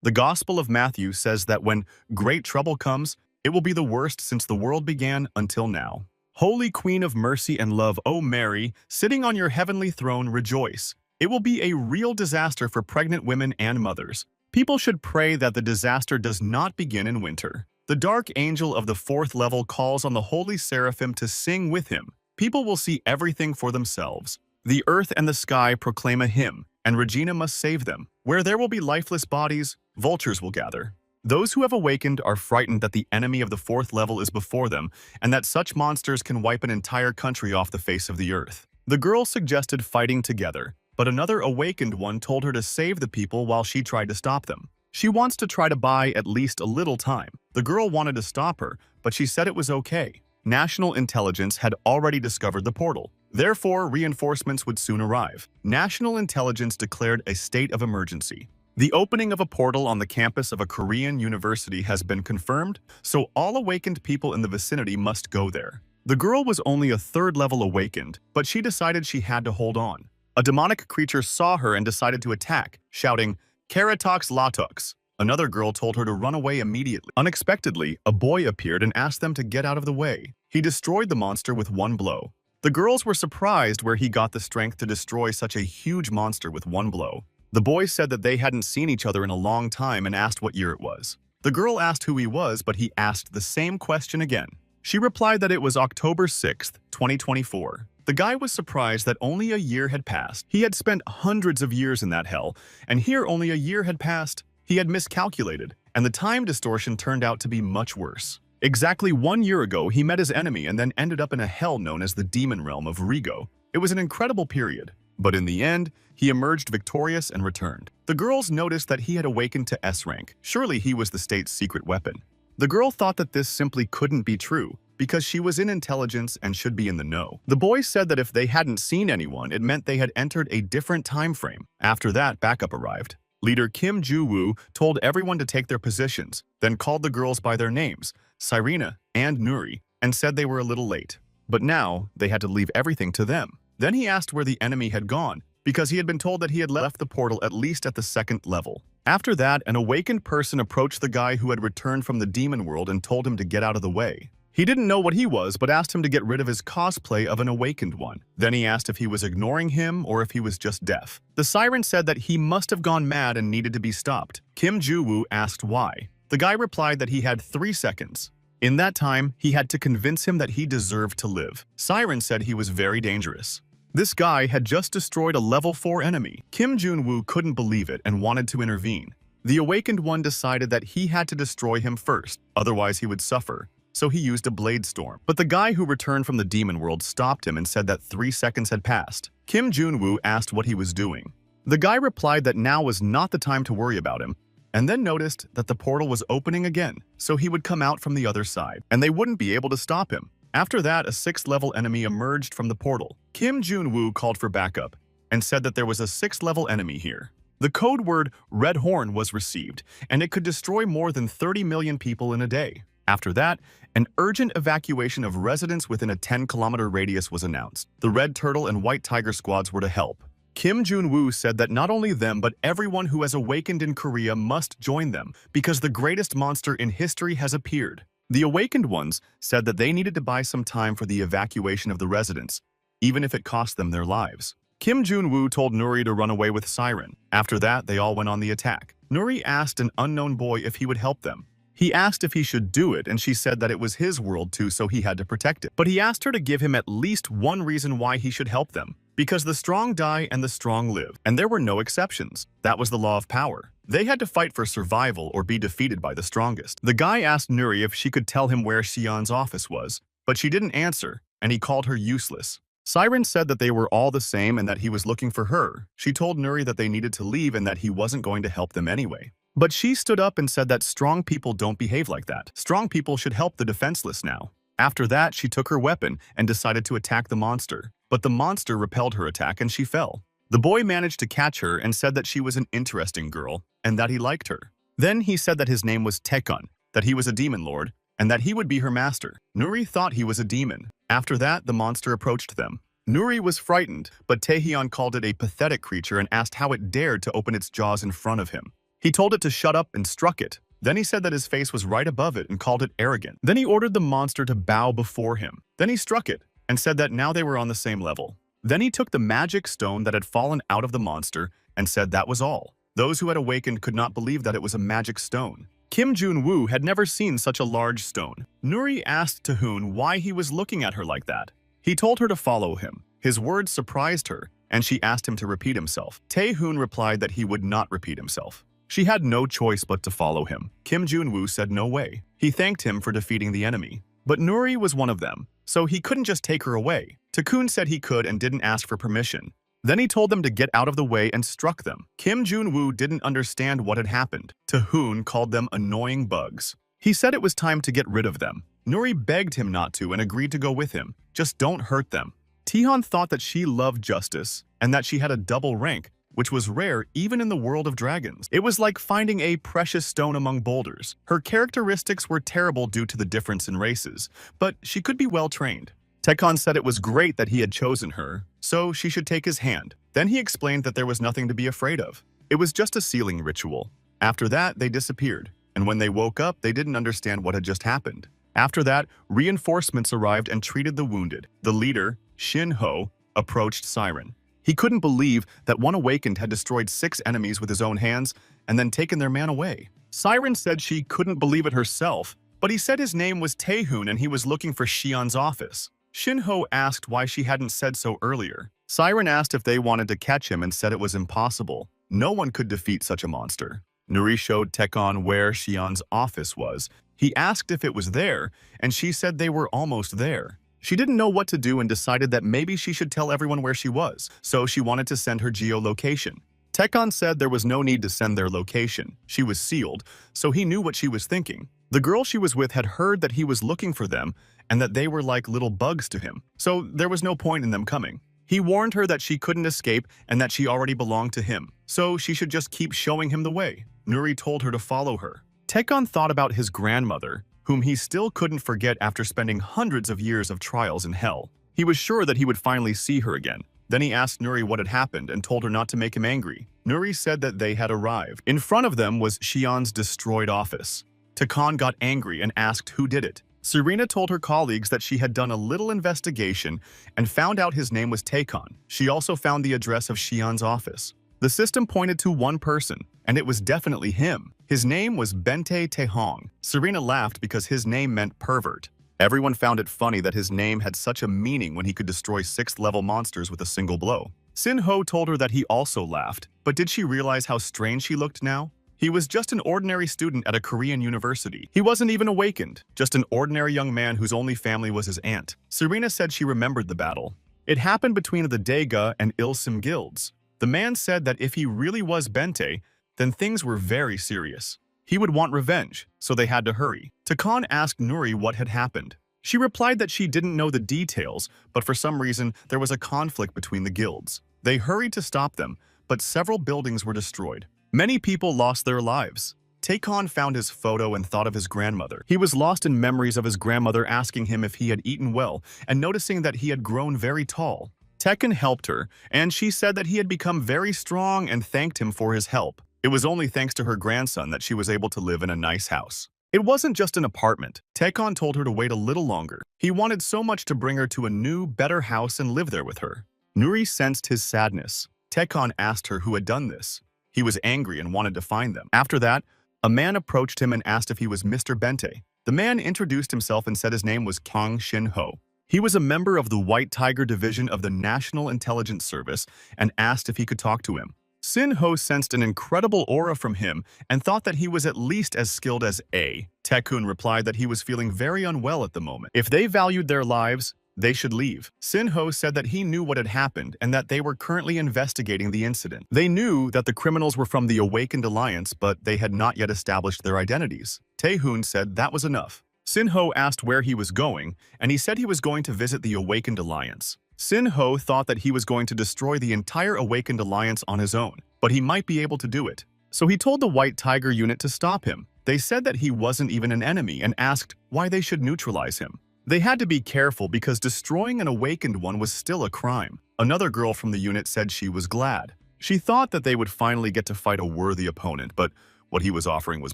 The Gospel of Matthew says that when great trouble comes, it will be the worst since the world began until now. Holy Queen of Mercy and Love, O Mary, sitting on your heavenly throne, rejoice. It will be a real disaster for pregnant women and mothers. People should pray that the disaster does not begin in winter. The dark angel of the fourth level calls on the holy seraphim to sing with him. People will see everything for themselves. The earth and the sky proclaim a hymn, and Regina must save them. Where there will be lifeless bodies, vultures will gather. Those who have awakened are frightened that the enemy of the fourth level is before them, and that such monsters can wipe an entire country off the face of the earth. The girl suggested fighting together, but another awakened one told her to save the people while she tried to stop them. She wants to try to buy at least a little time. The girl wanted to stop her, but she said it was okay. National intelligence had already discovered the portal. Therefore, reinforcements would soon arrive. National intelligence declared a state of emergency. The opening of a portal on the campus of a Korean university has been confirmed, so all awakened people in the vicinity must go there. The girl was only a third level awakened, but she decided she had to hold on. A demonic creature saw her and decided to attack, shouting, "Keratox Latox." Another girl told her to run away immediately. Unexpectedly, a boy appeared and asked them to get out of the way. He destroyed the monster with one blow. The girls were surprised where he got the strength to destroy such a huge monster with one blow. The boy said that they hadn't seen each other in a long time and asked what year it was. The girl asked who he was, but he asked the same question again. She replied that it was October 6th, 2024. The guy was surprised that only a year had passed. He had spent hundreds of years in that hell, and here only a year had passed. He had miscalculated, and the time distortion turned out to be much worse. Exactly 1 year ago, he met his enemy and then ended up in a hell known as the demon realm of Rigo. It was an incredible period, but in the end, he emerged victorious and returned. The girls noticed that he had awakened to S rank. Surely he was the state's secret weapon. The girl thought that this simply couldn't be true, because she was in intelligence and should be in the know. The boys said that if they hadn't seen anyone, it meant they had entered a different time frame. After that, backup arrived. Leader Kim Joo-woo told everyone to take their positions, then called the girls by their names, Sirena and Nuri, and said they were a little late. But now, they had to leave everything to them. Then he asked where the enemy had gone, because he had been told that he had left the portal at least at the second level. After that, an awakened person approached the guy who had returned from the demon world and told him to get out of the way. He didn't know what he was, but asked him to get rid of his cosplay of an awakened one. Then he asked if he was ignoring him or if he was just deaf. The siren said that he must have gone mad and needed to be stopped. Kim Joo-woo asked why. The guy replied that he had 3 seconds. In that time, he had to convince him that he deserved to live. Siren said he was very dangerous. This guy had just destroyed a level 4 enemy. Kim Joo-woo couldn't believe it and wanted to intervene. The awakened one decided that he had to destroy him first, otherwise he would suffer. So he used a blade storm. But the guy who returned from the demon world stopped him and said that 3 seconds had passed. Kim Joo-woo asked what he was doing. The guy replied that now was not the time to worry about him, and then noticed that the portal was opening again, so he would come out from the other side, and they wouldn't be able to stop him. After that, a 6th level enemy emerged from the portal. Kim Joo-woo called for backup and said that there was a 6th level enemy here. The code word Red Horn was received, and it could destroy more than 30 million people in a day. After that, an urgent evacuation of residents within a 10-kilometer radius was announced. The Red Turtle and White Tiger squads were to help. Kim Joo-woo said that not only them but everyone who has awakened in Korea must join them because the greatest monster in history has appeared. The awakened ones said that they needed to buy some time for the evacuation of the residents, even if it cost them their lives. Kim Joo-woo told Nuri to run away with Siren. After that, they all went on the attack. Nuri asked an unknown boy if he would help them. He asked if he should do it, and she said that it was his world too, so he had to protect it. But he asked her to give him at least one reason why he should help them. Because the strong die and the strong live, and there were no exceptions. That was the law of power. They had to fight for survival or be defeated by the strongest. The guy asked Nuri if she could tell him where Xian's office was, but she didn't answer, and he called her useless. Siren said that they were all the same and that he was looking for her. She told Nuri that they needed to leave and that he wasn't going to help them anyway. But she stood up and said that strong people don't behave like that. Strong people should help the defenseless now. After that, she took her weapon and decided to attack the monster. But the monster repelled her attack and she fell. The boy managed to catch her and said that she was an interesting girl and that he liked her. Then he said that his name was Taekun, that he was a demon lord, and that he would be her master. Nuri thought he was a demon. After that, the monster approached them. Nuri was frightened, but Taehyun called it a pathetic creature and asked how it dared to open its jaws in front of him. He told it to shut up and struck it. Then he said that his face was right above it and called it arrogant. Then he ordered the monster to bow before him. Then he struck it and said that now they were on the same level. Then he took the magic stone that had fallen out of the monster and said that was all. Those who had awakened could not believe that it was a magic stone. Kim Jun-woo had never seen such a large stone. Nuri asked Taehoon why he was looking at her like that. He told her to follow him. His words surprised her, and she asked him to repeat himself. Taehoon replied that he would not repeat himself. She had no choice but to follow him. Kim Jun-woo said no way. He thanked him for defeating the enemy. But Nuri was one of them, so he couldn't just take her away. Taehoon said he could and didn't ask for permission. Then he told them to get out of the way and struck them. Kim Jun-woo didn't understand what had happened. Taehoon called them annoying bugs. He said it was time to get rid of them. Nuri begged him not to and agreed to go with him. Just don't hurt them. Taehoon thought that she loved justice and that she had a double rank, which was rare even in the world of dragons. It was like finding a precious stone among boulders. Her characteristics were terrible due to the difference in races, but she could be well trained. Taehoon said it was great that he had chosen her, so she should take his hand. Then he explained that there was nothing to be afraid of. It was just a sealing ritual. After that, they disappeared, and when they woke up, they didn't understand what had just happened. After that, reinforcements arrived and treated the wounded. The leader, Shin Ho, approached Siren. He couldn't believe that one awakened had destroyed 6 enemies with his own hands and then taken their man away. Siren said she couldn't believe it herself, but he said his name was Taehoon and he was looking for Xian's office. Shin Ho asked why she hadn't said so earlier. Siren asked if they wanted to catch him and said it was impossible. No one could defeat such a monster. Nuri showed Taehoon where Xian's office was. He asked if it was there, and she said they were almost there. She didn't know what to do and decided that maybe she should tell everyone where she was, so she wanted to send her geolocation. Taehoon said there was no need to send their location. She was sealed, so he knew what she was thinking. The girl she was with had heard that he was looking for them and that they were like little bugs to him, so there was no point in them coming. He warned her that she couldn't escape and that she already belonged to him, so she should just keep showing him the way. Nuri told her to follow her. Taehoon thought about his grandmother, whom he still couldn't forget after spending hundreds of years of trials in hell. He was sure that he would finally see her again. Then he asked Nuri what had happened and told her not to make him angry. Nuri said that they had arrived. In front of them was Xian's destroyed office. Taehoon got angry and asked who did it. Serena told her colleagues that she had done a little investigation and found out his name was Taehoon. She also found the address of Xian's office. The system pointed to one person, and it was definitely him. His name was Bente Taehong. Serena laughed because his name meant pervert. Everyone found it funny that his name had such a meaning when he could destroy 6th-level monsters with a single blow. Sin Ho told her that he also laughed, but did she realize how strange she looked now? He was just an ordinary student at a Korean university. He wasn't even awakened, just an ordinary young man whose only family was his aunt. Serena said she remembered the battle. It happened between the Daega and Ilsim guilds. The man said that if he really was Bente, then things were very serious. He would want revenge, so they had to hurry. Taehoon asked Nuri what had happened. She replied that she didn't know the details, but for some reason there was a conflict between the guilds. They hurried to stop them, but several buildings were destroyed. Many people lost their lives. Taehoon found his photo and thought of his grandmother. He was lost in memories of his grandmother asking him if he had eaten well and noticing that he had grown very tall. Taehoon helped her, and she said that he had become very strong and thanked him for his help. It was only thanks to her grandson that she was able to live in a nice house. It wasn't just an apartment. Taehoon told her to wait a little longer. He wanted so much to bring her to a new, better house and live there with her. Nuri sensed his sadness. Taehoon asked her who had done this. He was angry and wanted to find them. After that, a man approached him and asked if he was Mr. Bente. The man introduced himself and said his name was Kang Shin Ho. He was a member of the White Tiger Division of the National Intelligence Service and asked if he could talk to him. Sin Ho sensed an incredible aura from him and thought that he was at least as skilled as A. Taehoon replied that he was feeling very unwell at the moment. If they valued their lives, they should leave. Sin Ho said that he knew what had happened and that they were currently investigating the incident. They knew that the criminals were from the Awakened Alliance, but they had not yet established their identities. Taehoon said that was enough. Sin Ho asked where he was going, and he said he was going to visit the Awakened Alliance. Sin Ho thought that he was going to destroy the entire Awakened Alliance on his own, but he might be able to do it. So he told the White Tiger unit to stop him. They said that he wasn't even an enemy and asked why they should neutralize him. They had to be careful because destroying an awakened one was still a crime. Another girl from the unit said she was glad. She thought that they would finally get to fight a worthy opponent, but what he was offering was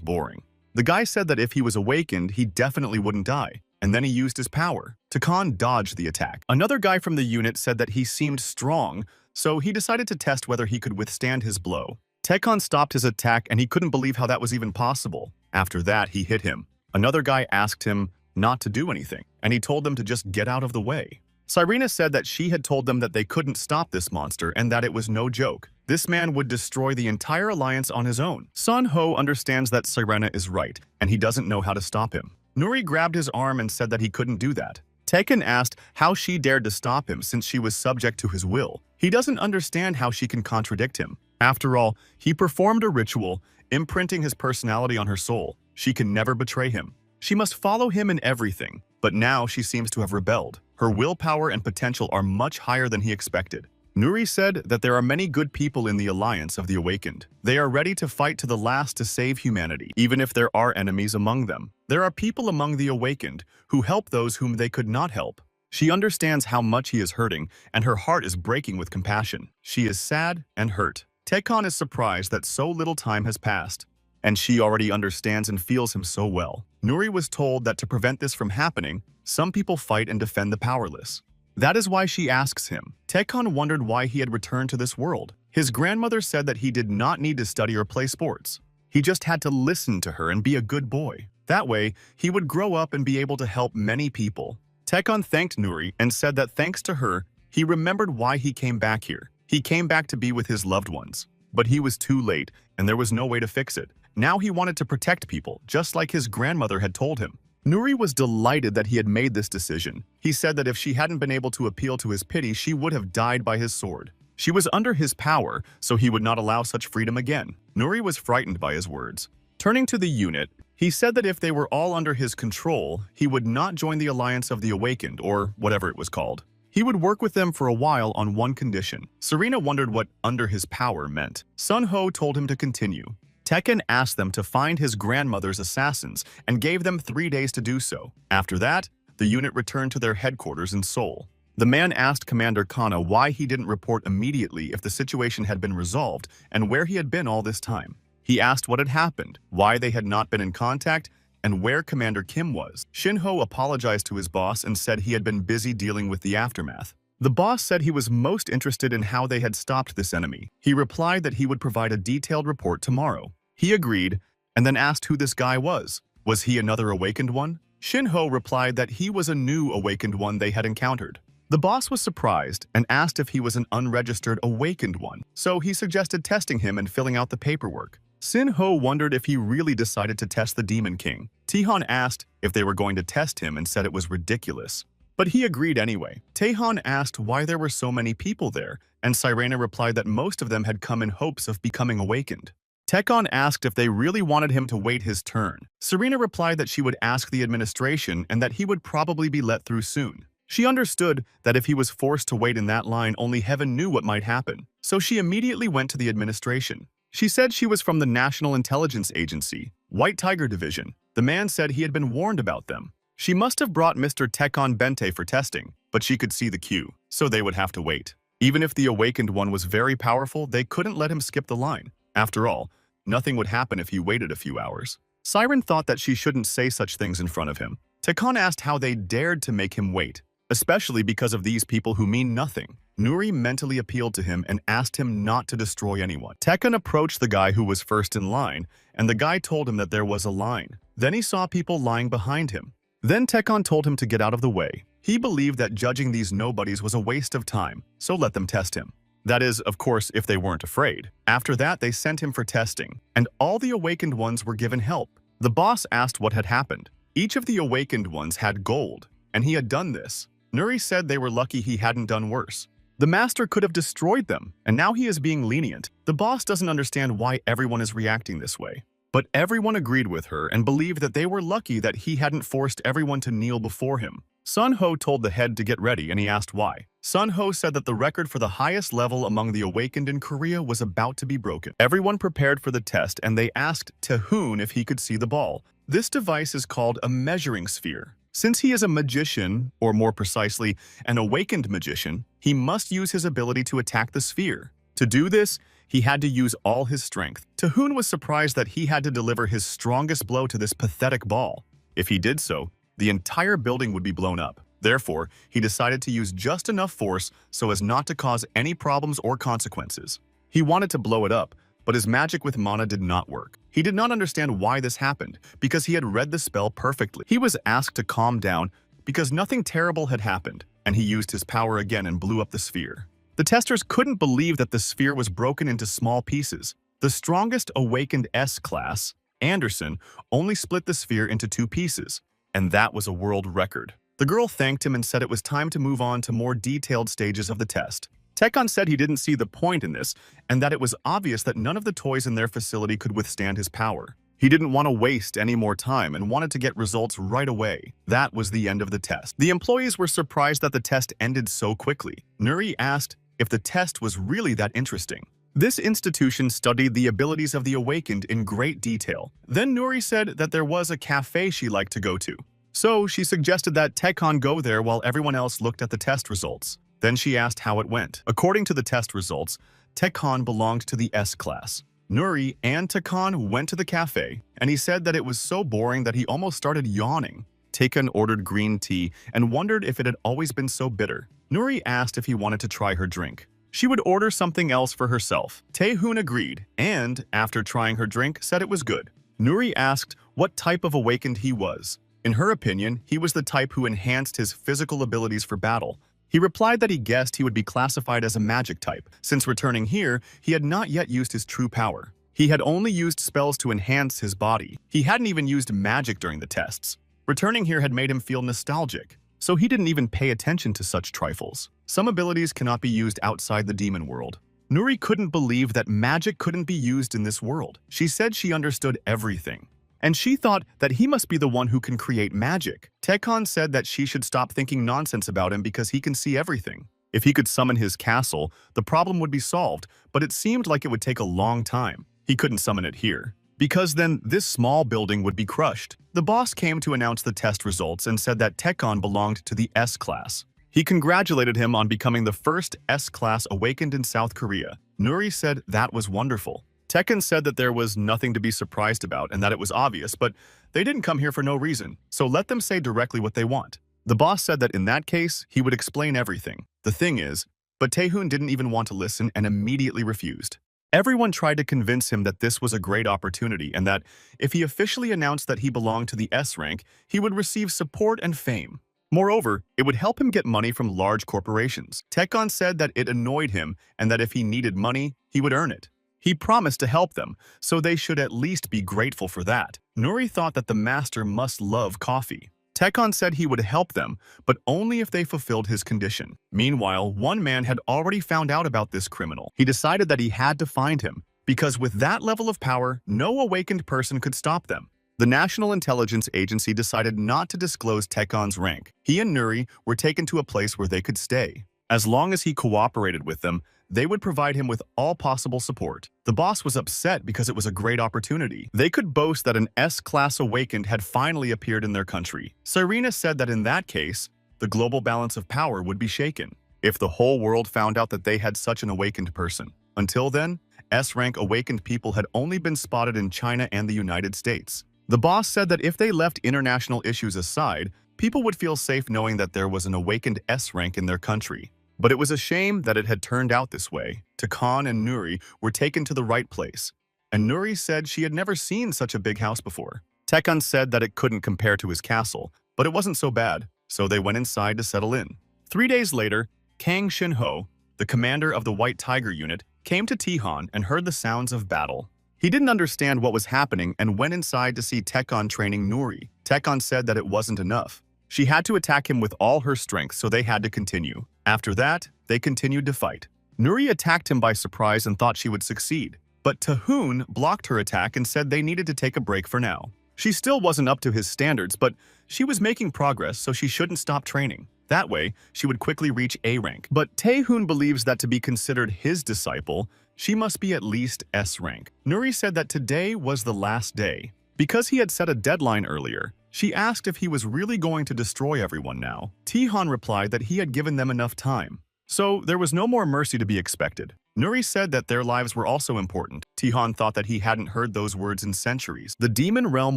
boring. The guy said that if he was awakened, he definitely wouldn't die, and then he used his power. Takan dodged the attack. Another guy from the unit said that he seemed strong, so he decided to test whether he could withstand his blow. Takan stopped his attack and he couldn't believe how that was even possible. After that, he hit him. Another guy asked him not to do anything, and he told them to just get out of the way. Cyrena said that she had told them that they couldn't stop this monster and that it was no joke. This man would destroy the entire alliance on his own. Sun Ho understands that Cyrena is right, and he doesn't know how to stop him. Nuri grabbed his arm and said that he couldn't do that. Tekken asked how she dared to stop him since she was subject to his will. He doesn't understand how she can contradict him. After all, he performed a ritual, imprinting his personality on her soul. She can never betray him. She must follow him in everything, but now she seems to have rebelled. Her willpower and potential are much higher than he expected. Nuri said that there are many good people in the Alliance of the Awakened. They are ready to fight to the last to save humanity, even if there are enemies among them. There are people among the Awakened who help those whom they could not help. She understands how much he is hurting, and her heart is breaking with compassion. She is sad and hurt. Tekon is surprised that so little time has passed, and she already understands and feels him so well. Nuri was told that to prevent this from happening, some people fight and defend the powerless. That is why she asks him. Tekon wondered why he had returned to this world. His grandmother said that he did not need to study or play sports. He just had to listen to her and be a good boy. That way, he would grow up and be able to help many people. Tekon thanked Nuri and said that thanks to her, he remembered why he came back here. He came back to be with his loved ones. But he was too late, and there was no way to fix it. Now he wanted to protect people, just like his grandmother had told him. Nuri was delighted that he had made this decision. He said that if she hadn't been able to appeal to his pity, she would have died by his sword. She was under his power, so he would not allow such freedom again. Nuri was frightened by his words. Turning to the unit, he said that if they were all under his control, he would not join the Alliance of the Awakened, or whatever it was called. He would work with them for a while on one condition. Cyrena wondered what under his power meant. Sun Ho told him to continue. Tekken asked them to find his grandmother's assassins and gave them 3 days to do so. After that, the unit returned to their headquarters in Seoul. The man asked Commander Kana why he didn't report immediately if the situation had been resolved and where he had been all this time. He asked what had happened, why they had not been in contact, and where Commander Kim was. Shinho apologized to his boss and said he had been busy dealing with the aftermath. The boss said he was most interested in how they had stopped this enemy. He replied that he would provide a detailed report tomorrow. He agreed, and then asked who this guy was. Was he another awakened one? Shinho replied that he was a new awakened one they had encountered. The boss was surprised and asked if he was an unregistered awakened one, so he suggested testing him and filling out the paperwork. Sinho wondered if he really decided to test the Demon King. Tihan asked if they were going to test him and said it was ridiculous. But he agreed anyway. Taehan asked why there were so many people there, and Cyrena replied that most of them had come in hopes of becoming awakened. Tekon asked if they really wanted him to wait his turn. Serena replied that she would ask the administration and that he would probably be let through soon. She understood that if he was forced to wait in that line, only heaven knew what might happen. So she immediately went to the administration. She said she was from the National Intelligence Agency, White Tiger Division. The man said he had been warned about them. She must have brought Mr. Tekon Bente for testing, but she could see the queue, so they would have to wait. Even if the awakened one was very powerful, they couldn't let him skip the line. After all, nothing would happen if he waited a few hours. Siren thought that she shouldn't say such things in front of him. Tekon asked how they dared to make him wait, especially because of these people who mean nothing. Nuri mentally appealed to him and asked him not to destroy anyone. Tekon approached the guy who was first in line, and the guy told him that there was a line. Then he saw people lying behind him. Then Tekon told him to get out of the way. He believed that judging these nobodies was a waste of time, so let them test him. That is, of course, if they weren't afraid. After that, they sent him for testing, and all the awakened ones were given help. The boss asked what had happened. Each of the awakened ones had gold, and he had done this. Nuri said they were lucky he hadn't done worse. The master could have destroyed them, and now he is being lenient. The boss doesn't understand why everyone is reacting this way. But everyone agreed with her and believed that they were lucky that he hadn't forced everyone to kneel before him. Sun Ho told the head to get ready, and he asked why. Sun Ho said that the record for the highest level among the awakened in Korea was about to be broken. Everyone prepared for the test, and they asked Taehoon if he could see the ball. This device is called a measuring sphere. Since he is a magician, or more precisely, an awakened magician, he must use his ability to attack the sphere. To do this, he had to use all his strength. Taehoon was surprised that he had to deliver his strongest blow to this pathetic ball. If he did so, the entire building would be blown up. Therefore, he decided to use just enough force so as not to cause any problems or consequences. He wanted to blow it up, but his magic with mana did not work. He did not understand why this happened, because he had read the spell perfectly. He was asked to calm down because nothing terrible had happened, and he used his power again and blew up the sphere. The testers couldn't believe that the sphere was broken into small pieces. The strongest awakened S-class, Anderson, only split the sphere into 2 pieces, and that was a world record. The girl thanked him and said it was time to move on to more detailed stages of the test. Taekwon said he didn't see the point in this, and that it was obvious that none of the toys in their facility could withstand his power. He didn't want to waste any more time and wanted to get results right away. That was the end of the test. The employees were surprised that the test ended so quickly. Nuri asked if the test was really that interesting. This institution studied the abilities of the awakened in great detail. Then Nuri said that there was a cafe she liked to go to. So she suggested that Taekwon go there while everyone else looked at the test results. Then she asked how it went. According to the test results, Taekwon belonged to the S-class. Nuri and Taekwon went to the cafe, and he said that it was so boring that he almost started yawning. Taekwon ordered green tea and wondered if it had always been so bitter. Nuri asked if he wanted to try her drink. She would order something else for herself. Taehoon agreed, and, after trying her drink, said it was good. Nuri asked what type of awakened he was. In her opinion, he was the type who enhanced his physical abilities for battle. He replied that he guessed he would be classified as a magic type. Since returning here, he had not yet used his true power. He had only used spells to enhance his body. He hadn't even used magic during the tests. Returning here had made him feel nostalgic, so he didn't even pay attention to such trifles. Some abilities cannot be used outside the demon world. Nuri couldn't believe that magic couldn't be used in this world. She said she understood everything, and she thought that he must be the one who can create magic. Taekwon said that she should stop thinking nonsense about him because he can see everything. If he could summon his castle, the problem would be solved, but it seemed like it would take a long time. He couldn't summon it here, because then this small building would be crushed. The boss came to announce the test results and said that Taekwon belonged to the S-class. He congratulated him on becoming the first S-class awakened in South Korea. Nuri said that was wonderful. Taekwon said that there was nothing to be surprised about and that it was obvious, but they didn't come here for no reason, so let them say directly what they want. The boss said that in that case, he would explain everything. The thing is, but Taehoon didn't even want to listen and immediately refused. Everyone tried to convince him that this was a great opportunity and that if he officially announced that he belonged to the S rank, he would receive support and fame. Moreover, it would help him get money from large corporations. Taekwon said that it annoyed him and that if he needed money, he would earn it. He promised to help them, so they should at least be grateful for that. Nuri thought that the master must love coffee. Taekwon said he would help them, but only if they fulfilled his condition. Meanwhile, one man had already found out about this criminal. He decided that he had to find him, because with that level of power, no awakened person could stop them. The National Intelligence Agency decided not to disclose Taekwon's rank. He and Nuri were taken to a place where they could stay. As long as he cooperated with them, they would provide him with all possible support. The boss was upset because it was a great opportunity. They could boast that an S-class awakened had finally appeared in their country. Serena said that in that case, the global balance of power would be shaken if the whole world found out that they had such an awakened person. Until then, S-rank awakened people had only been spotted in China and the United States. The boss said that if they left international issues aside, people would feel safe knowing that there was an awakened S-rank in their country. But it was a shame that it had turned out this way. Taekwon and Nuri were taken to the right place, and Nuri said she had never seen such a big house before. Taekwon said that it couldn't compare to his castle, but it wasn't so bad, so they went inside to settle in. 3 days later, Kang Shin-ho, the commander of the White Tiger unit, came to Taekwon and heard the sounds of battle. He didn't understand what was happening and went inside to see Taekwon training Nuri. Taekwon said that it wasn't enough. She had to attack him with all her strength, so they had to continue. After that, they continued to fight. Nuri attacked him by surprise and thought she would succeed, but Taehoon blocked her attack and said they needed to take a break for now. She still wasn't up to his standards, but she was making progress, so she shouldn't stop training. That way, she would quickly reach A rank. But Taehoon believes that to be considered his disciple, she must be at least S rank. Nuri said that today was the last day. Because he had set a deadline earlier, she asked if he was really going to destroy everyone now. Taehoon replied that he had given them enough time, so there was no more mercy to be expected. Nuri said that their lives were also important. Tihan thought that he hadn't heard those words in centuries. The demon realm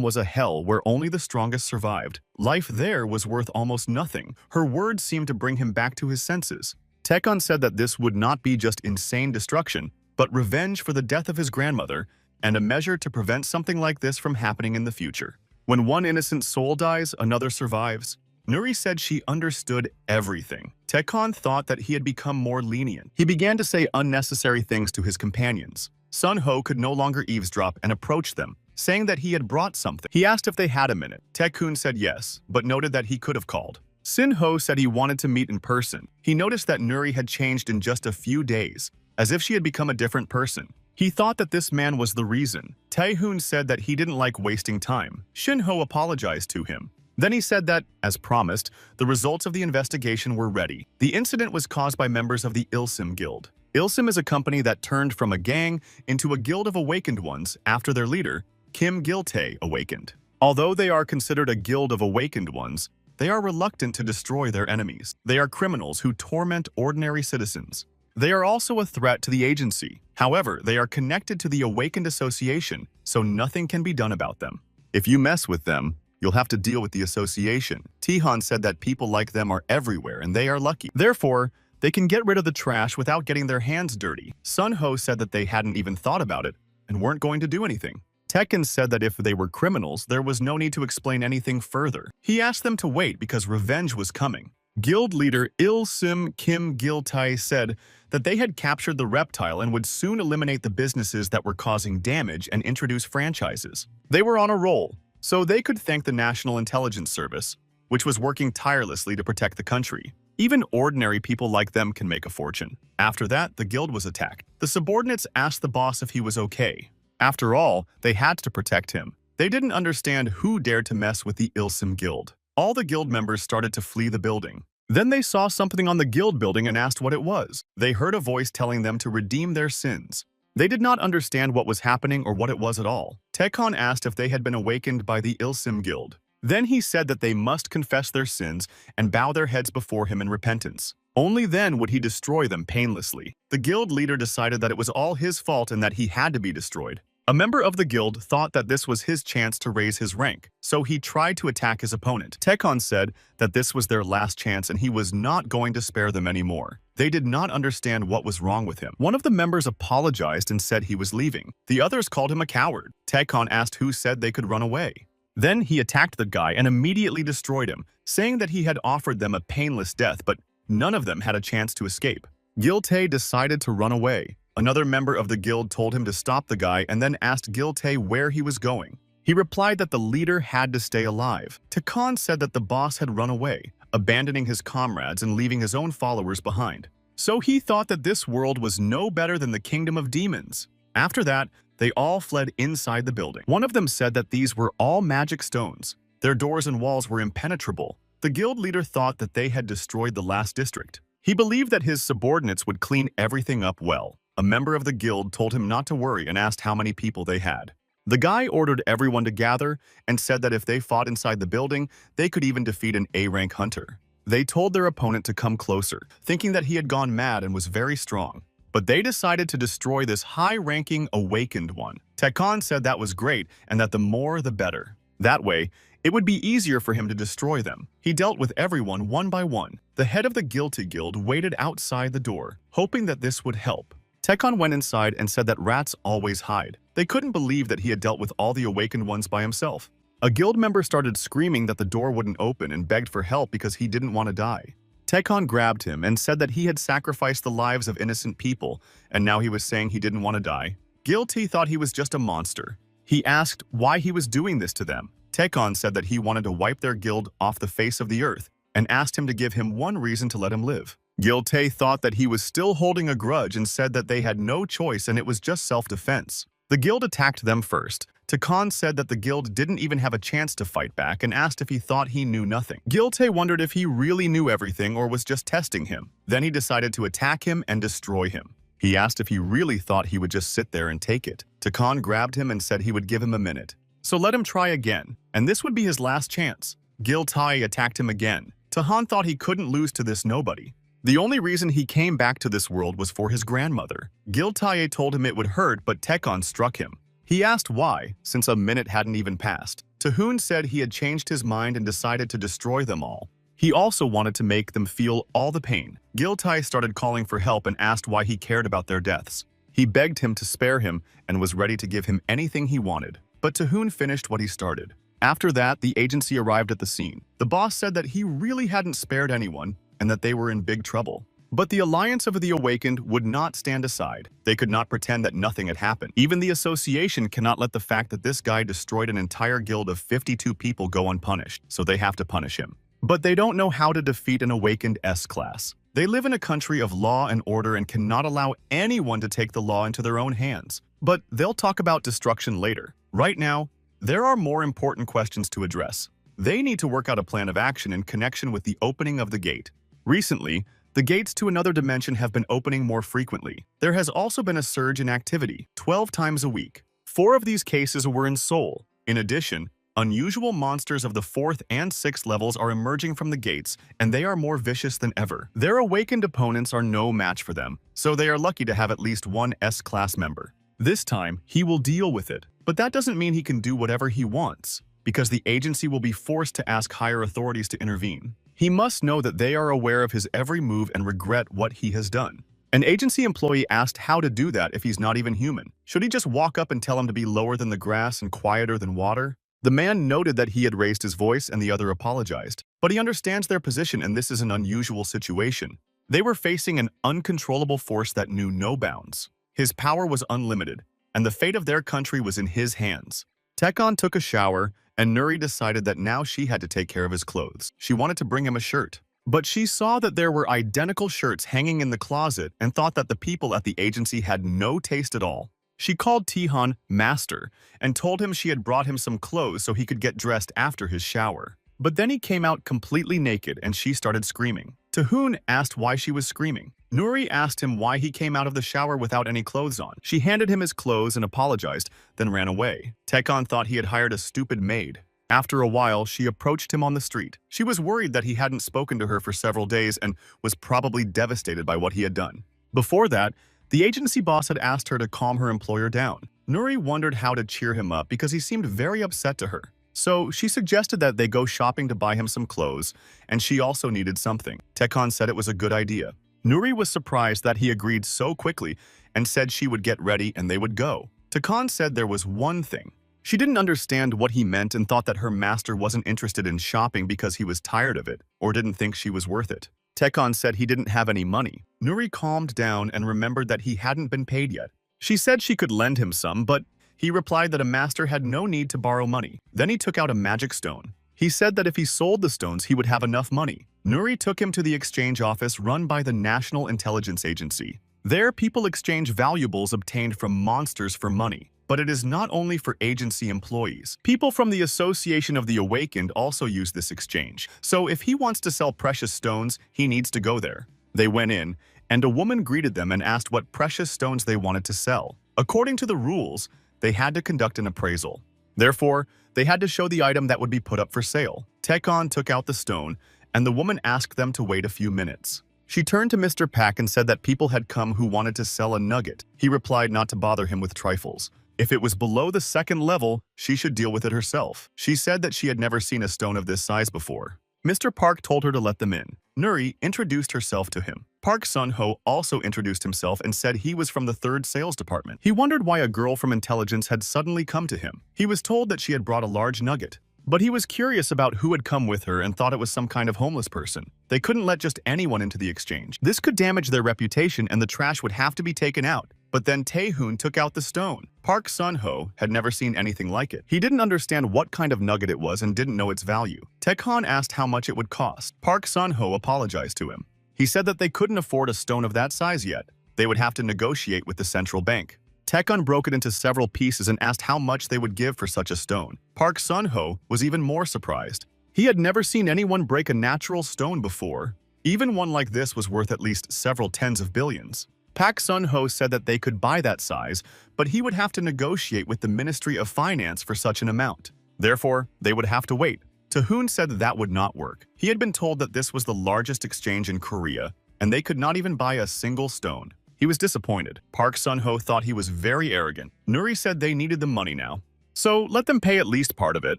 was a hell where only the strongest survived. Life there was worth almost nothing. Her words seemed to bring him back to his senses. Tekon said that this would not be just insane destruction, but revenge for the death of his grandmother, and a measure to prevent something like this from happening in the future. When one innocent soul dies, another survives. Nuri said she understood everything. Tekon thought that he had become more lenient. He began to say unnecessary things to his companions. Sun Ho could no longer eavesdrop and approached them, saying that he had brought something. He asked if they had a minute. Tekun said yes, but noted that he could have called. Sin Ho said he wanted to meet in person. He noticed that Nuri had changed in just a few days, as if she had become a different person. He thought that this man was the reason. Taehoon said that he didn't like wasting time. Shin Ho apologized to him. Then he said that, as promised, the results of the investigation were ready. The incident was caused by members of the Ilsim Guild. Ilsim is a company that turned from a gang into a guild of awakened ones after their leader, Kim Gil-tae, awakened. Although they are considered a guild of awakened ones, they are reluctant to destroy their enemies. They are criminals who torment ordinary citizens. They are also a threat to the agency. However, they are connected to the Awakened Association, so nothing can be done about them. If you mess with them, you'll have to deal with the association. Tihan said that people like them are everywhere and they are lucky. Therefore, they can get rid of the trash without getting their hands dirty. Sun Ho said that they hadn't even thought about it and weren't going to do anything. Tekken said that if they were criminals, there was no need to explain anything further. He asked them to wait because revenge was coming. Guild leader Il-sim Kim Gil-tae said that they had captured the reptile and would soon eliminate the businesses that were causing damage and introduce franchises. They were on a roll, so they could thank the National Intelligence Service, which was working tirelessly to protect the country. Even ordinary people like them can make a fortune. After that, the guild was attacked. The subordinates asked the boss if he was okay. After all, they had to protect him. They didn't understand who dared to mess with the Ilsim Guild. All the guild members started to flee the building. Then they saw something on the guild building and asked what it was. They heard a voice telling them to redeem their sins. They did not understand what was happening or what it was at all. Tekon asked if they had been awakened by the Ilsim Guild. Then he said that they must confess their sins and bow their heads before him in repentance. Only then would he destroy them painlessly. The guild leader decided that it was all his fault and that he had to be destroyed. A member of the guild thought that this was his chance to raise his rank, so he tried to attack his opponent. Tekon said that this was their last chance and he was not going to spare them anymore. They did not understand what was wrong with him. One of the members apologized and said he was leaving. The others called him a coward. Tekon asked who said they could run away. Then he attacked the guy and immediately destroyed him, saying that he had offered them a painless death, but none of them had a chance to escape. Gil-tae decided to run away. Another member of the guild told him to stop the guy and then asked Gil-tae where he was going. He replied that the leader had to stay alive. Tekon said that the boss had run away, abandoning his comrades and leaving his own followers behind. So he thought that this world was no better than the kingdom of demons. After that, they all fled inside the building. One of them said that these were all magic stones. Their doors and walls were impenetrable. The guild leader thought that they had destroyed the last district. He believed that his subordinates would clean everything up well. A member of the guild told him not to worry and asked how many people they had. The guy ordered everyone to gather and said that if they fought inside the building, they could even defeat an A-rank hunter. They told their opponent to come closer, thinking that he had gone mad and was very strong. But they decided to destroy this high-ranking awakened one. Tekon said that was great and that the more the better. That way, it would be easier for him to destroy them. He dealt with everyone one by one. The head of the Guilty Guild waited outside the door, hoping that this would help. Tekon went inside and said that rats always hide. They couldn't believe that he had dealt with all the awakened ones by himself. A guild member started screaming that the door wouldn't open and begged for help because he didn't want to die. Tekon grabbed him and said that he had sacrificed the lives of innocent people, and now he was saying he didn't want to die. Gil-tae thought he was just a monster. He asked why he was doing this to them. Tekon said that he wanted to wipe their guild off the face of the earth and asked him to give him one reason to let him live. Gil-tae thought that he was still holding a grudge and said that they had no choice and it was just self-defense. The guild attacked them first. Tekon said that the guild didn't even have a chance to fight back and asked if he thought he knew nothing. Gil-tae wondered if he really knew everything or was just testing him. Then he decided to attack him and destroy him. He asked if he really thought he would just sit there and take it. Tekon grabbed him and said he would give him a minute. So let him try again, and this would be his last chance. Gil-tae attacked him again. Tahan thought he couldn't lose to this nobody. The only reason he came back to this world was for his grandmother. Giltaye told him it would hurt, but Tekon struck him. He asked why, since a minute hadn't even passed. Tahoon said he had changed his mind and decided to destroy them all. He also wanted to make them feel all the pain. Giltaye started calling for help and asked why he cared about their deaths. He begged him to spare him and was ready to give him anything he wanted. But Tahoon finished what he started. After that, the agency arrived at the scene. The boss said that he really hadn't spared anyone and that they were in big trouble. But the Alliance of the Awakened would not stand aside. They could not pretend that nothing had happened. Even the association cannot let the fact that this guy destroyed an entire guild of 52 people go unpunished, so they have to punish him. But they don't know how to defeat an Awakened S-class. They live in a country of law and order and cannot allow anyone to take the law into their own hands. But they'll talk about destruction later. Right now, there are more important questions to address. They need to work out a plan of action in connection with the opening of the gate. Recently, the gates to another dimension have been opening more frequently. There has also been a surge in activity, 12 times a week. 4 of these cases were in Seoul. In addition, unusual monsters of the 4th and 6th levels are emerging from the gates, and they are more vicious than ever. Their awakened opponents are no match for them, so they are lucky to have at least one S-class member. This time, he will deal with it. But that doesn't mean he can do whatever he wants, because the agency will be forced to ask higher authorities to intervene. He must know that they are aware of his every move and regret what he has done. An agency employee asked how to do that if he's not even human. Should he just walk up and tell him to be lower than the grass and quieter than water? The man noted that he had raised his voice and the other apologized. But he understands their position and this is an unusual situation. They were facing an uncontrollable force that knew no bounds. His power was unlimited, and the fate of their country was in his hands. Tekon took a shower, and Nuri decided that now she had to take care of his clothes. She wanted to bring him a shirt. But she saw that there were identical shirts hanging in the closet and thought that the people at the agency had no taste at all. She called Tihan Master and told him she had brought him some clothes so he could get dressed after his shower. But then he came out completely naked and she started screaming. Tahoon asked why she was screaming. Nuri asked him why he came out of the shower without any clothes on. She handed him his clothes and apologized, then ran away. Tekon thought he had hired a stupid maid. After a while, she approached him on the street. She was worried that he hadn't spoken to her for several days and was probably devastated by what he had done. Before that, the agency boss had asked her to calm her employer down. Nuri wondered how to cheer him up because he seemed very upset to her. So she suggested that they go shopping to buy him some clothes, and she also needed something. Tekon said it was a good idea. Nuri was surprised that he agreed so quickly and said she would get ready and they would go. Tekon said there was one thing. She didn't understand what he meant and thought that her master wasn't interested in shopping because he was tired of it or didn't think she was worth it. Tekon said he didn't have any money. Nuri calmed down and remembered that he hadn't been paid yet. She said she could lend him some, but he replied that a master had no need to borrow money. Then he took out a magic stone. He said that if he sold the stones, he would have enough money. Nuri took him to the exchange office run by the National Intelligence Agency. There, people exchange valuables obtained from monsters for money. But it is not only for agency employees. People from the Association of the Awakened also use this exchange. So if he wants to sell precious stones, he needs to go there. They went in, and a woman greeted them and asked what precious stones they wanted to sell. According to the rules, they had to conduct an appraisal. Therefore, they had to show the item that would be put up for sale. Tekon took out the stone, and the woman asked them to wait a few minutes. She turned to Mr. Pak and said that people had come who wanted to sell a nugget. He replied not to bother him with trifles. If it was below the 2nd level, she should deal with it herself. She said that she had never seen a stone of this size before. Mr. Park told her to let them in. Nuri introduced herself to him. Park Sun-ho also introduced himself and said he was from the 3rd sales department. He wondered why a girl from intelligence had suddenly come to him. He was told that she had brought a large nugget. But he was curious about who had come with her and thought it was some kind of homeless person. They couldn't let just anyone into the exchange. This could damage their reputation and the trash would have to be taken out. But then Taehoon took out the stone. Park Sun-ho had never seen anything like it. He didn't understand what kind of nugget it was and didn't know its value. Tekon asked how much it would cost. Park Sun-ho apologized to him. He said that they couldn't afford a stone of that size yet. They would have to negotiate with the central bank. Tekon broke it into several pieces and asked how much they would give for such a stone. Park Sun-ho was even more surprised. He had never seen anyone break a natural stone before. Even one like this was worth at least several tens of billions. Park Sun-ho said that they could buy that size, but he would have to negotiate with the Ministry of Finance for such an amount. Therefore, they would have to wait. Tahoon said that would not work. He had been told that this was the largest exchange in Korea, and they could not even buy a single stone. He was disappointed. Park Sun-ho thought he was very arrogant. Nuri said they needed the money now, so let them pay at least part of it.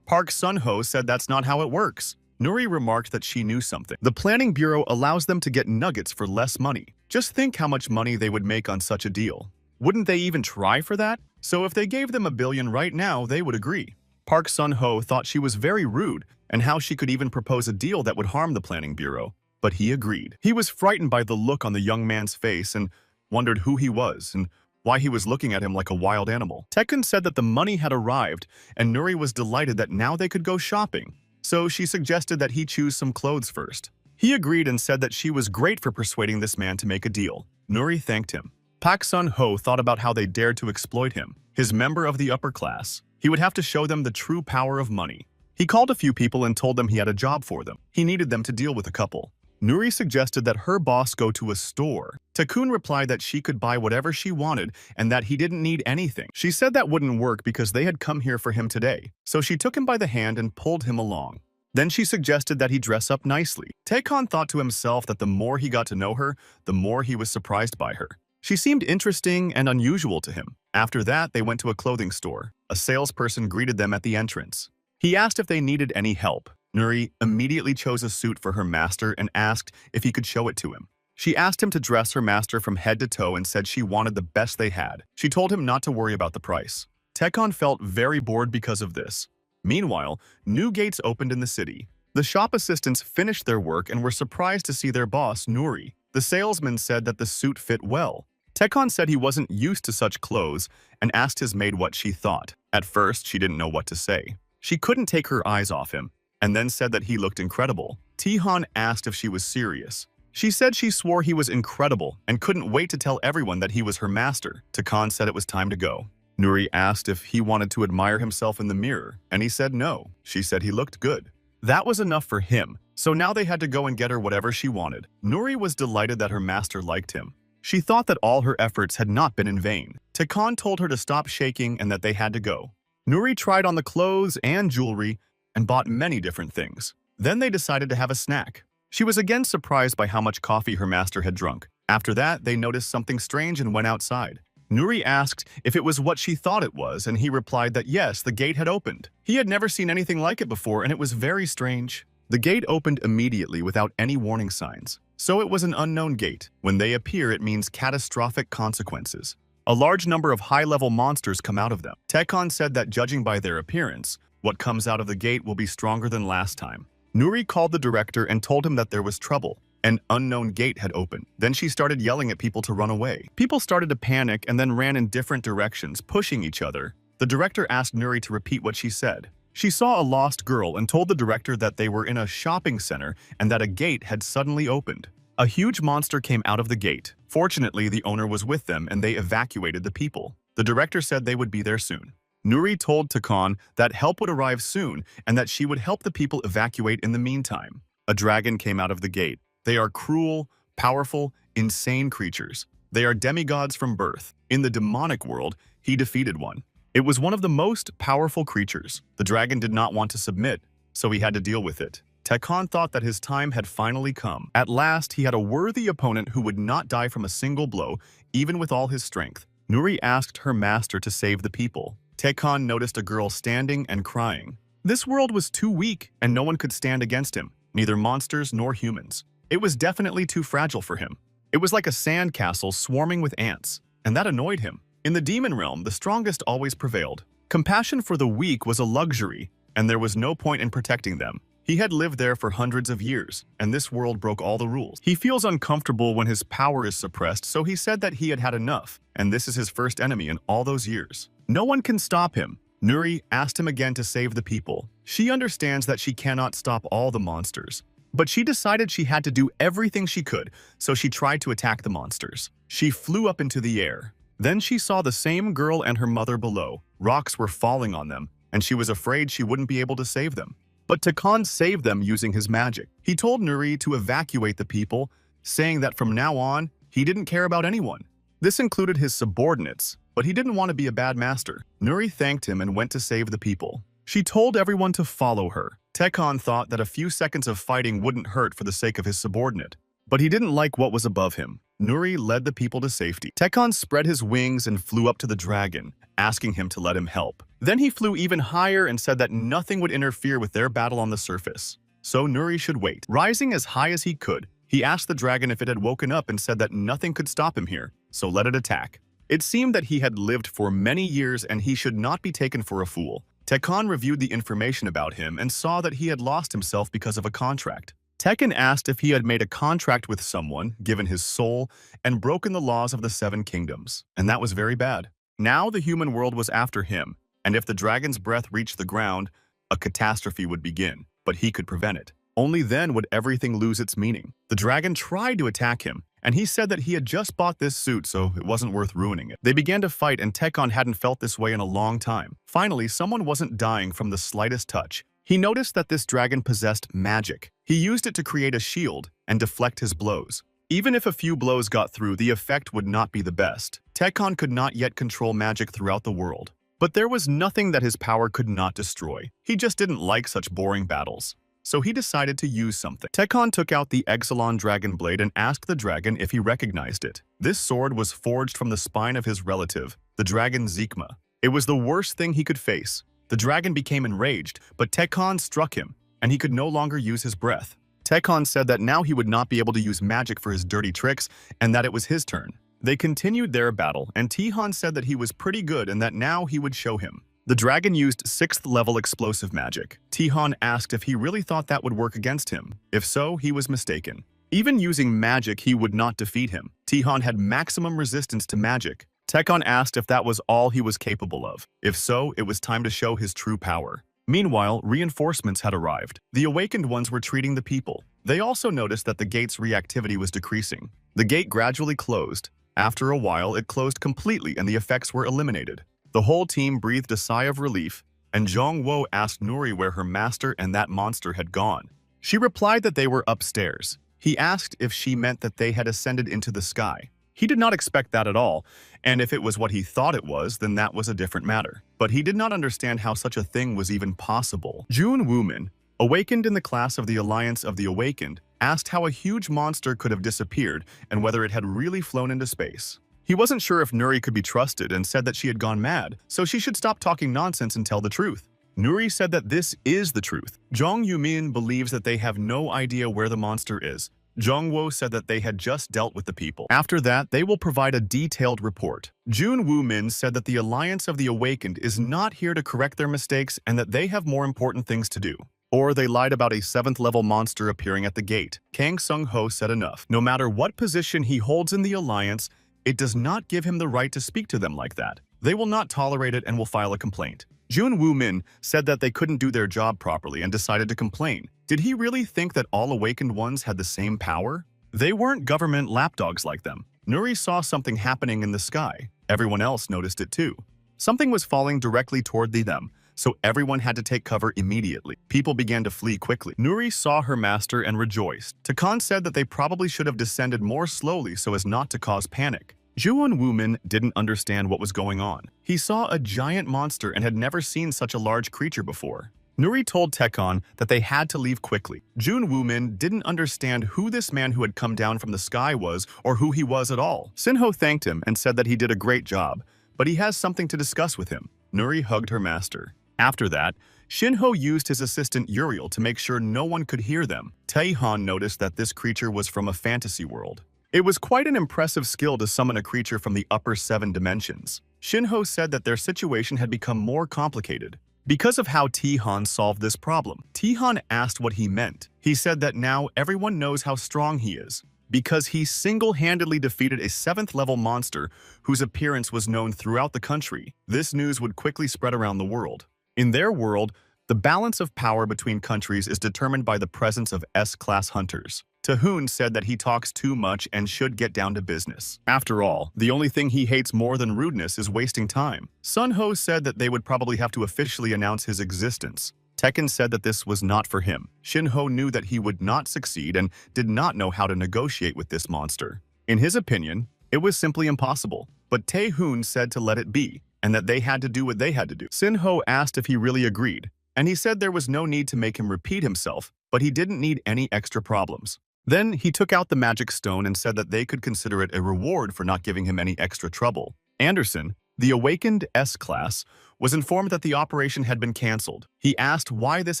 Park Sun-ho said that's not how it works. Nuri remarked that she knew something. The planning bureau allows them to get nuggets for less money. Just think how much money they would make on such a deal. Wouldn't they even try for that? So if they gave them $1 billion right now, they would agree. Park Sun-ho thought she was very rude and how she could even propose a deal that would harm the planning bureau. But he agreed. He was frightened by the look on the young man's face and wondered who he was and why he was looking at him like a wild animal. Taekun said that the money had arrived, and Nuri was delighted that now they could go shopping. So she suggested that he choose some clothes first. He agreed and said that she was great for persuading this man to make a deal. Nuri thanked him. Park Sun-ho thought about how they dared to exploit him, his member of the upper class. He would have to show them the true power of money. He called a few people and told them he had a job for them. He needed them to deal with a couple. Nuri suggested that her boss go to a store. Takun replied that she could buy whatever she wanted and that he didn't need anything. She said that wouldn't work because they had come here for him today. So she took him by the hand and pulled him along. Then she suggested that he dress up nicely. Taekon thought to himself that the more he got to know her, the more he was surprised by her. She seemed interesting and unusual to him. After that, they went to a clothing store. A salesperson greeted them at the entrance. He asked if they needed any help. Nuri immediately chose a suit for her master and asked if he could show it to him. She asked him to dress her master from head to toe and said she wanted the best they had. She told him not to worry about the price. Taekon felt very bored because of this. Meanwhile, new gates opened in the city. The shop assistants finished their work and were surprised to see their boss, Nuri. The salesman said that the suit fit well. Taekon said he wasn't used to such clothes and asked his maid what she thought. At first, she didn't know what to say. She couldn't take her eyes off him, and then said that he looked incredible. Tihan asked if she was serious. She said she swore he was incredible and couldn't wait to tell everyone that he was her master. Takan said it was time to go. Nuri asked if he wanted to admire himself in the mirror, and he said no. She said he looked good. That was enough for him, so now they had to go and get her whatever she wanted. Nuri was delighted that her master liked him. She thought that all her efforts had not been in vain. Takan told her to stop shaking and that they had to go. Nuri tried on the clothes and jewelry and bought many different things. Then they decided to have a snack. She was again surprised by how much coffee her master had drunk. After that, they noticed something strange and went outside. Nuri asked if it was what she thought it was, and he replied that yes, the gate had opened. He had never seen anything like it before, and it was very strange. The gate opened immediately without any warning signs. So it was an unknown gate. When they appear, it means catastrophic consequences. A large number of high-level monsters come out of them. Taekon said that judging by their appearance, what comes out of the gate will be stronger than last time. Nuri called the director and told him that there was trouble. An unknown gate had opened. Then she started yelling at people to run away. People started to panic and then ran in different directions, pushing each other. The director asked Nuri to repeat what she said. She saw a lost girl and told the director that they were in a shopping center and that a gate had suddenly opened. A huge monster came out of the gate. Fortunately, the owner was with them and they evacuated the people. The director said they would be there soon. Nuri told Takan that help would arrive soon and that she would help the people evacuate in the meantime. A dragon came out of the gate. They are cruel, powerful, insane creatures. They are demigods from birth. In the demonic world, he defeated one. It was one of the most powerful creatures. The dragon did not want to submit, so he had to deal with it. Taekon thought that his time had finally come. At last, he had a worthy opponent who would not die from a single blow, even with all his strength. Nuri asked her master to save the people. Taekon noticed a girl standing and crying. This world was too weak, and no one could stand against him, neither monsters nor humans. It was definitely too fragile for him. It was like a sand castle swarming with ants, and that annoyed him. In the demon realm, the strongest always prevailed. Compassion for the weak was a luxury, and there was no point in protecting them. He had lived there for hundreds of years, and this world broke all the rules. He feels uncomfortable when his power is suppressed, so he said that he had had enough, and this is his first enemy in all those years. No one can stop him. Nuri asked him again to save the people. She understands that she cannot stop all the monsters, but she decided she had to do everything she could, so she tried to attack the monsters. She flew up into the air. Then she saw the same girl and her mother below. Rocks were falling on them, and she was afraid she wouldn't be able to save them. But Takan saved them using his magic. He told Nuri to evacuate the people, saying that from now on, he didn't care about anyone. This included his subordinates, but he didn't want to be a bad master. Nuri thanked him and went to save the people. She told everyone to follow her. Taekon thought that a few seconds of fighting wouldn't hurt for the sake of his subordinate. But he didn't like what was above him. Nuri led the people to safety. Tekon spread his wings and flew up to the dragon, asking him to let him help. Then he flew even higher and said that nothing would interfere with their battle on the surface. So Nuri should wait. Rising as high as he could, he asked the dragon if it had woken up and said that nothing could stop him here, so let it attack. It seemed that he had lived for many years and he should not be taken for a fool. Tekon reviewed the information about him and saw that he had lost himself because of a contract. Tekon asked if he had made a contract with someone, given his soul, and broken the laws of the Seven Kingdoms, and that was very bad. Now the human world was after him, and if the dragon's breath reached the ground, a catastrophe would begin, but he could prevent it. Only then would everything lose its meaning. The dragon tried to attack him, and he said that he had just bought this suit, so it wasn't worth ruining it. They began to fight, and Tekon hadn't felt this way in a long time. Finally, someone wasn't dying from the slightest touch. He noticed that this dragon possessed magic. He used it to create a shield and deflect his blows. Even if a few blows got through, the effect would not be the best. Tekon could not yet control magic throughout the world. But there was nothing that his power could not destroy. He just didn't like such boring battles. So he decided to use something. Tekon took out the Exelon dragon blade and asked the dragon if he recognized it. This sword was forged from the spine of his relative, the dragon Zekma. It was the worst thing he could face. The dragon became enraged, but Tekon struck him, and he could no longer use his breath. Tekon said that now he would not be able to use magic for his dirty tricks, and that it was his turn. They continued their battle, and Tihan said that he was pretty good and that now he would show him. The dragon used 6th level explosive magic. Tihan asked if he really thought that would work against him. If so, he was mistaken. Even using magic, he would not defeat him. Tihan had maximum resistance to magic. Tekon asked if that was all he was capable of. If so, it was time to show his true power. Meanwhile, reinforcements had arrived. The awakened ones were treating the people. They also noticed that the gate's reactivity was decreasing. The gate gradually closed. After a while, it closed completely and the effects were eliminated. The whole team breathed a sigh of relief, and Zhongwo asked Nuri where her master and that monster had gone. She replied that they were upstairs. He asked if she meant that they had ascended into the sky. He did not expect that at all, and if it was what he thought it was, then that was a different matter. But he did not understand how such a thing was even possible. Jun Woomin, awakened in the class of the Alliance of the Awakened, asked how a huge monster could have disappeared and whether it had really flown into space. He wasn't sure if Nuri could be trusted and said that she had gone mad, so she should stop talking nonsense and tell the truth. Nuri said that this is the truth. Zhong Yumin believes that they have no idea where the monster is. Zhongwo said that they had just dealt with the people. After that, they will provide a detailed report. Jun Woomin said that the Alliance of the Awakened is not here to correct their mistakes and that they have more important things to do. Or they lied about a 7th level monster appearing at the gate. Kang Sung-ho said enough. No matter what position he holds in the Alliance, it does not give him the right to speak to them like that. They will not tolerate it and will file a complaint. Jun Woomin said that they couldn't do their job properly and decided to complain. Did he really think that all awakened ones had the same power? They weren't government lapdogs like them. Nuri saw something happening in the sky. Everyone else noticed it too. Something was falling directly toward them, so everyone had to take cover immediately. People began to flee quickly. Nuri saw her master and rejoiced. Takon said that they probably should have descended more slowly so as not to cause panic. Juwon Woomin didn't understand what was going on. He saw a giant monster and had never seen such a large creature before. Nuri told Tekon that they had to leave quickly. Jun Woomin didn't understand who this man who had come down from the sky was or who he was at all. Sinho thanked him and said that he did a great job, but he has something to discuss with him. Nuri hugged her master. After that, Shinho used his assistant Uriel to make sure no one could hear them. Taehan noticed that this creature was from a fantasy world. It was quite an impressive skill to summon a creature from the upper 7 dimensions. Shinho said that their situation had become more complicated because of how Tihan solved this problem. Tihan asked what he meant. He said that now everyone knows how strong he is, because he single-handedly defeated a 7th level monster whose appearance was known throughout the country. This news would quickly spread around the world. In their world, the balance of power between countries is determined by the presence of S-class hunters. Tahoon said that he talks too much and should get down to business. After all, the only thing he hates more than rudeness is wasting time. Sunho said that they would probably have to officially announce his existence. Tekken said that this was not for him. Shinho knew that he would not succeed and did not know how to negotiate with this monster. In his opinion, it was simply impossible. But Taehoon said to let it be, and that they had to do what they had to do. Sinho asked if he really agreed, and he said there was no need to make him repeat himself, but he didn't need any extra problems. Then he took out the magic stone and said that they could consider it a reward for not giving him any extra trouble. Anderson, the awakened S-Class, was informed that the operation had been cancelled. He asked why this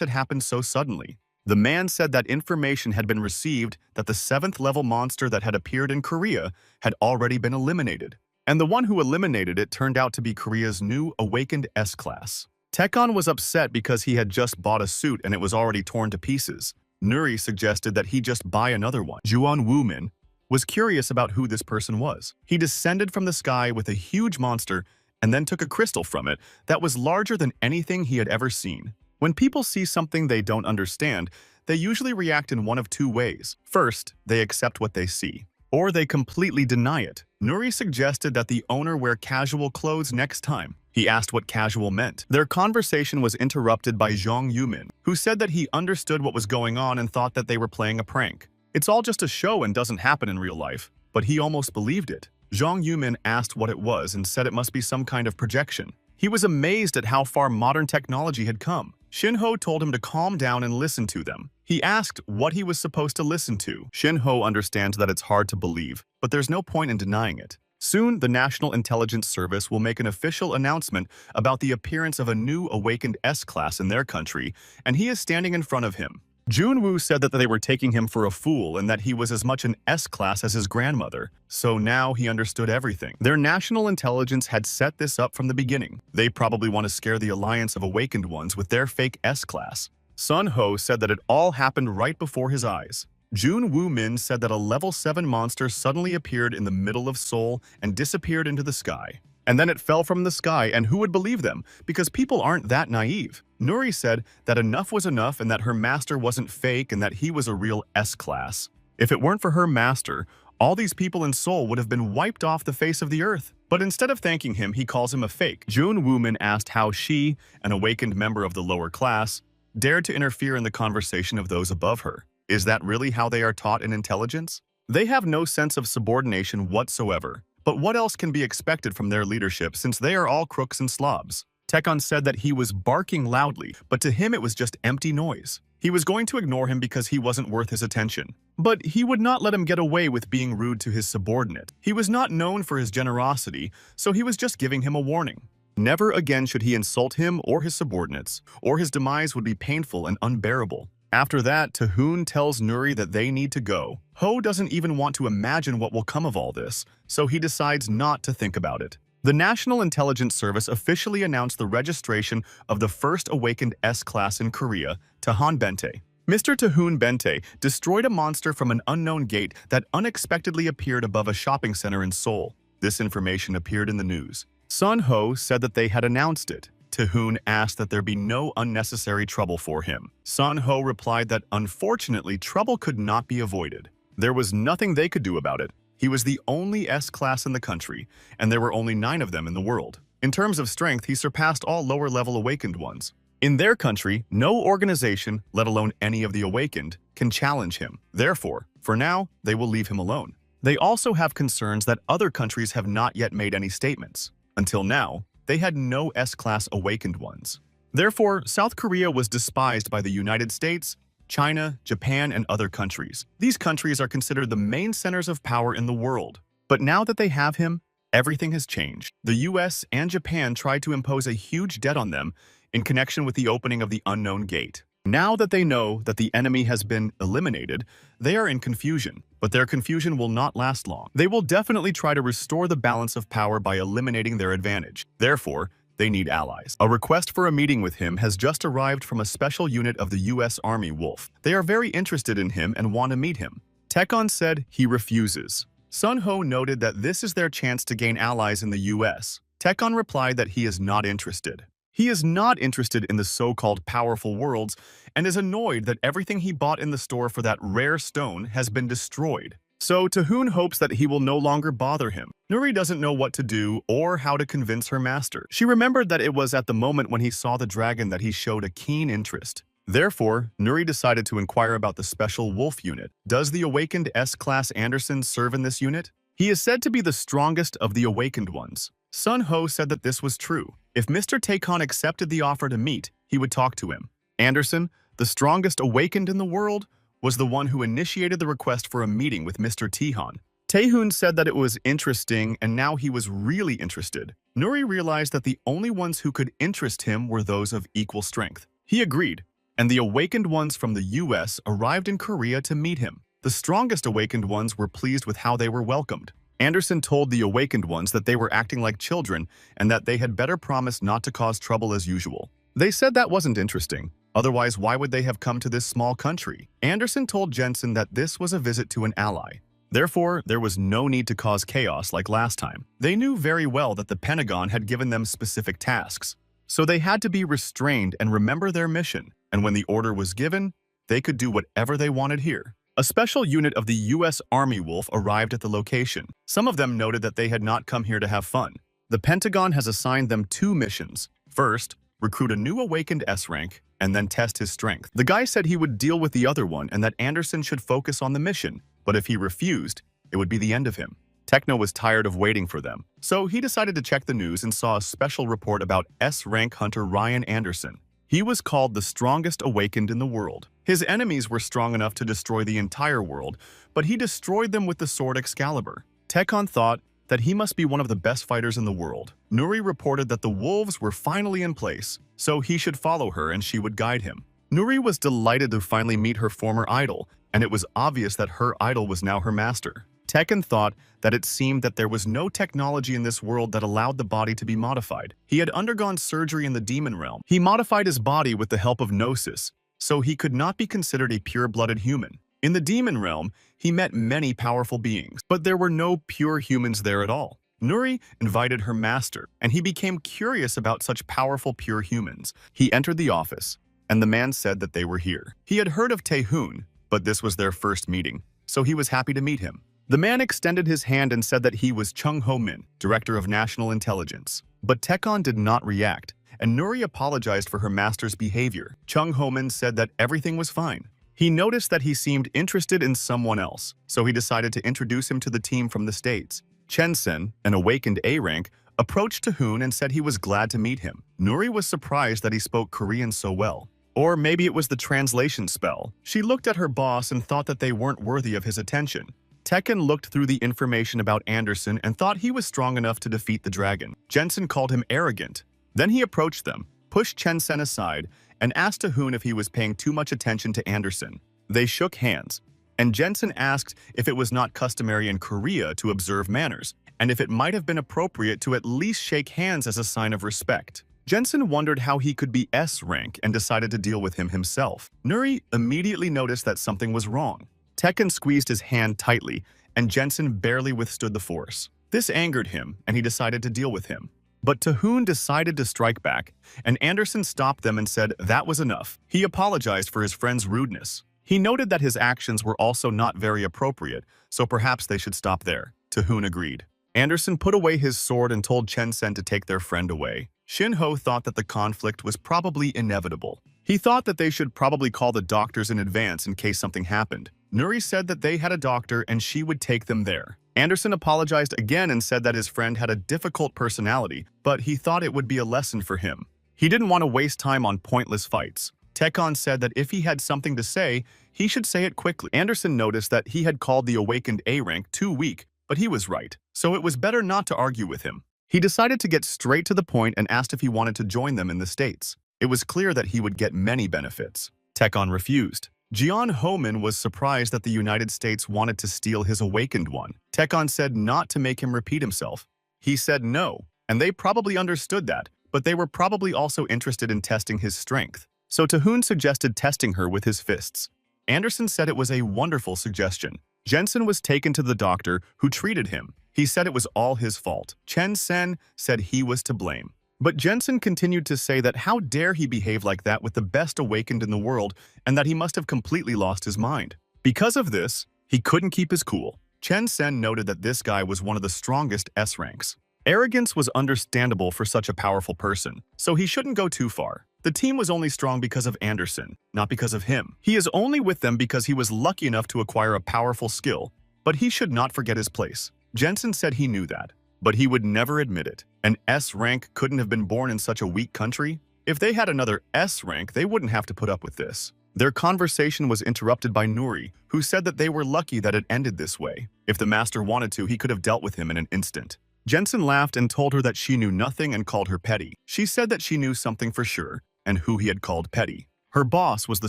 had happened so suddenly. The man said that information had been received that the 7th-level monster that had appeared in Korea had already been eliminated. And the one who eliminated it turned out to be Korea's new awakened S-Class. Tekon was upset because he had just bought a suit and it was already torn to pieces. Nuri suggested that he just buy another one. Juan Woomin was curious about who this person was. He descended from the sky with a huge monster and then took a crystal from it that was larger than anything he had ever seen. When people see something they don't understand, they usually react in one of two ways. First, they accept what they see, or they completely deny it. Nuri suggested that the owner wear casual clothes next time. He asked what casual meant. Their conversation was interrupted by Zhang Yumin, who said that he understood what was going on and thought that they were playing a prank. It's all just a show and doesn't happen in real life, but he almost believed it. Zhang Yumin asked what it was and said it must be some kind of projection. He was amazed at how far modern technology had come. Shinho told him to calm down and listen to them. He asked what he was supposed to listen to. Shinho understands that it's hard to believe, but there's no point in denying it. Soon, the National Intelligence Service will make an official announcement about the appearance of a new awakened S-Class in their country, and he is standing in front of him. Junwoo said that they were taking him for a fool and that he was as much an S-Class as his grandmother. So now he understood everything. Their national intelligence had set this up from the beginning. They probably want to scare the alliance of awakened ones with their fake S-Class. Sun Ho said that it all happened right before his eyes. Jun Woo Min said that a level 7 monster suddenly appeared in the middle of Seoul and disappeared into the sky. And then it fell from the sky, and who would believe them? Because people aren't that naive. Nuri said that enough was enough and that her master wasn't fake and that he was a real S-Class. If it weren't for her master, all these people in Seoul would have been wiped off the face of the earth. But instead of thanking him, he calls him a fake. Jun Woo Min asked how she, an awakened member of the lower class, dared to interfere in the conversation of those above her. Is that really how they are taught in intelligence? They have no sense of subordination whatsoever. But what else can be expected from their leadership since they are all crooks and slobs? Tekon said that he was barking loudly, but to him it was just empty noise. He was going to ignore him because he wasn't worth his attention. But he would not let him get away with being rude to his subordinate. He was not known for his generosity, so he was just giving him a warning. Never again should he insult him or his subordinates, or his demise would be painful and unbearable. After that, Tahoon tells Nuri that they need to go. Ho doesn't even want to imagine what will come of all this, so he decides not to think about it. The National Intelligence Service officially announced the registration of the first awakened S-Class in Korea, Tahan Bente. Mr. Tahoon Bente destroyed a monster from an unknown gate that unexpectedly appeared above a shopping center in Seoul. This information appeared in the news. Sun Ho said that they had announced it. Tahoon asked that there be no unnecessary trouble for him. Sun Ho replied that unfortunately trouble could not be avoided. There was nothing they could do about it. He was the only S-Class in the country, and there were only 9 of them in the world. In terms of strength, he surpassed all lower-level awakened ones. In their country, no organization, let alone any of the awakened, can challenge him. Therefore, for now, they will leave him alone. They also have concerns that other countries have not yet made any statements. Until now, they had no S-Class awakened ones. Therefore, South Korea was despised by the United States, China, Japan, and other countries. These countries are considered the main centers of power in the world. But now that they have him, everything has changed. The US and Japan tried to impose a huge debt on them in connection with the opening of the unknown gate. Now that they know that the enemy has been eliminated, they are in confusion, but their confusion will not last long. They will definitely try to restore the balance of power by eliminating their advantage. Therefore, they need allies. A request for a meeting with him has just arrived from a special unit of the US Army Wolf. They are very interested in him and want to meet him. Tekon said he refuses. Sun Ho noted that this is their chance to gain allies in the US. Tekon replied that he is not interested. He is not interested in the so-called powerful worlds and is annoyed that everything he bought in the store for that rare stone has been destroyed. So Tahoon hopes that he will no longer bother him. Nuri doesn't know what to do or how to convince her master. She remembered that it was at the moment when he saw the dragon that he showed a keen interest. Therefore, Nuri decided to inquire about the special wolf unit. Does the awakened S-Class Anderson serve in this unit? He is said to be the strongest of the awakened ones. Sun Ho said that this was true. If Mr. Taekon accepted the offer to meet, he would talk to him. Anderson, the strongest awakened in the world? was the one who initiated the request for a meeting with Mr. Tihan. Taehoon said that it was interesting and now he was really interested. Nuri realized that the only ones who could interest him were those of equal strength. He agreed, and the awakened ones from the US arrived in Korea to meet him. The strongest awakened ones were pleased with how they were welcomed. Anderson told the awakened ones that they were acting like children and that they had better promise not to cause trouble as usual. They said that wasn't interesting. Otherwise, why would they have come to this small country? Anderson told Jensen that this was a visit to an ally. Therefore, there was no need to cause chaos like last time. They knew very well that the Pentagon had given them specific tasks, so they had to be restrained and remember their mission, and when the order was given, they could do whatever they wanted here. A special unit of the U.S. Army Wolf arrived at the location. Some of them noted that they had not come here to have fun. The Pentagon has assigned them 2 missions. First, recruit a new awakened S rank, and then test his strength. The guy said he would deal with the other one and that Anderson should focus on the mission, but if he refused, it would be the end of him. Techno was tired of waiting for them, so he decided to check the news and saw a special report about S-rank hunter Ryan Anderson. He was called the strongest awakened in the world. His enemies were strong enough to destroy the entire world, but he destroyed them with the sword Excalibur. Tekon thought that he must be one of the best fighters in the world. Nuri reported that the wolves were finally in place, so he should follow her and she would guide him. Nuri was delighted to finally meet her former idol, and it was obvious that her idol was now her master. Tekken thought that it seemed that there was no technology in this world that allowed the body to be modified. He had undergone surgery in the demon realm. He modified his body with the help of Gnosis, so he could not be considered a pure-blooded human. In the demon realm, he met many powerful beings, but there were no pure humans there at all. Nuri invited her master, and he became curious about such powerful pure humans. He entered the office, and the man said that they were here. He had heard of Taehoon, but this was their first meeting, so he was happy to meet him. The man extended his hand and said that he was Chung Ho-min, Director of National Intelligence. But Tekon did not react, and Nuri apologized for her master's behavior. Chung Ho-min said that everything was fine. He noticed that he seemed interested in someone else, so he decided to introduce him to the team from the States. Chen Sen, an awakened A-rank, approached Taehoon and said he was glad to meet him. Nuri was surprised that he spoke Korean so well. Or maybe it was the translation spell. She looked at her boss and thought that they weren't worthy of his attention. Tekken looked through the information about Anderson and thought he was strong enough to defeat the dragon. Jensen called him arrogant. Then he approached them, pushed Chen Sen aside, and asked Taehoon if he was paying too much attention to Anderson. They shook hands, and Jensen asked if it was not customary in Korea to observe manners, and if it might have been appropriate to at least shake hands as a sign of respect. Jensen wondered how he could be S-rank and decided to deal with him himself. Nuri immediately noticed that something was wrong. Tekken squeezed his hand tightly, and Jensen barely withstood the force. This angered him, and he decided to deal with him. But Taehoon decided to strike back, and Anderson stopped them and said that was enough. He apologized for his friend's rudeness. He noted that his actions were also not very appropriate, so perhaps they should stop there. Taehoon agreed. Anderson put away his sword and told Chen Sen to take their friend away. Shin Ho thought that the conflict was probably inevitable. He thought that they should probably call the doctors in advance in case something happened. Nuri said that they had a doctor and she would take them there. Anderson apologized again and said that his friend had a difficult personality, but he thought it would be a lesson for him. He didn't want to waste time on pointless fights. Tekon said that if he had something to say, he should say it quickly. Anderson noticed that he had called the awakened A-rank too weak, but he was right, so it was better not to argue with him. He decided to get straight to the point and asked if he wanted to join them in the States. It was clear that he would get many benefits. Tekon refused. Jeon Ho-min was surprised that the United States wanted to steal his awakened one. Tekon said not to make him repeat himself. He said no, and they probably understood that, but they were probably also interested in testing his strength. So Taehoon suggested testing her with his fists. Anderson said it was a wonderful suggestion. Jensen was taken to the doctor, who treated him. He said it was all his fault. Chen Sen said he was to blame. But Jensen continued to say that how dare he behave like that with the best awakened in the world and that he must have completely lost his mind. Because of this, he couldn't keep his cool. Chen Sen noted that this guy was one of the strongest S ranks. Arrogance was understandable for such a powerful person, so he shouldn't go too far. The team was only strong because of Anderson, not because of him. He is only with them because he was lucky enough to acquire a powerful skill, but he should not forget his place. Jensen said he knew that, but he would never admit it. An S rank couldn't have been born in such a weak country. If they had another S rank, they wouldn't have to put up with this. Their conversation was interrupted by Nuri, who said that they were lucky that it ended this way. If the master wanted to, he could have dealt with him in an instant. Jensen laughed and told her that she knew nothing and called her petty. She said that she knew something for sure, and who he had called petty. Her boss was the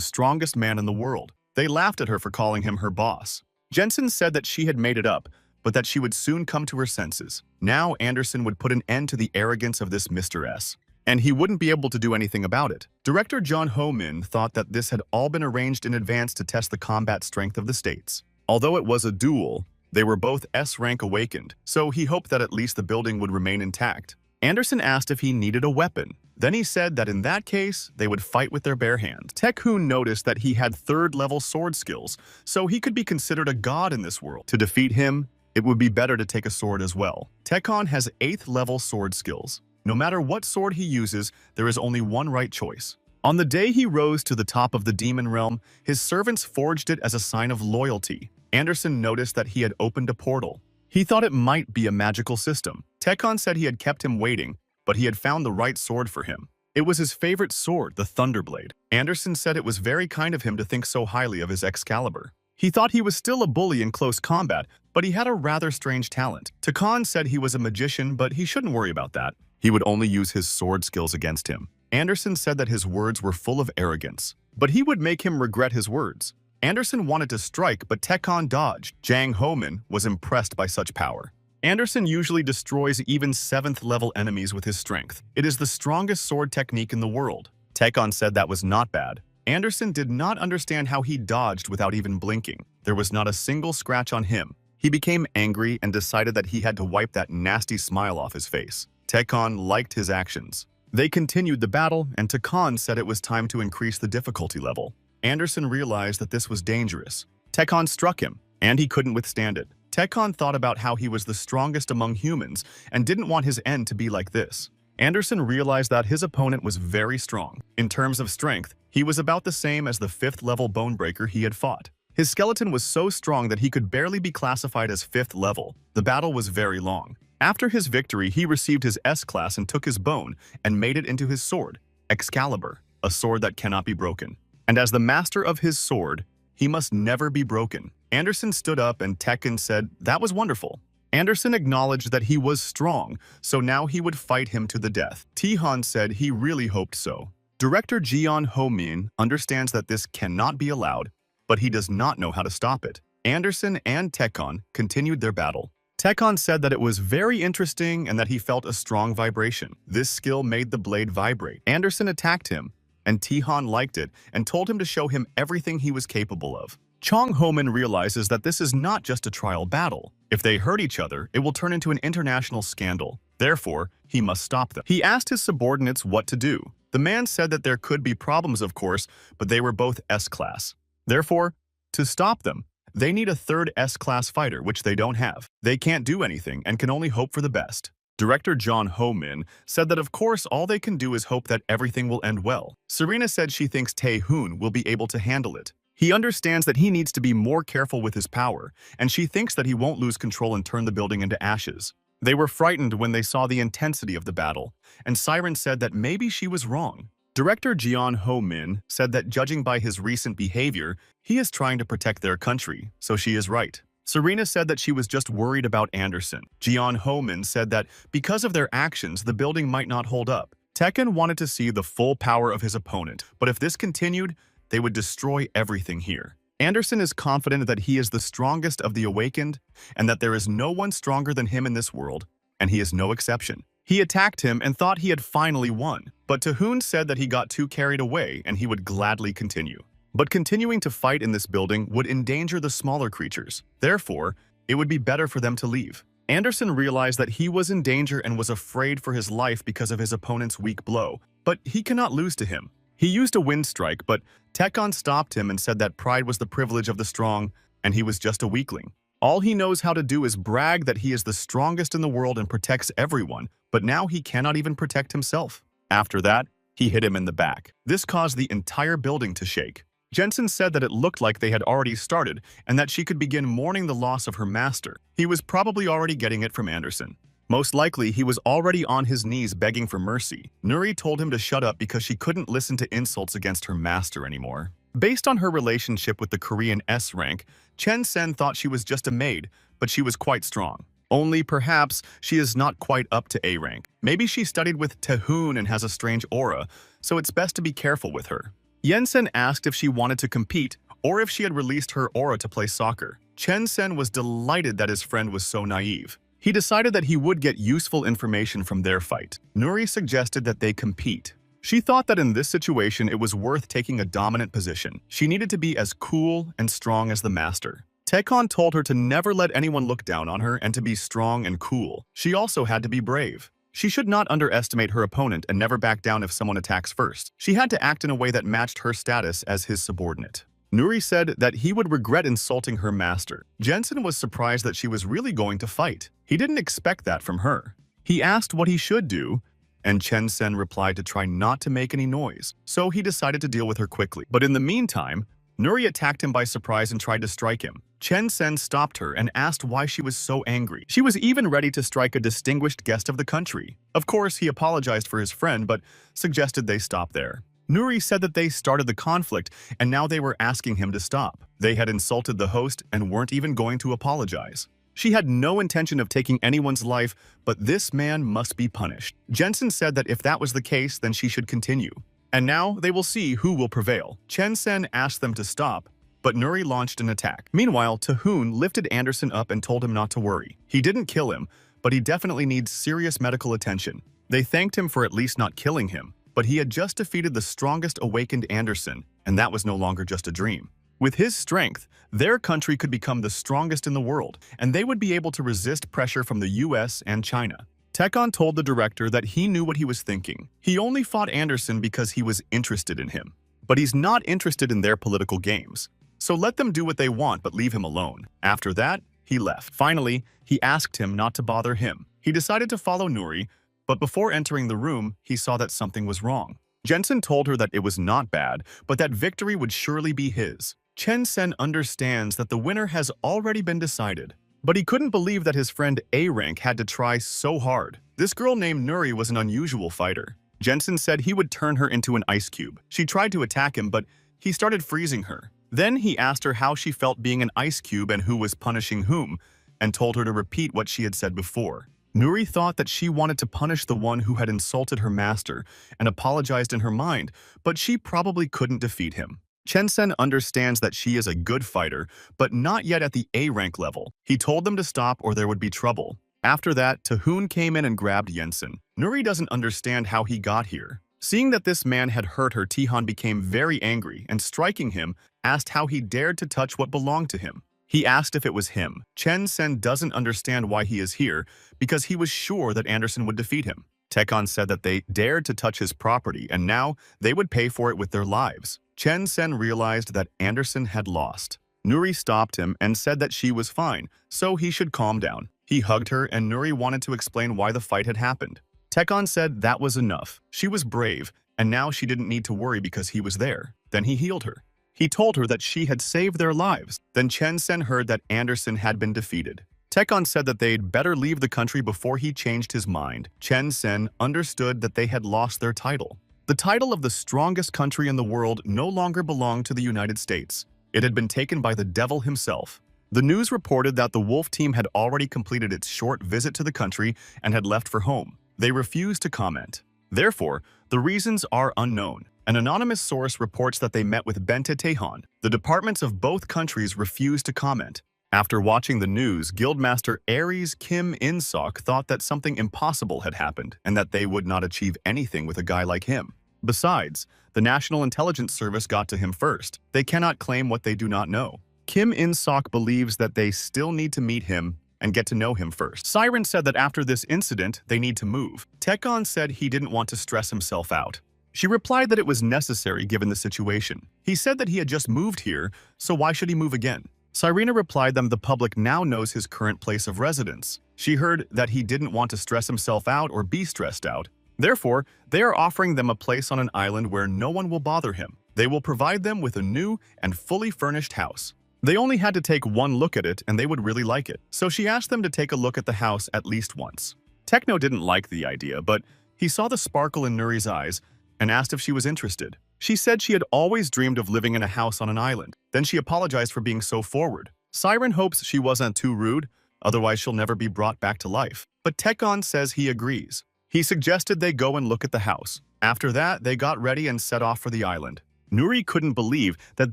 strongest man in the world. They laughed at her for calling him her boss. Jensen said that she had made it up, but that she would soon come to her senses. Now Anderson would put an end to the arrogance of this Mr. S, and he wouldn't be able to do anything about it. Director John Ho-min thought that this had all been arranged in advance to test the combat strength of the states. Although it was a duel, they were both S-rank awakened, so he hoped that at least the building would remain intact. Anderson asked if he needed a weapon. Then he said that in that case, they would fight with their bare hands. Tae-hoon noticed that he had third-level sword skills, so he could be considered a god in this world. To defeat him, it would be better to take a sword as well. Tae-hoon has 8th-level sword skills. No matter what sword he uses, there is only one right choice. On the day he rose to the top of the demon realm, his servants forged it as a sign of loyalty. Anderson noticed that he had opened a portal. He thought it might be a magical system. Tae-hoon said he had kept him waiting, but he had found the right sword for him. It was his favorite sword, the Thunderblade. Anderson said it was very kind of him to think so highly of his Excalibur. He thought he was still a bully in close combat, but he had a rather strange talent. Tae-hoon said he was a magician, but he shouldn't worry about that. He would only use his sword skills against him. Anderson said that his words were full of arrogance, but he would make him regret his words. Anderson wanted to strike, but Tae-hoon dodged. Jang Ho-min was impressed by such power. Anderson usually destroys even 7th-level enemies with his strength. It is the strongest sword technique in the world. Tae-hoon said that was not bad. Anderson did not understand how he dodged without even blinking. There was not a single scratch on him. He became angry and decided that he had to wipe that nasty smile off his face. Tae-hoon liked his actions. They continued the battle, and Tae-hoon said it was time to increase the difficulty level. Anderson realized that this was dangerous. Tae-hoon struck him, and he couldn't withstand it. Tae-hoon thought about how he was the strongest among humans and didn't want his end to be like this. Anderson realized that his opponent was very strong. In terms of strength, he was about the same as the 5th-level Bonebreaker he had fought. His skeleton was so strong that he could barely be classified as 5th level. The battle was very long. After his victory, he received his S-class and took his bone and made it into his sword, Excalibur, a sword that cannot be broken. And as the master of his sword, he must never be broken. Anderson stood up and Tae-hoon said, "That was wonderful." Anderson acknowledged that he was strong, so now he would fight him to the death. Tae-hoon said he really hoped so. Director Jeon Ho-min understands that this cannot be allowed, but he does not know how to stop it. Anderson and Tae-hoon continued their battle. Tae-hoon said that it was very interesting and that he felt a strong vibration. This skill made the blade vibrate. Anderson attacked him, and Tae-hoon liked it and told him to show him everything he was capable of. Chong Ho-min realizes that this is not just a trial battle. If they hurt each other, it will turn into an international scandal. Therefore, he must stop them. He asked his subordinates what to do. The man said that there could be problems, of course, but they were both S-class. Therefore, to stop them, they need a 3rd S-class fighter, which they don't have. They can't do anything and can only hope for the best. Director John Ho-min said that of course all they can do is hope that everything will end well. Serena said she thinks Tae-hoon will be able to handle it. He understands that he needs to be more careful with his power, and she thinks that he won't lose control and turn the building into ashes. They were frightened when they saw the intensity of the battle, and Siren said that maybe she was wrong. Director Jeon Ho-min said that judging by his recent behavior, he is trying to protect their country, so she is right. Serena said that she was just worried about Anderson. Jeon Ho-min said that because of their actions, the building might not hold up. Tae-hoon wanted to see the full power of his opponent, but if this continued, they would destroy everything here. Anderson is confident that he is the strongest of the awakened and that there is no one stronger than him in this world, and he is no exception. He attacked him and thought he had finally won, but Tae-hoon said that he got too carried away and he would gladly continue. But continuing to fight in this building would endanger the smaller creatures. Therefore, it would be better for them to leave. Anderson realized that he was in danger and was afraid for his life because of his opponent's weak blow, but he cannot lose to him. He used a wind strike, but Tae-hoon stopped him and said that pride was the privilege of the strong, and he was just a weakling. All he knows how to do is brag that he is the strongest in the world and protects everyone, but now he cannot even protect himself. After that, he hit him in the back. This caused the entire building to shake. Jensen said that it looked like they had already started and that she could begin mourning the loss of her master. He was probably already getting it from Anderson. Most likely, he was already on his knees begging for mercy. Nuri told him to shut up because she couldn't listen to insults against her master anymore. Based on her relationship with the Korean S rank, Chen Sen thought she was just a maid, but she was quite strong. Only perhaps she is not quite up to A rank. Maybe she studied with Taehoon and has a strange aura, so it's best to be careful with her. Yensen asked if she wanted to compete or if she had released her aura to play soccer. Chen Sen was delighted that his friend was so naive. He decided that he would get useful information from their fight. Nuri suggested that they compete. She thought that in this situation it was worth taking a dominant position. She needed to be as cool and strong as the master. Taekon told her to never let anyone look down on her and to be strong and cool. She also had to be brave. She should not underestimate her opponent and never back down if someone attacks first. She had to act in a way that matched her status as his subordinate. Nuri said that he would regret insulting her master. Jensen was surprised that she was really going to fight. He didn't expect that from her. He asked what he should do, and Chen Sen replied to try not to make any noise, so he decided to deal with her quickly. But in the meantime, Nuri attacked him by surprise and tried to strike him. Chen Sen stopped her and asked why she was so angry. She was even ready to strike a distinguished guest of the country. Of course, he apologized for his friend, but suggested they stop there. Nuri said that they started the conflict, and now they were asking him to stop. They had insulted the host and weren't even going to apologize. She had no intention of taking anyone's life, but this man must be punished. Jensen said that if that was the case, then she should continue. And now they will see who will prevail. Chen Sen asked them to stop, but Nuri launched an attack. Meanwhile, Taehoon lifted Anderson up and told him not to worry. He didn't kill him, but he definitely needs serious medical attention. They thanked him for at least not killing him, but he had just defeated the strongest awakened Anderson, and that was no longer just a dream. With his strength, their country could become the strongest in the world, and they would be able to resist pressure from the US and China. Taekon told the director that he knew what he was thinking. He only fought Anderson because he was interested in him. But he's not interested in their political games. So let them do what they want, but leave him alone. After that, he left. Finally, he asked him not to bother him. He decided to follow Nuri, but before entering the room, he saw that something was wrong. Jensen told her that it was not bad, but that victory would surely be his. Chen Sen understands that the winner has already been decided, but he couldn't believe that his friend A-Rank had to try so hard. This girl named Nuri was an unusual fighter. Jensen said he would turn her into an ice cube. She tried to attack him, but he started freezing her. Then he asked her how she felt being an ice cube and who was punishing whom, and told her to repeat what she had said before. Nuri thought that she wanted to punish the one who had insulted her master and apologized in her mind, but she probably couldn't defeat him. Chen Sen understands that she is a good fighter, but not yet at the A-rank level. He told them to stop or there would be trouble. After that, Taehoon came in and grabbed Jensen. Nuri doesn't understand how he got here. Seeing that this man had hurt her, Taehoon became very angry and, striking him, asked how he dared to touch what belonged to him. He asked if it was him. Chen Sen doesn't understand why he is here because he was sure that Anderson would defeat him. Taekon said that they dared to touch his property and now they would pay for it with their lives. Chen Sen realized that Anderson had lost. Nuri stopped him and said that she was fine, so he should calm down. He hugged her and Nuri wanted to explain why the fight had happened. Taekon said that was enough. She was brave, and now she didn't need to worry because he was there. Then he healed her. He told her that she had saved their lives. Then Chen Sen heard that Anderson had been defeated. Taekon said that they'd better leave the country before he changed his mind. Chen Sen understood that they had lost their title. The title of the strongest country in the world no longer belonged to the United States. It had been taken by the devil himself. The news reported that the Wolf team had already completed its short visit to the country and had left for home. They refused to comment. Therefore, the reasons are unknown. An anonymous source reports that they met with Bente Taehoon. The departments of both countries refused to comment. After watching the news, Guildmaster Aries Kim In-sok thought that something impossible had happened and that they would not achieve anything with a guy like him. Besides, the National Intelligence Service got to him first. They cannot claim what they do not know. Kim In-sok believes that they still need to meet him and get to know him first. Siren said that after this incident, they need to move. Taekon said he didn't want to stress himself out. She replied that it was necessary given the situation. He said that he had just moved here, so why should he move again? Sirena replied that the public now knows his current place of residence. She heard that he didn't want to stress himself out or be stressed out. Therefore, they are offering them a place on an island where no one will bother him. They will provide them with a new and fully furnished house. They only had to take one look at it and they would really like it. So she asked them to take a look at the house at least once. Techno didn't like the idea, but he saw the sparkle in Nuri's eyes and asked if she was interested. She said she had always dreamed of living in a house on an island. Then she apologized for being so forward. Siren hopes she wasn't too rude, otherwise she'll never be brought back to life. But Tekon says he agrees. He suggested they go and look at the house. After that, they got ready and set off for the island. Nuri couldn't believe that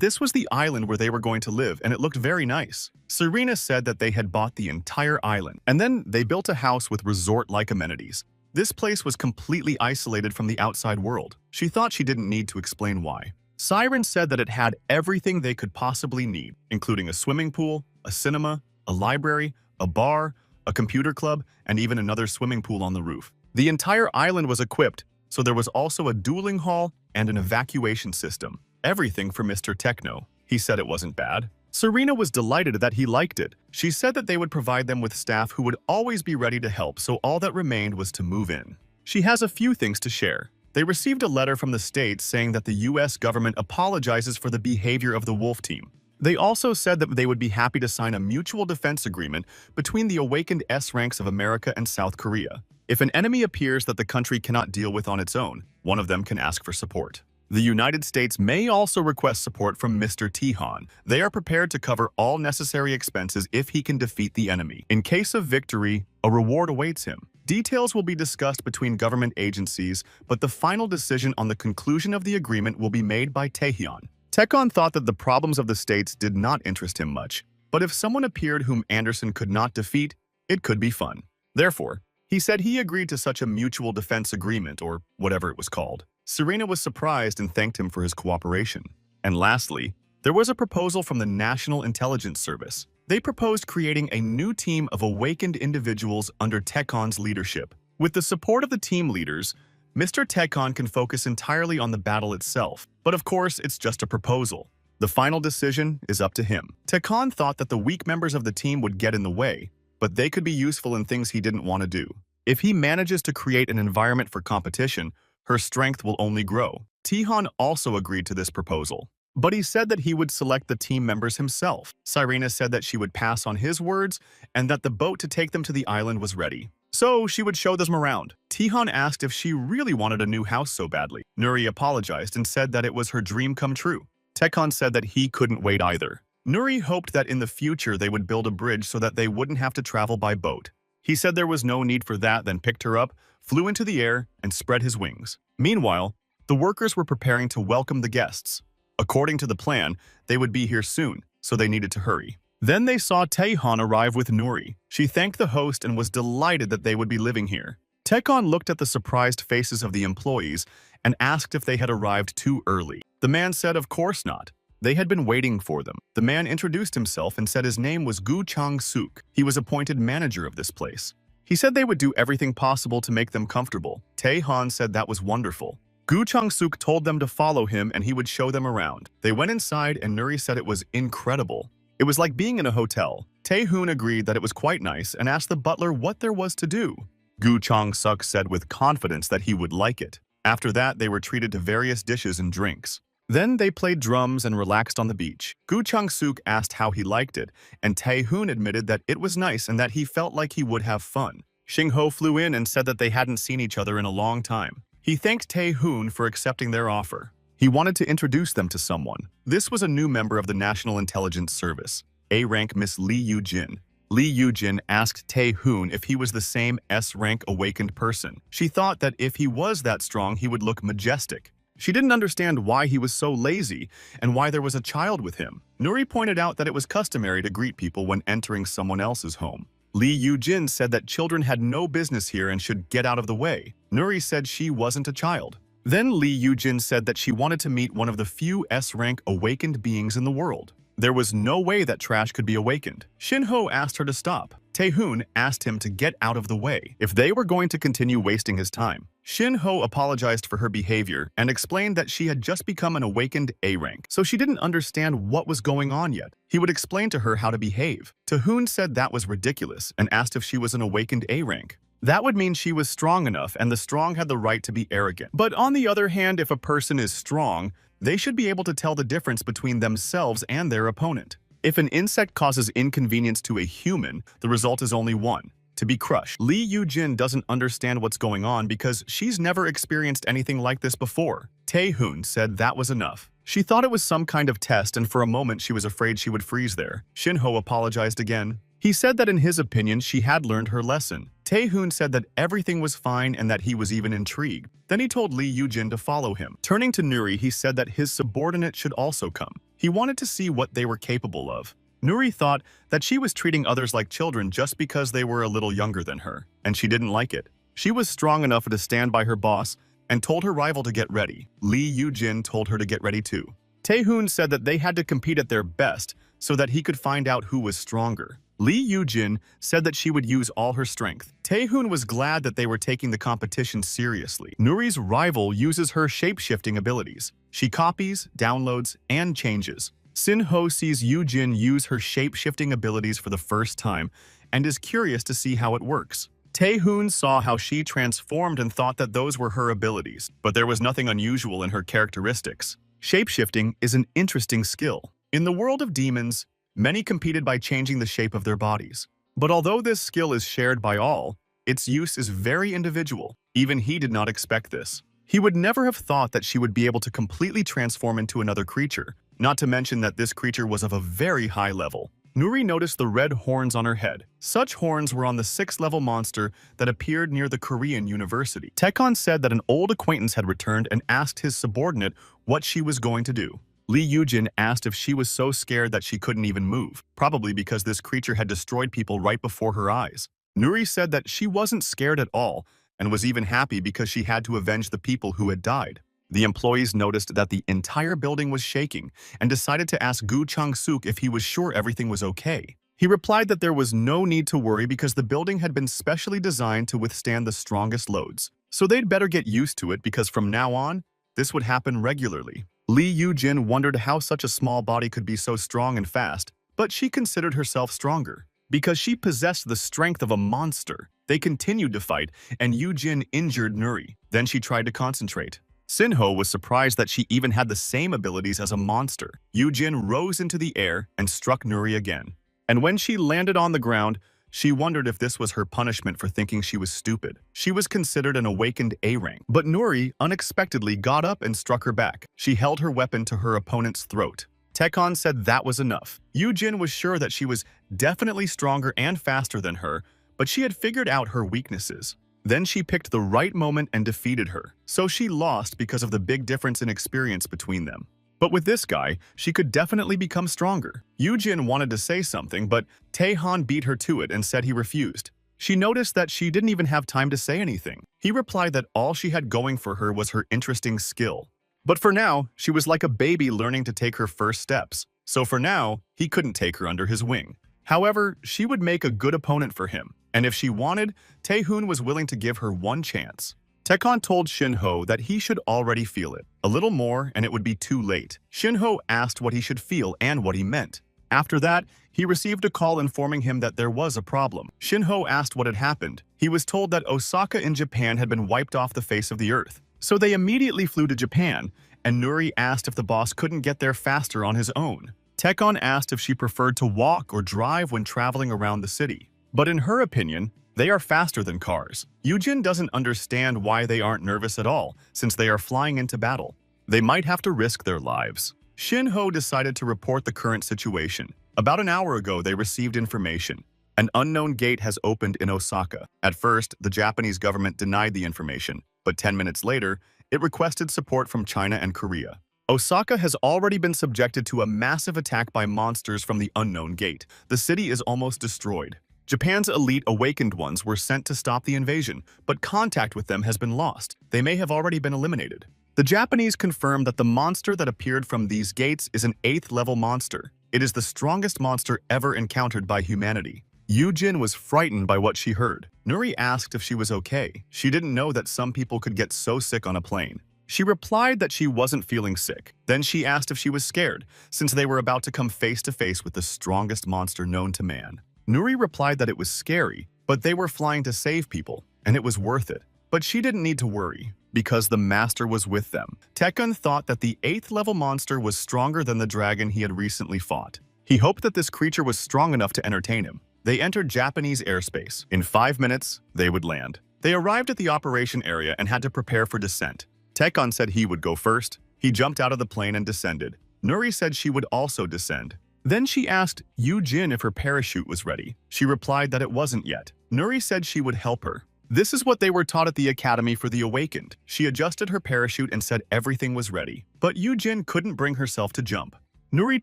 this was the island where they were going to live, and it looked very nice. Serena said that they had bought the entire island, and then they built a house with resort-like amenities. This place was completely isolated from the outside world. She thought she didn't need to explain why. Siren said that it had everything they could possibly need, including a swimming pool, a cinema, a library, a bar, a computer club, and even another swimming pool on the roof. The entire island was equipped, so there was also a dueling hall and an evacuation system. Everything for Mr. Techno. He said it wasn't bad. Serena was delighted that he liked it. She said that they would provide them with staff who would always be ready to help, so all that remained was to move in. She has a few things to share. They received a letter from the States saying that the US government apologizes for the behavior of the Wolf Team. They also said that they would be happy to sign a mutual defense agreement between the awakened S ranks of America and South Korea. If an enemy appears that the country cannot deal with on its own, one of them can ask for support. The United States may also request support from Mr. Tihan. They are prepared to cover all necessary expenses if he can defeat the enemy. In case of victory, a reward awaits him. Details will be discussed between government agencies, but the final decision on the conclusion of the agreement will be made by Taehyun. Tekon thought that the problems of the states did not interest him much, but if someone appeared whom Anderson could not defeat, it could be fun. Therefore, he said he agreed to such a mutual defense agreement, or whatever it was called. Serena was surprised and thanked him for his cooperation. And lastly, there was a proposal from the National Intelligence Service. They proposed creating a new team of awakened individuals under Tekon's leadership. With the support of the team leaders, Mr. Tekon can focus entirely on the battle itself. But of course, it's just a proposal. The final decision is up to him. Tekon thought that the weak members of the team would get in the way, but they could be useful in things he didn't want to do. If he manages to create an environment for competition, her strength will only grow. Tihan also agreed to this proposal, but he said that he would select the team members himself. Sirena said that she would pass on his words and that the boat to take them to the island was ready. So she would show them around. Tihan asked if she really wanted a new house so badly. Nuri apologized and said that it was her dream come true. Tekon said that he couldn't wait either. Nuri hoped that in the future they would build a bridge so that they wouldn't have to travel by boat. He said there was no need for that, then picked her up, flew into the air, and spread his wings. Meanwhile, the workers were preparing to welcome the guests. According to the plan, they would be here soon, so they needed to hurry. Then they saw Taehyun arrive with Nuri. She thanked the host and was delighted that they would be living here. Tekon looked at the surprised faces of the employees and asked if they had arrived too early. The man said of course not. They had been waiting for them. The man introduced himself and said his name was Gu Chang-suk. He was appointed manager of this place. He said they would do everything possible to make them comfortable. Taehyun said that was wonderful. Gu Chang-suk told them to follow him and he would show them around. They went inside and Nuri said it was incredible. It was like being in a hotel. Taehyun agreed that it was quite nice and asked the butler what there was to do. Gu Chang-suk said with confidence that he would like it. After that, they were treated to various dishes and drinks. Then they played drums and relaxed on the beach. Gu Chang-suk asked how he liked it, and Taehyun admitted that it was nice and that he felt like he would have fun. Xingho flew in and said that they hadn't seen each other in a long time. He thanked Taehyun for accepting their offer. He wanted to introduce them to someone. This was a new member of the National Intelligence Service, A-rank Miss Lee Yoo-jin. Lee Yoo-jin asked Taehyun if he was the same S-rank awakened person. She thought that if he was that strong, he would look majestic. She didn't understand why he was so lazy and why there was a child with him. Nuri pointed out that it was customary to greet people when entering someone else's home. Lee Yoo-jin said that children had no business here and should get out of the way. Nuri said she wasn't a child. Then Lee Yoo-jin said that she wanted to meet one of the few S-rank awakened beings in the world. There was no way that trash could be awakened. Xingho asked her to stop. Taehyun asked him to get out of the way if they were going to continue wasting his time. Xingho apologized for her behavior and explained that she had just become an awakened A-rank, so she didn't understand what was going on yet. He would explain to her how to behave. Taehyun said that was ridiculous and asked if she was an awakened A-rank. That would mean she was strong enough and the strong had the right to be arrogant. But on the other hand, if a person is strong, they should be able to tell the difference between themselves and their opponent. If an insect causes inconvenience to a human, the result is only one: to be crushed. Lee Yoo-jin doesn't understand what's going on because she's never experienced anything like this before. Tae-hoon said that was enough. She thought it was some kind of test, and for a moment she was afraid she would freeze there. Shin-ho apologized again. He said that in his opinion she had learned her lesson. Tae-hoon said that everything was fine and that he was even intrigued. Then he told Lee Yoo-jin to follow him. Turning to Nuri, he said that his subordinate should also come. He wanted to see what they were capable of. Nuri thought that she was treating others like children just because they were a little younger than her, and she didn't like it. She was strong enough to stand by her boss and told her rival to get ready. Lee Yoo-jin told her to get ready too. Tae-hoon said that they had to compete at their best so that he could find out who was stronger. Lee Yoo-jin said that she would use all her strength. Tae-hoon was glad that they were taking the competition seriously. Nuri's rival uses her shape-shifting abilities. She copies, downloads, and changes. Sin-ho sees Yoo-jin use her shape-shifting abilities for the first time and is curious to see how it works. Tae-hoon saw how she transformed and thought that those were her abilities, but there was nothing unusual in her characteristics. Shape-shifting is an interesting skill. In the world of demons, many competed by changing the shape of their bodies. But although this skill is shared by all, its use is very individual. Even he did not expect this. He would never have thought that she would be able to completely transform into another creature, not to mention that this creature was of a very high level. Nuri noticed the red horns on her head. Such horns were on the 6th-level monster that appeared near the Korean university. Taekon said that an old acquaintance had returned and asked his subordinate what she was going to do. Lee Yoo-jin asked if she was so scared that she couldn't even move, probably because this creature had destroyed people right before her eyes. Nuri said that she wasn't scared at all and was even happy because she had to avenge the people who had died. The employees noticed that the entire building was shaking and decided to ask Gu Chang-suk if he was sure everything was okay. He replied that there was no need to worry because the building had been specially designed to withstand the strongest loads. So they'd better get used to it because from now on, this would happen regularly. Lee Yoo-jin wondered how such a small body could be so strong and fast, but she considered herself stronger. Because she possessed the strength of a monster, they continued to fight, and Yoo-jin injured Nuri. Then she tried to concentrate. Sin-ho was surprised that she even had the same abilities as a monster. Yoo-jin rose into the air and struck Nuri again. And when she landed on the ground, she wondered if this was her punishment for thinking she was stupid. She was considered an awakened A-rank, but Nuri unexpectedly got up and struck her back. She held her weapon to her opponent's throat. Taekon said that was enough. Yoo-jin was sure that she was definitely stronger and faster than her, but she had figured out her weaknesses. Then she picked the right moment and defeated her, so she lost because of the big difference in experience between them. But with this guy, she could definitely become stronger. Yoo-jin wanted to say something, but Tae-han beat her to it and said he refused. She noticed that she didn't even have time to say anything. He replied that all she had going for her was her interesting skill. But for now, she was like a baby learning to take her first steps. So for now, he couldn't take her under his wing. However, she would make a good opponent for him. And if she wanted, Tae-hoon was willing to give her one chance. Taekon told Shin-ho that he should already feel it. A little more and it would be too late. Shin-ho asked what he should feel and what he meant. After that, he received a call informing him that there was a problem. Shin-ho asked what had happened. He was told that Osaka in Japan had been wiped off the face of the earth. So they immediately flew to Japan, and Nuri asked if the boss couldn't get there faster on his own. Taekon asked if she preferred to walk or drive when traveling around the city. But in her opinion, they are faster than cars. Yoo-jin doesn't understand why they aren't nervous at all, since they are flying into battle. They might have to risk their lives. Shin-ho decided to report the current situation. About an hour ago, they received information. An unknown gate has opened in Osaka. At first, the Japanese government denied the information, but 10 minutes later, it requested support from China and Korea. Osaka has already been subjected to a massive attack by monsters from the unknown gate. The city is almost destroyed. Japan's elite awakened ones were sent to stop the invasion, but contact with them has been lost. They may have already been eliminated. The Japanese confirmed that the monster that appeared from these gates is an 8th-level monster. It is the strongest monster ever encountered by humanity. Yoo-jin was frightened by what she heard. Nuri asked if she was okay. She didn't know that some people could get so sick on a plane. She replied that she wasn't feeling sick. Then she asked if she was scared, since they were about to come face to face with the strongest monster known to man. Nuri replied that it was scary, but they were flying to save people, and it was worth it. But she didn't need to worry, because the master was with them. Taekon thought that the 8th-level monster was stronger than the dragon he had recently fought. He hoped that this creature was strong enough to entertain him. They entered Japanese airspace. In 5 minutes, they would land. They arrived at the operation area and had to prepare for descent. Tekon said he would go first. He jumped out of the plane and descended. Nuri said she would also descend. Then she asked Yu-jin if her parachute was ready. She replied that it wasn't yet. Nuri said she would help her. This is what they were taught at the Academy for the Awakened. She adjusted her parachute and said everything was ready. But Yu-jin couldn't bring herself to jump. Nuri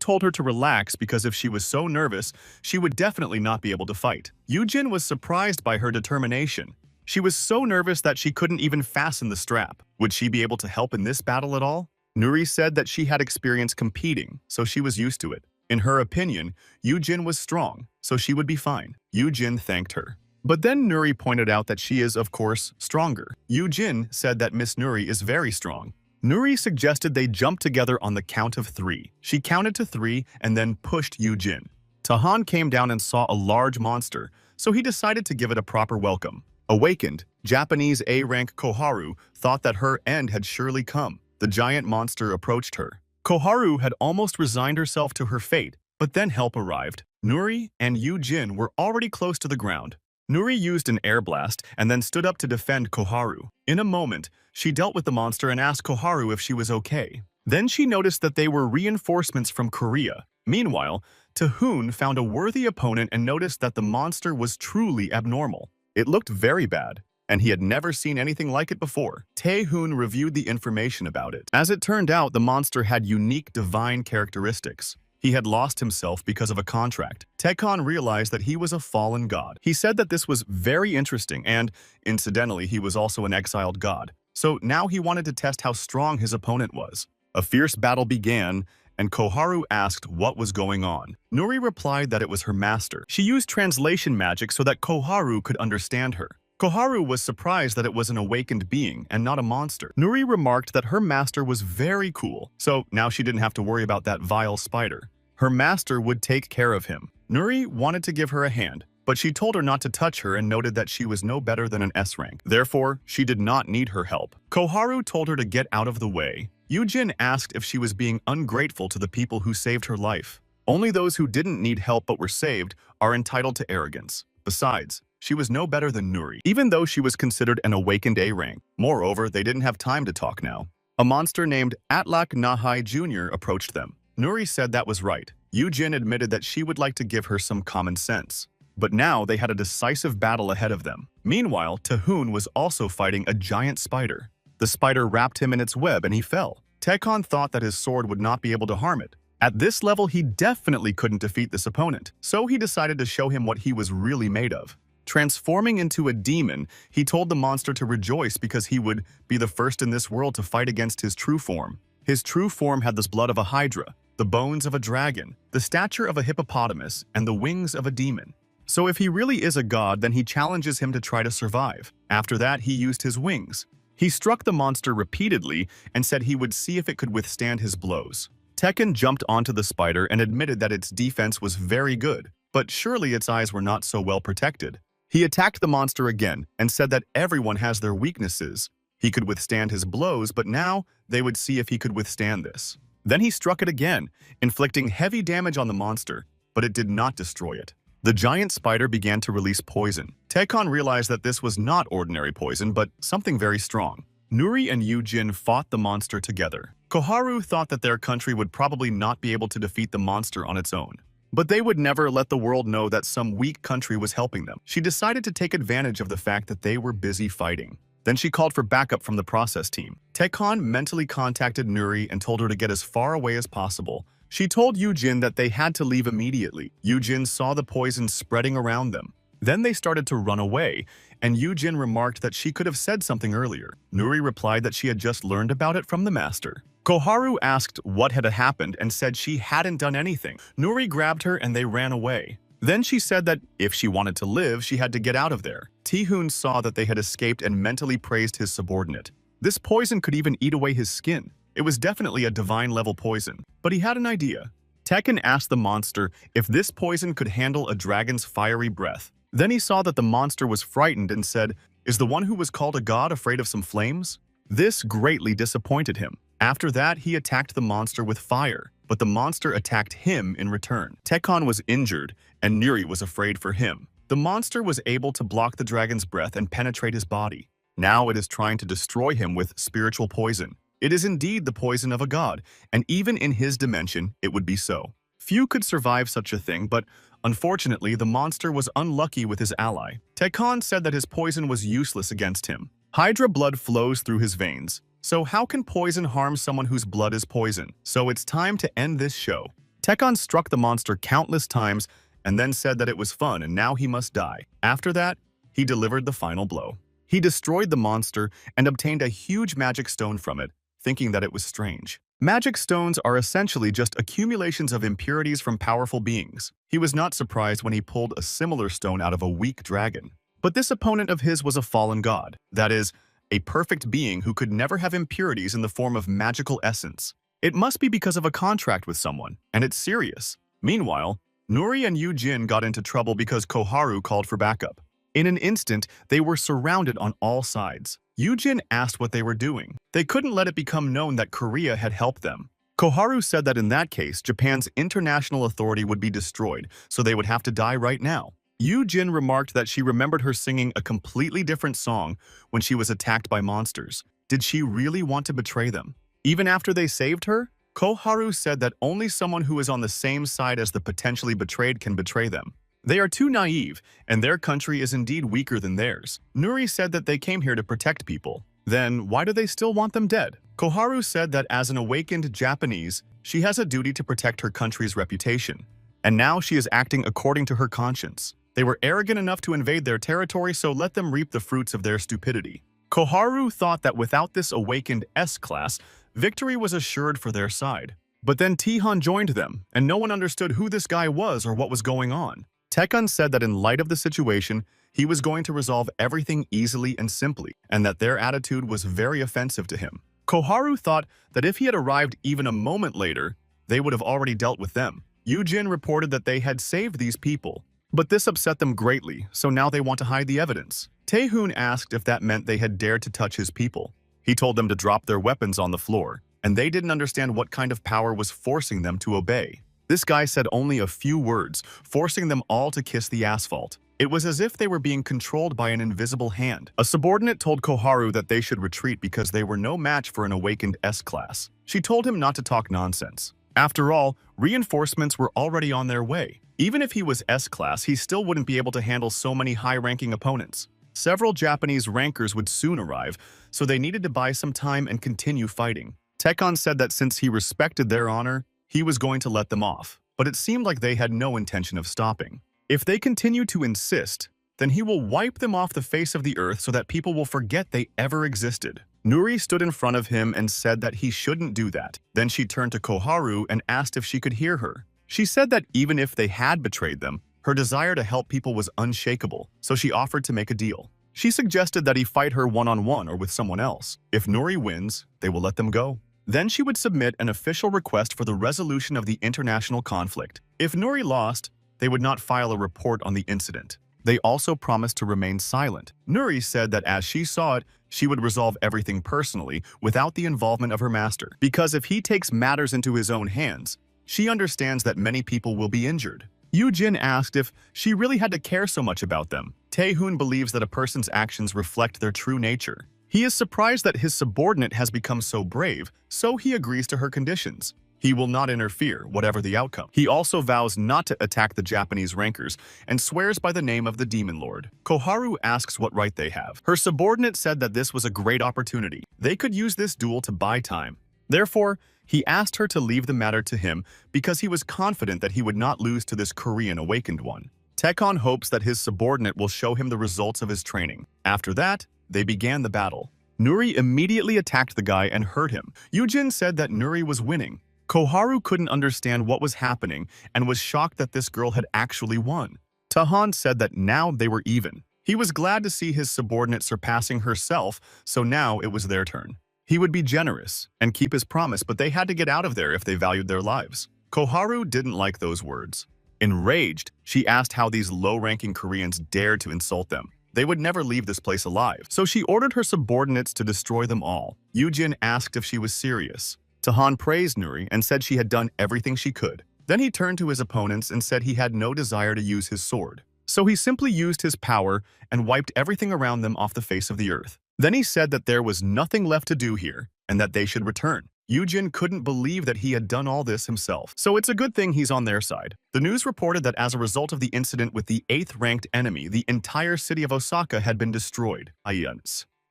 told her to relax because if she was so nervous, she would definitely not be able to fight. Yu-jin was surprised by her determination. She was so nervous that she couldn't even fasten the strap. Would she be able to help in this battle at all? Nuri said that she had experience competing, so she was used to it. In her opinion, Yu-jin was strong, so she would be fine. Yu-jin thanked her. But then Nuri pointed out that she is, of course, stronger. Yu-jin said that Miss Nuri is very strong. Nuri suggested they jump together on the count of 3. She counted to 3 and then pushed Yu-jin. Tahan came down and saw a large monster, so he decided to give it a proper welcome. Awakened, Japanese A-rank Koharu thought that her end had surely come. The giant monster approached her. Koharu had almost resigned herself to her fate, but then help arrived. Nuri and Yu-jin were already close to the ground. Nuri used an air blast and then stood up to defend Koharu. In a moment, she dealt with the monster and asked Koharu if she was okay. Then she noticed that they were reinforcements from Korea. Meanwhile, Tahoon found a worthy opponent and noticed that the monster was truly abnormal. It looked very bad, and he had never seen anything like it before. Taehoon reviewed the information about it. As it turned out, the monster had unique divine characteristics. He had lost himself because of a contract. Tekon realized that he was a fallen god. He said that this was very interesting and, incidentally, he was also an exiled god. So now he wanted to test how strong his opponent was. A fierce battle began, and Koharu asked what was going on. Nuri replied that it was her master. She used translation magic so that Koharu could understand her. Koharu was surprised that it was an awakened being and not a monster. Nuri remarked that her master was very cool, so now she didn't have to worry about that vile spider. Her master would take care of him. Nuri wanted to give her a hand, but she told her not to touch her and noted that she was no better than an S rank. Therefore, she did not need her help. Koharu told her to get out of the way. Yu-jin asked if she was being ungrateful to the people who saved her life. Only those who didn't need help but were saved are entitled to arrogance. Besides, she was no better than Nuri, even though she was considered an awakened A rank. Moreover, they didn't have time to talk now. A monster named Atlak Nahai Jr. approached them. Nuri said that was right. Yu-jin admitted that she would like to give her some common sense. But now they had a decisive battle ahead of them. Meanwhile, Tahoon was also fighting a giant spider. The spider wrapped him in its web and he fell. Tekon thought that his sword would not be able to harm it. At this level, he definitely couldn't defeat this opponent, so he decided to show him what he was really made of. Transforming into a demon, he told the monster to rejoice because he would be the first in this world to fight against his true form. His true form had the blood of a hydra, the bones of a dragon, the stature of a hippopotamus, and the wings of a demon. So if he really is a god, then he challenges him to try to survive. After that, he used his wings. He struck the monster repeatedly and said he would see if it could withstand his blows. Tekken jumped onto the spider and admitted that its defense was very good, but surely its eyes were not so well protected. He attacked the monster again and said that everyone has their weaknesses. He could withstand his blows, but now they would see if he could withstand this. Then he struck it again, inflicting heavy damage on the monster, but it did not destroy it. The giant spider began to release poison. Tekon realized that this was not ordinary poison, but something very strong. Nuri and Yu-jin fought the monster together. Koharu thought that their country would probably not be able to defeat the monster on its own. But they would never let the world know that some weak country was helping them. She decided to take advantage of the fact that they were busy fighting. Then she called for backup from the process team. Tekon mentally contacted Nuri and told her to get as far away as possible. She told Yu-jin that they had to leave immediately. Yu-jin saw the poison spreading around them. Then they started to run away, and Yu-jin remarked that she could have said something earlier. Nuri replied that she had just learned about it from the master. Koharu asked what had happened and said she hadn't done anything. Nuri grabbed her and they ran away. Then she said that if she wanted to live, she had to get out of there. Taehoon saw that they had escaped and mentally praised his subordinate. This poison could even eat away his skin. It was definitely a divine-level poison, but he had an idea. Tekken asked the monster if this poison could handle a dragon's fiery breath. Then he saw that the monster was frightened and said, "Is the one who was called a god afraid of some flames?" This greatly disappointed him. After that, he attacked the monster with fire, but the monster attacked him in return. Tekon was injured, and Nuri was afraid for him. The monster was able to block the dragon's breath and penetrate his body. Now it is trying to destroy him with spiritual poison. It is indeed the poison of a god, and even in his dimension, it would be so. Few could survive such a thing, but unfortunately, the monster was unlucky with his ally. Tekon said that his poison was useless against him. Hydra blood flows through his veins. So how can poison harm someone whose blood is poison? So it's time to end this show. Tekon struck the monster countless times and then said that it was fun and now he must die. After that, he delivered the final blow. He destroyed the monster and obtained a huge magic stone from it, thinking that it was strange. Magic stones are essentially just accumulations of impurities from powerful beings. He was not surprised when he pulled a similar stone out of a weak dragon. But this opponent of his was a fallen god, that is, a perfect being who could never have impurities in the form of magical essence. It must be because of a contract with someone, and it's serious. Meanwhile, Nuri and Yu-Jin got into trouble because Koharu called for backup. In an instant, they were surrounded on all sides. Yu-Jin asked what they were doing. They couldn't let it become known that Korea had helped them. Koharu said that in that case, Japan's international authority would be destroyed, so they would have to die right now. Yu-Jin remarked that she remembered her singing a completely different song when she was attacked by monsters. Did she really want to betray them? Even after they saved her? Koharu said that only someone who is on the same side as the potentially betrayed can betray them. They are too naive, and their country is indeed weaker than theirs. Nuri said that they came here to protect people. Then why do they still want them dead? Koharu said that as an awakened Japanese, she has a duty to protect her country's reputation. And now she is acting according to her conscience. They were arrogant enough to invade their territory, so let them reap the fruits of their stupidity. Koharu thought that without this awakened S-class, victory was assured for their side. But then Tihan joined them, and no one understood who this guy was or what was going on. Tekun said that in light of the situation, he was going to resolve everything easily and simply, and that their attitude was very offensive to him. Koharu thought that if he had arrived even a moment later, they would have already dealt with them. Yu-Jin reported that they had saved these people, but this upset them greatly, so now they want to hide the evidence. Taehoon asked if that meant they had dared to touch his people. He told them to drop their weapons on the floor, and they didn't understand what kind of power was forcing them to obey. This guy said only a few words, forcing them all to kiss the asphalt. It was as if they were being controlled by an invisible hand. A subordinate told Koharu that they should retreat because they were no match for an awakened S-class. She told him not to talk nonsense. After all, reinforcements were already on their way. Even if he was S-class, he still wouldn't be able to handle so many high-ranking opponents. Several Japanese rankers would soon arrive, so they needed to buy some time and continue fighting. Tekon said that since he respected their honor, he was going to let them off, but it seemed like they had no intention of stopping. If they continue to insist, then he will wipe them off the face of the earth so that people will forget they ever existed. Nuri stood in front of him and said that he shouldn't do that. Then she turned to Koharu and asked if she could hear her. She said that even if they had betrayed them, her desire to help people was unshakable, so she offered to make a deal. She suggested that he fight her one-on-one or with someone else. If Nuri wins, they will let them go. Then she would submit an official request for the resolution of the international conflict. If Nuri lost, they would not file a report on the incident. They also promised to remain silent. Nuri said that as she saw it, she would resolve everything personally without the involvement of her master. Because if he takes matters into his own hands, she understands that many people will be injured. Yu-Jin asked if she really had to care so much about them. Taehoon believes that a person's actions reflect their true nature. He is surprised that his subordinate has become so brave, so he agrees to her conditions. He will not interfere, whatever the outcome. He also vows not to attack the Japanese rankers and swears by the name of the Demon Lord. Koharu asks what right they have. Her subordinate said that this was a great opportunity. They could use this duel to buy time. Therefore, he asked her to leave the matter to him because he was confident that he would not lose to this Korean awakened one. Tekon hopes that his subordinate will show him the results of his training. After that, they began the battle. Nuri immediately attacked the guy and hurt him. Yu-Jin said that Nuri was winning. Koharu couldn't understand what was happening and was shocked that this girl had actually won. Tahan said that now they were even. He was glad to see his subordinate surpassing herself, so now it was their turn. He would be generous and keep his promise, but they had to get out of there if they valued their lives. Koharu didn't like those words. Enraged, she asked how these low-ranking Koreans dared to insult them. They would never leave this place alive, so she ordered her subordinates to destroy them all. Yu-Jin asked if she was serious. Tahan praised Nuri and said she had done everything she could. Then he turned to his opponents and said he had no desire to use his sword. So he simply used his power and wiped everything around them off the face of the earth. Then he said that there was nothing left to do here and that they should return. Yujin couldn't believe that he had done all this himself, so it's a good thing he's on their side. The news reported that as a result of the incident with the 8th-ranked enemy, the entire city of Osaka had been destroyed.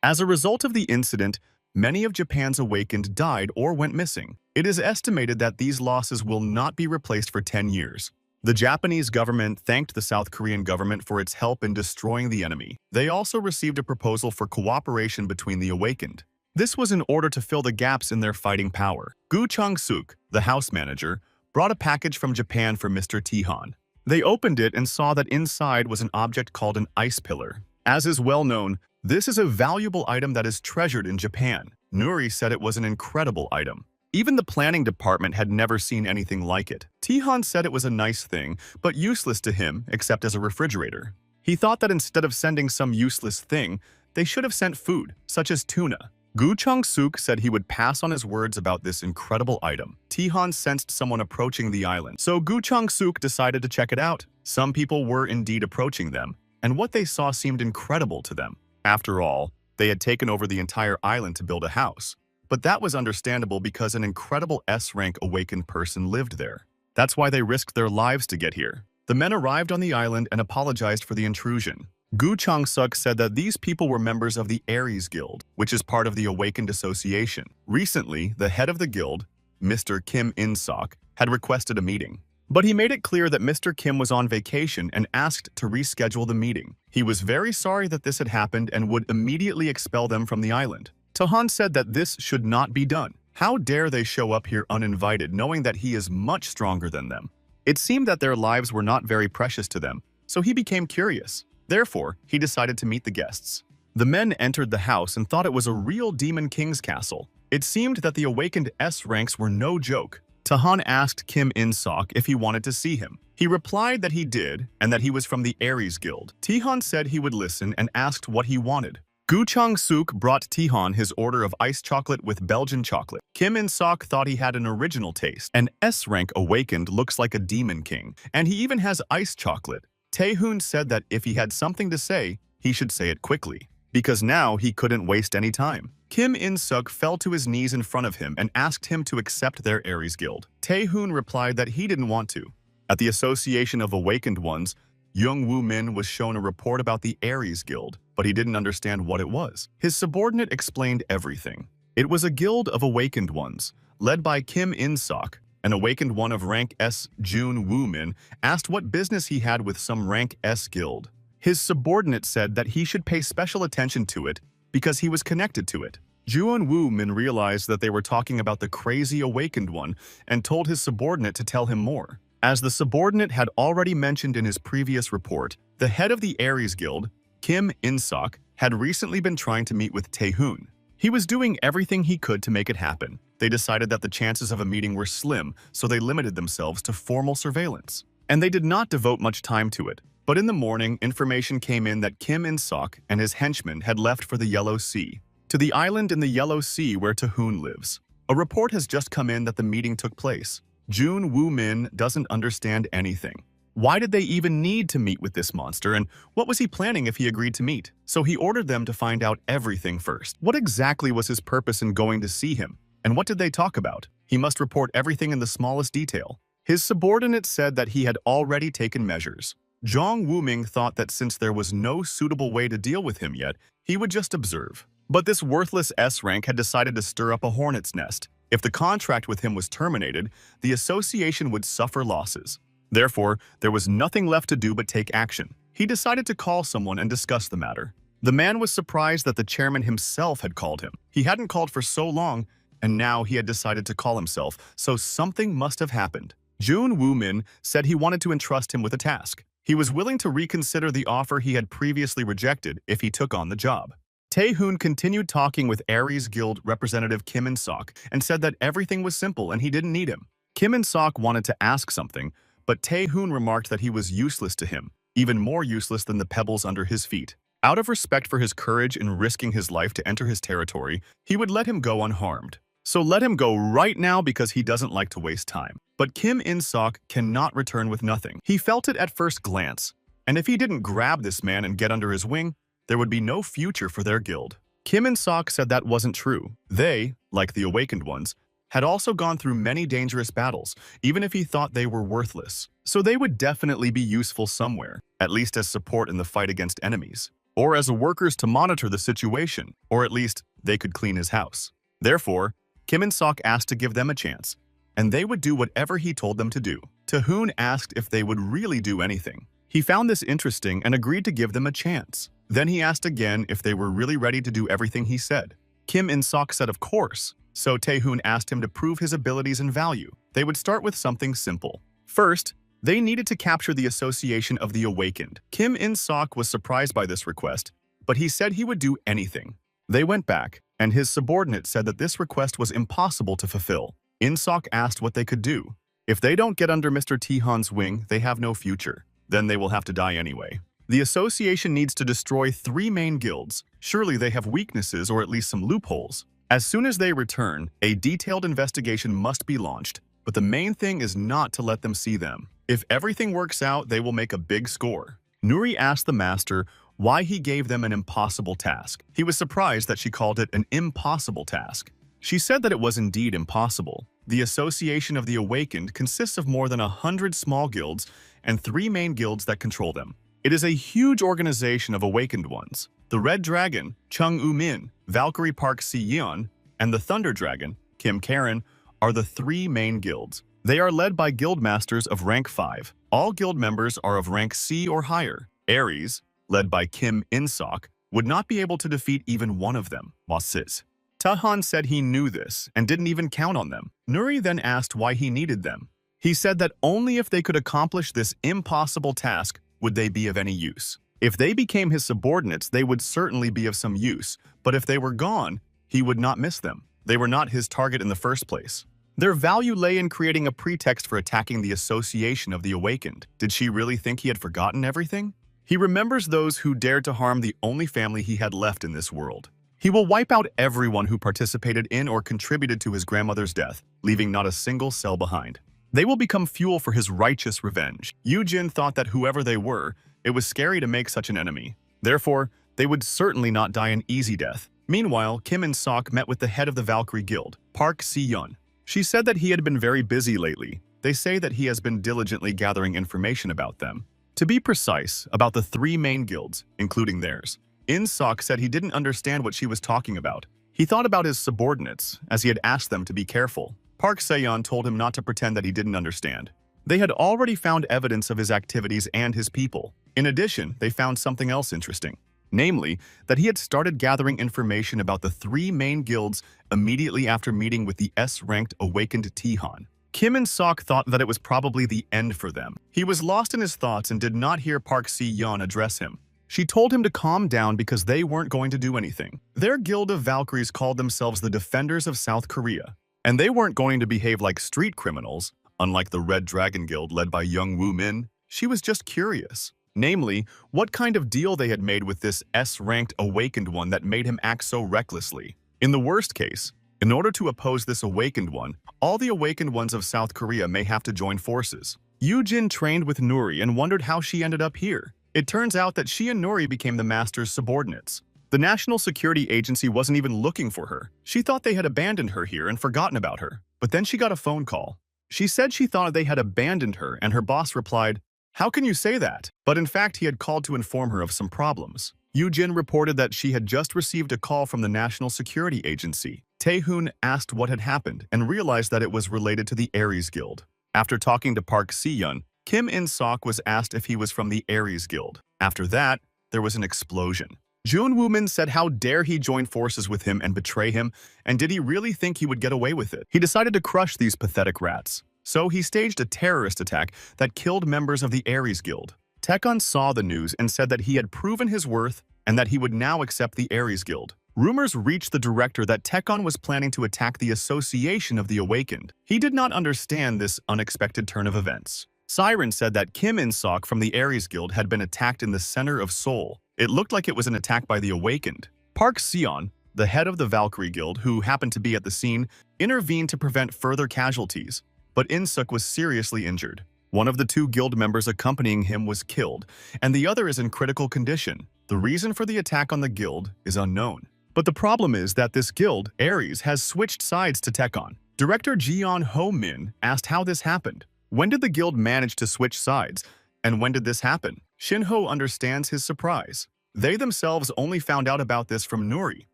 As a result of the incident, many of Japan's awakened died or went missing. It is estimated that these losses will not be replaced for 10 years. The Japanese government thanked the South Korean government for its help in destroying the enemy. They also received a proposal for cooperation between the awakened. This was in order to fill the gaps in their fighting power. Gu Chang-suk, the house manager, brought a package from Japan for Mr. Tihan. They opened it and saw that inside was an object called an ice pillar. As is well known, this is a valuable item that is treasured in Japan. Nuri said it was an incredible item. Even the planning department had never seen anything like it. Tihan said it was a nice thing, but useless to him except as a refrigerator. He thought that instead of sending some useless thing, they should have sent food, such as tuna. Gu Chang-suk said he would pass on his words about this incredible item. Tihan sensed someone approaching the island, so Gu Chang-suk decided to check it out. Some people were indeed approaching them, and what they saw seemed incredible to them. After all, they had taken over the entire island to build a house. But that was understandable because an incredible S-rank awakened person lived there. That's why they risked their lives to get here. The men arrived on the island and apologized for the intrusion. Gu Chang-suk said that these people were members of the Aries Guild, which is part of the Awakened Association. Recently, the head of the guild, Mr. Kim In-sok, had requested a meeting. But he made it clear that Mr. Kim was on vacation and asked to reschedule the meeting. He was very sorry that this had happened and would immediately expel them from the island. Tahan said that this should not be done. How dare they show up here uninvited, knowing that he is much stronger than them? It seemed that their lives were not very precious to them, so he became curious. Therefore, he decided to meet the guests. The men entered the house and thought it was a real Demon King's castle. It seemed that the awakened S ranks were no joke. Tahan asked Kim In-sok if he wanted to see him. He replied that he did and that he was from the Aries Guild. Tihan said he would listen and asked what he wanted. Gu Chang-suk brought Tihan his order of iced chocolate with Belgian chocolate. Kim In-sok thought he had an original taste. An S-rank awakened looks like a Demon King, and he even has iced chocolate. Tae-hoon said that if he had something to say, he should say it quickly, because now he couldn't waste any time. Kim In-suk fell to his knees in front of him and asked him to accept their Aries Guild. Tae-hoon replied that he didn't want to. At the Association of Awakened Ones, Young Woo-min was shown a report about the Aries Guild, but he didn't understand what it was. His subordinate explained everything. It was a guild of awakened ones, led by Kim In-sok. An awakened one of rank S, Jun Woo-min, asked what business he had with some rank S guild. His subordinate said that he should pay special attention to it because he was connected to it. Jun Woo-min realized that they were talking about the crazy awakened one and told his subordinate to tell him more. As the subordinate had already mentioned in his previous report, the head of the Aries Guild, Kim In-sok, had recently been trying to meet with Tae-hoon. He was doing everything he could to make it happen. They decided that the chances of a meeting were slim, so they limited themselves to formal surveillance. And they did not devote much time to it. But in the morning, information came in that Kim In-sok and his henchmen had left for the Yellow Sea, to the island in the Yellow Sea where Tae-hoon lives. A report has just come in that the meeting took place. Jun Woo-min doesn't understand anything. Why did they even need to meet with this monster, and what was he planning if he agreed to meet? So he ordered them to find out everything first. What exactly was his purpose in going to see him? And what did they talk about? He must report everything in the smallest detail. His subordinate said that he had already taken measures. Jong Woo-ming thought that since there was no suitable way to deal with him yet, he would just observe. But this worthless S-rank had decided to stir up a hornet's nest. If the contract with him was terminated, the association would suffer losses. Therefore, there was nothing left to do but take action. He decided to call someone and discuss the matter. The man was surprised that the chairman himself had called him. He hadn't called for so long, and now he had decided to call himself, so something must have happened. Jun Woo-min said he wanted to entrust him with a task. He was willing to reconsider the offer he had previously rejected if he took on the job. Tae-hoon continued talking with Aries Guild representative Kim In-sok and said that everything was simple and he didn't need him. Kim In-sok wanted to ask something, but Tae-hoon remarked that he was useless to him, even more useless than the pebbles under his feet. Out of respect for his courage in risking his life to enter his territory, he would let him go unharmed. So let him go right now because he doesn't like to waste time. But Kim In-sok cannot return with nothing. He felt it at first glance, and if he didn't grab this man and get under his wing, there would be no future for their guild. Kim and Sok said that wasn't true. They, like the Awakened Ones, had also gone through many dangerous battles, even if he thought they were worthless. So they would definitely be useful somewhere, at least as support in the fight against enemies, or as workers to monitor the situation, or at least they could clean his house. Therefore, Kim and Sok asked to give them a chance, and they would do whatever he told them to do. Taehoon asked if they would really do anything. He found this interesting and agreed to give them a chance. Then he asked again if they were really ready to do everything he said. Kim and Sok said of course, so Taehoon asked him to prove his abilities and value. They would start with something simple. First, they needed to capture the association of the Awakened. Kim In-sok was surprised by this request, but he said he would do anything. They went back, and his subordinate said that this request was impossible to fulfill. In-sok asked what they could do. If they don't get under Mr. Taehoon's wing, they have no future. Then they will have to die anyway. The association needs to destroy 3 main guilds. Surely they have weaknesses or at least some loopholes. As soon as they return, a detailed investigation must be launched, but the main thing is not to let them see them. If everything works out, they will make a big score. Nuri asked the master why he gave them an impossible task. He was surprised that she called it an impossible task. She said that it was indeed impossible. The Association of the Awakened consists of more than 100 small guilds and 3 main guilds that control them. It is a huge organization of Awakened Ones. The Red Dragon, Chung U-min, Valkyrie Park Si-yeon, and the Thunder Dragon, Kim Karen, are the 3 main guilds. They are led by guild masters of rank 5. All guild members are of rank C or higher. Ares, led by Kim In-sok, would not be able to defeat even one of them. Wasis. Taehoon said he knew this and didn't even count on them. Nuri then asked why he needed them. He said that only if they could accomplish this impossible task would they be of any use. If they became his subordinates, they would certainly be of some use, but if they were gone, he would not miss them. They were not his target in the first place. Their value lay in creating a pretext for attacking the Association of the Awakened. Did she really think he had forgotten everything? He remembers those who dared to harm the only family he had left in this world. He will wipe out everyone who participated in or contributed to his grandmother's death, leaving not a single cell behind. They will become fuel for his righteous revenge. Yoo-jin thought that whoever they were, it was scary to make such an enemy. Therefore, they would certainly not die an easy death. Meanwhile, Kim In-sok met with the head of the Valkyrie Guild, Park Si-yeon. She said that he had been very busy lately. They say that he has been diligently gathering information about them. To be precise, about the 3 main guilds, including theirs. In-sok said he didn't understand what she was talking about. He thought about his subordinates, as he had asked them to be careful. Park Se-yeon told him not to pretend that he didn't understand. They had already found evidence of his activities and his people. In addition, they found something else interesting. Namely, that he had started gathering information about the 3 main guilds immediately after meeting with the S-ranked Awakened Taehoon. Kim In-sok thought that it was probably the end for them. He was lost in his thoughts and did not hear Park Si-yeon address him. She told him to calm down because they weren't going to do anything. Their guild of Valkyries called themselves the Defenders of South Korea. And they weren't going to behave like street criminals, unlike the Red Dragon Guild led by Young Woo-min. She was just curious. Namely, what kind of deal they had made with this S-ranked Awakened One that made him act so recklessly. In the worst case, in order to oppose this Awakened One, all the Awakened Ones of South Korea may have to join forces. Yoo-jin trained with Nuri and wondered how she ended up here. It turns out that she and Nuri became the master's subordinates. The National Security Agency wasn't even looking for her. She thought they had abandoned her here and forgotten about her. But then she got a phone call. She said she thought they had abandoned her, and her boss replied, "How can you say that?" But in fact, he had called to inform her of some problems. Yoo-jin reported that she had just received a call from the National Security Agency. Taehoon asked what had happened and realized that it was related to the Ares Guild. After talking to Park Si-yeon, Kim In-sok was asked if he was from the Ares Guild. After that, there was an explosion. Jun Woo-min said how dare he join forces with him and betray him, and did he really think he would get away with it? He decided to crush these pathetic rats. So he staged a terrorist attack that killed members of the Ares Guild. Taekwon saw the news and said that he had proven his worth and that he would now accept the Ares Guild. Rumors reached the director that Taekwon was planning to attack the Association of the Awakened. He did not understand this unexpected turn of events. Siren said that Kim In-sok from the Ares Guild had been attacked in the center of Seoul. It looked like it was an attack by the Awakened. Park Si-yeon, the head of the Valkyrie Guild, who happened to be at the scene, intervened to prevent further casualties, but In-suk was seriously injured. One of the 2 guild members accompanying him was killed, and the other is in critical condition. The reason for the attack on the guild is unknown. But the problem is that this guild, Ares, has switched sides to Tekon. Director Jeon Ho Min asked how this happened. When did the guild manage to switch sides? And when did this happen? Shin Ho understands his surprise. They themselves only found out about this from Nuri.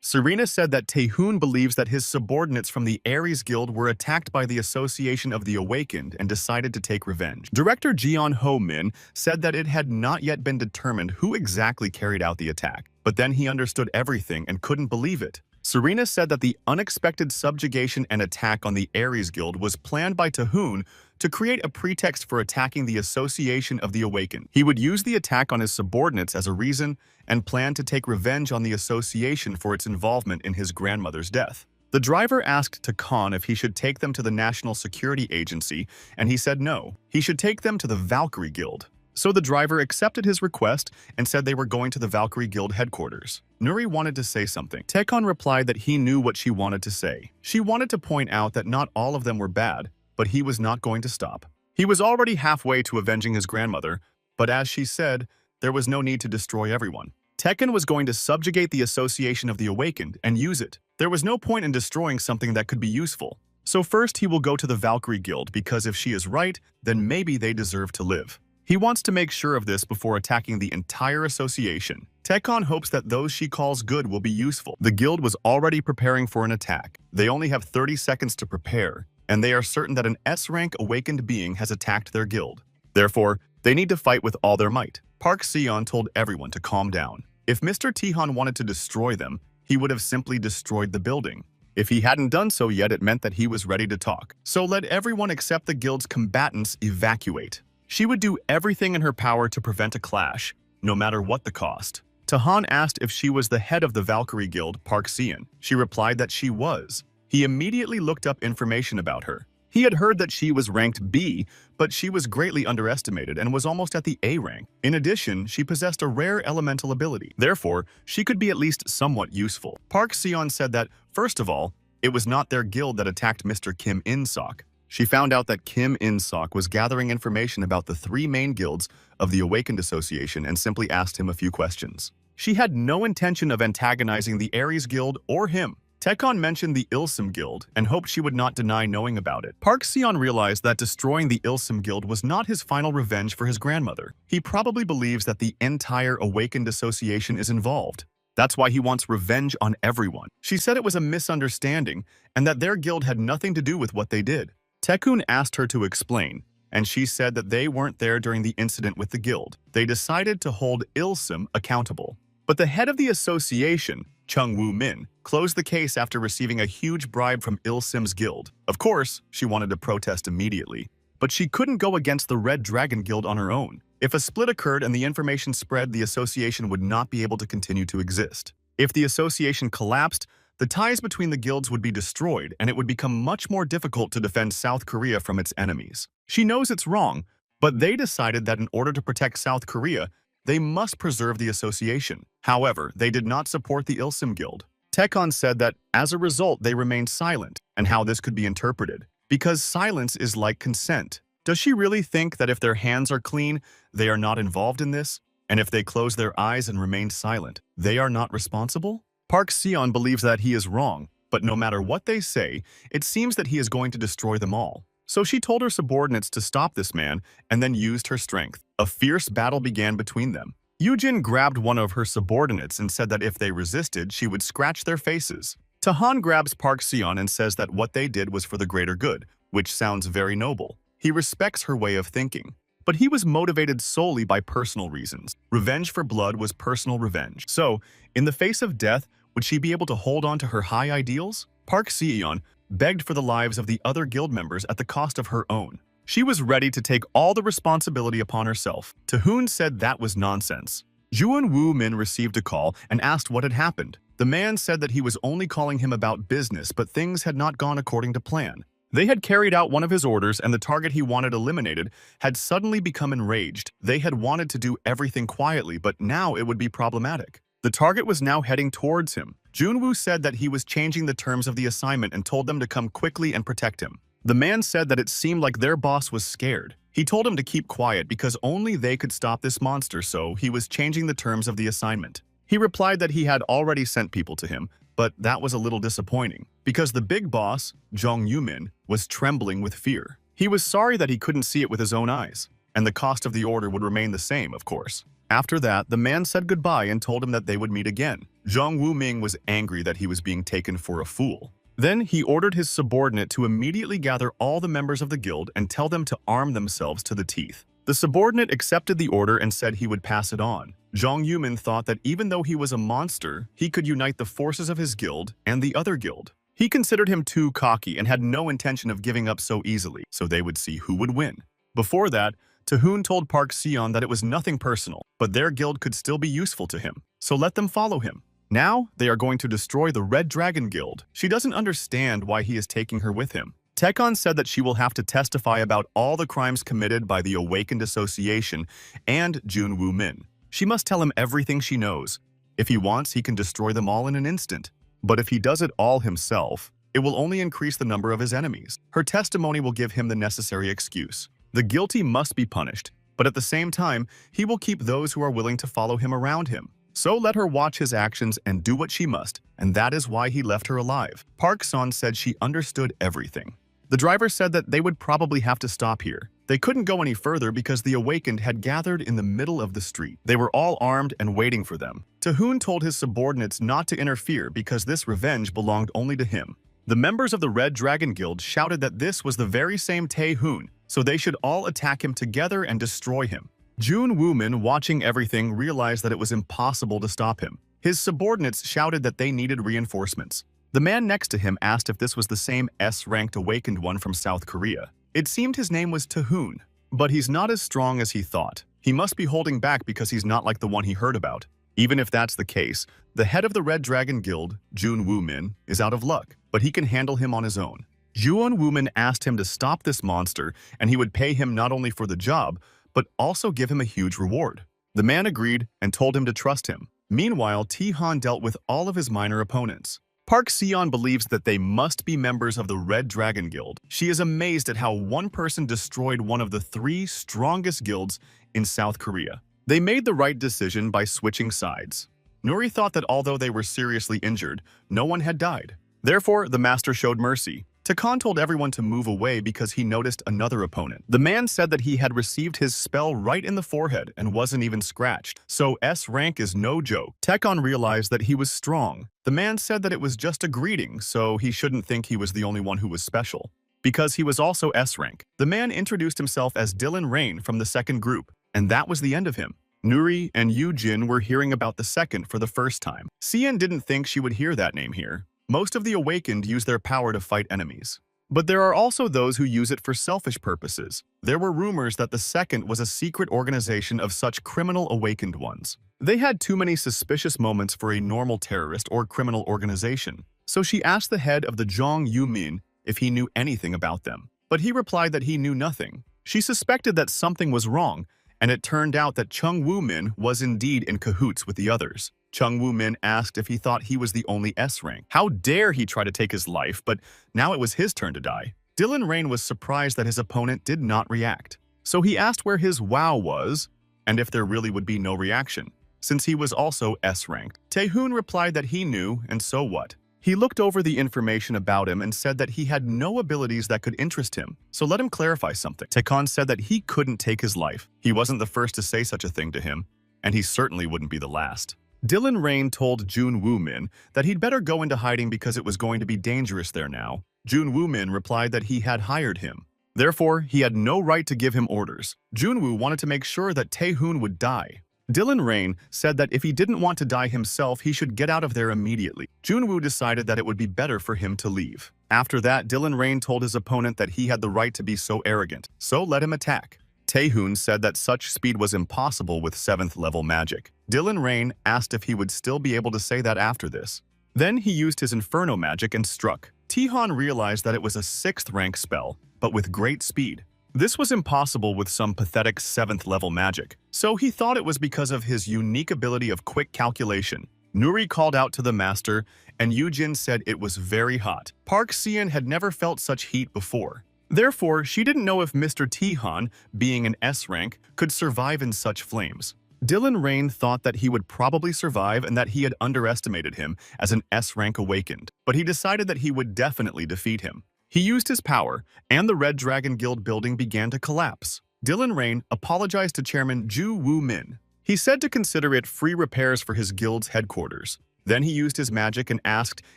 Serena said that Taehoon believes that his subordinates from the Ares Guild were attacked by the Association of the Awakened and decided to take revenge. Director Jeon Ho Min said that it had not yet been determined who exactly carried out the attack, but then he understood everything and couldn't believe it. Serena said that the unexpected subjugation and attack on the Ares Guild was planned by Taehoon to create a pretext for attacking the Association of the Awakened. He would use the attack on his subordinates as a reason and planned to take revenge on the association for its involvement in his grandmother's death. The driver asked Tekon if he should take them to the National Security Agency, and he said no, he should take them to the Valkyrie Guild. So the driver accepted his request and said they were going to the Valkyrie Guild headquarters. Nuri wanted to say something. Tekon replied that he knew what she wanted to say. She wanted to point out that not all of them were bad, but he was not going to stop. He was already halfway to avenging his grandmother, but as she said, there was no need to destroy everyone. Tekon was going to subjugate the Association of the Awakened and use it. There was no point in destroying something that could be useful. So first he will go to the Valkyrie Guild because if she is right, then maybe they deserve to live. He wants to make sure of this before attacking the entire association. Tekon hopes that those she calls good will be useful. The guild was already preparing for an attack. They only have 30 seconds to prepare, and they are certain that an S-rank awakened being has attacked their guild. Therefore, they need to fight with all their might. Park Seon told everyone to calm down. If Mr. Taehoon wanted to destroy them, he would have simply destroyed the building. If he hadn't done so yet, it meant that he was ready to talk. So let everyone except the guild's combatants evacuate. She would do everything in her power to prevent a clash, no matter what the cost. Taehoon asked if she was the head of the Valkyrie Guild, Park Seon. She replied that she was. He immediately looked up information about her. He had heard that she was ranked B, but she was greatly underestimated and was almost at the A rank. In addition, she possessed a rare elemental ability. Therefore, she could be at least somewhat useful. Park Seon said that, first of all, it was not their guild that attacked Mr. Kim In-sok. She found out that Kim In-sok was gathering information about the 3 main guilds of the Awakened Association and simply asked him a few questions. She had no intention of antagonizing the Ares Guild or him. Tekon mentioned the Ilsum Guild and hoped she would not deny knowing about it. Park Seon realized that destroying the Ilsum Guild was not his final revenge for his grandmother. He probably believes that the entire Awakened Association is involved. That's why he wants revenge on everyone. She said it was a misunderstanding and that their guild had nothing to do with what they did. Taehoon asked her to explain, and she said that they weren't there during the incident with the guild. They decided to hold Ilsum accountable. But the head of the association, Chung Woo-min, closed the case after receiving a huge bribe from Ilsum's guild. Of course, she wanted to protest immediately, but she couldn't go against the Red Dragon Guild on her own. If a split occurred and the information spread, the association would not be able to continue to exist. If the association collapsed, the ties between the guilds would be destroyed, and it would become much more difficult to defend South Korea from its enemies. She knows it's wrong, but they decided that in order to protect South Korea, they must preserve the association. However, they did not support the Ilsum Guild. Tekon said that, as a result, they remained silent, and how this could be interpreted. Because silence is like consent. Does she really think that if their hands are clean, they are not involved in this? And if they close their eyes and remain silent, they are not responsible? Park Seon believes that he is wrong, but no matter what they say, it seems that he is going to destroy them all. So she told her subordinates to stop this man and then used her strength. A fierce battle began between them. Yujin grabbed one of her subordinates and said that if they resisted, she would scratch their faces. Taehoon grabs Park Seon and says that what they did was for the greater good, which sounds very noble. He respects her way of thinking. But he was motivated solely by personal reasons. Revenge for blood was personal revenge. So, in the face of death, would she be able to hold on to her high ideals? Park Seon begged for the lives of the other guild members at the cost of her own. She was ready to take all the responsibility upon herself. Taehoon said that was nonsense. Jeon Woo-min received a call and asked what had happened. The man said that he was only calling him about business, but things had not gone according to plan. They had carried out one of his orders, and the target he wanted eliminated had suddenly become enraged. They had wanted to do everything quietly, but now it would be problematic. The target was now heading towards him. Junwoo said that he was changing the terms of the assignment and told them to come quickly and protect him. The man said that it seemed like their boss was scared. He told him to keep quiet because only they could stop this monster, so he was changing the terms of the assignment. He replied that he had already sent people to him, but that was a little disappointing, because the big boss, Jong Yumin, was trembling with fear. He was sorry that he couldn't see it with his own eyes, and the cost of the order would remain the same, of course. After that, the man said goodbye and told him that they would meet again. Zhang Wuming was angry that he was being taken for a fool. Then he ordered his subordinate to immediately gather all the members of the guild and tell them to arm themselves to the teeth. The subordinate accepted the order and said he would pass it on. Zhang Yumin thought that even though he was a monster, he could unite the forces of his guild and the other guild. He considered him too cocky and had no intention of giving up so easily, so they would see who would win. Before that, Tahoon told Park Sion that it was nothing personal, but their guild could still be useful to him, so let them follow him. Now, they are going to destroy the Red Dragon Guild. She doesn't understand why he is taking her with him. Tekon said that she will have to testify about all the crimes committed by the Awakened Association and Jun Woo Min. She must tell him everything she knows. If he wants, he can destroy them all in an instant. But if he does it all himself, it will only increase the number of his enemies. Her testimony will give him the necessary excuse. The guilty must be punished, but at the same time, he will keep those who are willing to follow him around him. So let her watch his actions and do what she must, and that is why he left her alive. Park Son said she understood everything. The driver said that they would probably have to stop here. They couldn't go any further because the Awakened had gathered in the middle of the street. They were all armed and waiting for them. Tahoon told his subordinates not to interfere because this revenge belonged only to him. The members of the Red Dragon Guild shouted that this was the very same Tahoon, so they should all attack him together and destroy him. Jun Woomin, watching everything, realized that it was impossible to stop him. His subordinates shouted that they needed reinforcements. The man next to him asked if this was the same S-ranked Awakened one from South Korea. It seemed his name was Tahoon, but he's not as strong as he thought. He must be holding back because he's not like the one he heard about. Even if that's the case, the head of the Red Dragon Guild, Jun Woomin, is out of luck, but he can handle him on his own. Juon Woomin asked him to stop this monster, and he would pay him not only for the job, but also give him a huge reward. The man agreed and told him to trust him. Meanwhile, Ti-Han dealt with all of his minor opponents. Park Sion believes that they must be members of the Red Dragon Guild. She is amazed at how one person destroyed one of the 3 strongest guilds in South Korea. They made the right decision by switching sides. Nuri thought that although they were seriously injured, no one had died. Therefore, the master showed mercy. Tekon told everyone to move away because he noticed another opponent. The man said that he had received his spell right in the forehead and wasn't even scratched, so S rank is no joke. Tekon realized that he was strong. The man said that it was just a greeting, so he shouldn't think he was the only one who was special, because he was also S rank. The man introduced himself as Dylan Rain from the second group, and that was the end of him. Nuri and Yu-Jin were hearing about the second for the first time. Sien didn't think she would hear that name here. Most of the Awakened use their power to fight enemies. But there are also those who use it for selfish purposes. There were rumors that the second was a secret organization of such criminal Awakened ones. They had too many suspicious moments for a normal terrorist or criminal organization. So she asked the head of the Jong Yu-min if he knew anything about them. But he replied that he knew nothing. She suspected that something was wrong, and it turned out that Chung Woo-min was indeed in cahoots with the others. Chung Woo-min asked if he thought he was the only S rank. How dare he try to take his life, but now it was his turn to die. Dylan Rain was surprised that his opponent did not react. So he asked where his wow was, and if there really would be no reaction, since he was also S ranked. Taehoon replied that he knew, and so what? He looked over the information about him and said that he had no abilities that could interest him, so let him clarify something. Tekon said that he couldn't take his life. He wasn't the first to say such a thing to him, and he certainly wouldn't be the last. Dylan Rain told Jun Woo-min that he'd better go into hiding because it was going to be dangerous there now. Jun Woo-min replied that he had hired him. Therefore, he had no right to give him orders. Junwoo wanted to make sure that Taehoon would die. Dylan Rain said that if he didn't want to die himself, he should get out of there immediately. Junwoo decided that it would be better for him to leave. After that, Dylan Rain told his opponent that he had the right to be so arrogant, so let him attack. Taehoon said that such speed was impossible with 7th level magic. Dylan Rain asked if he would still be able to say that after this. Then he used his Inferno magic and struck. Ti-Han realized that it was a 6th rank spell, but with great speed. This was impossible with some pathetic 7th level magic, so he thought it was because of his unique ability of quick calculation. Nuri called out to the master, and Yu-Jin said it was very hot. Park Sion had never felt such heat before. Therefore, she didn't know if Mr. Ti-Han, being an S rank, could survive in such flames. Dylan Rain thought that he would probably survive and that he had underestimated him as an S-rank awakened, but he decided that he would definitely defeat him. He used his power, and the Red Dragon Guild building began to collapse. Dylan Rain apologized to Chairman Ju Woo Min. He said to consider it free repairs for his guild's headquarters. Then he used his magic and asked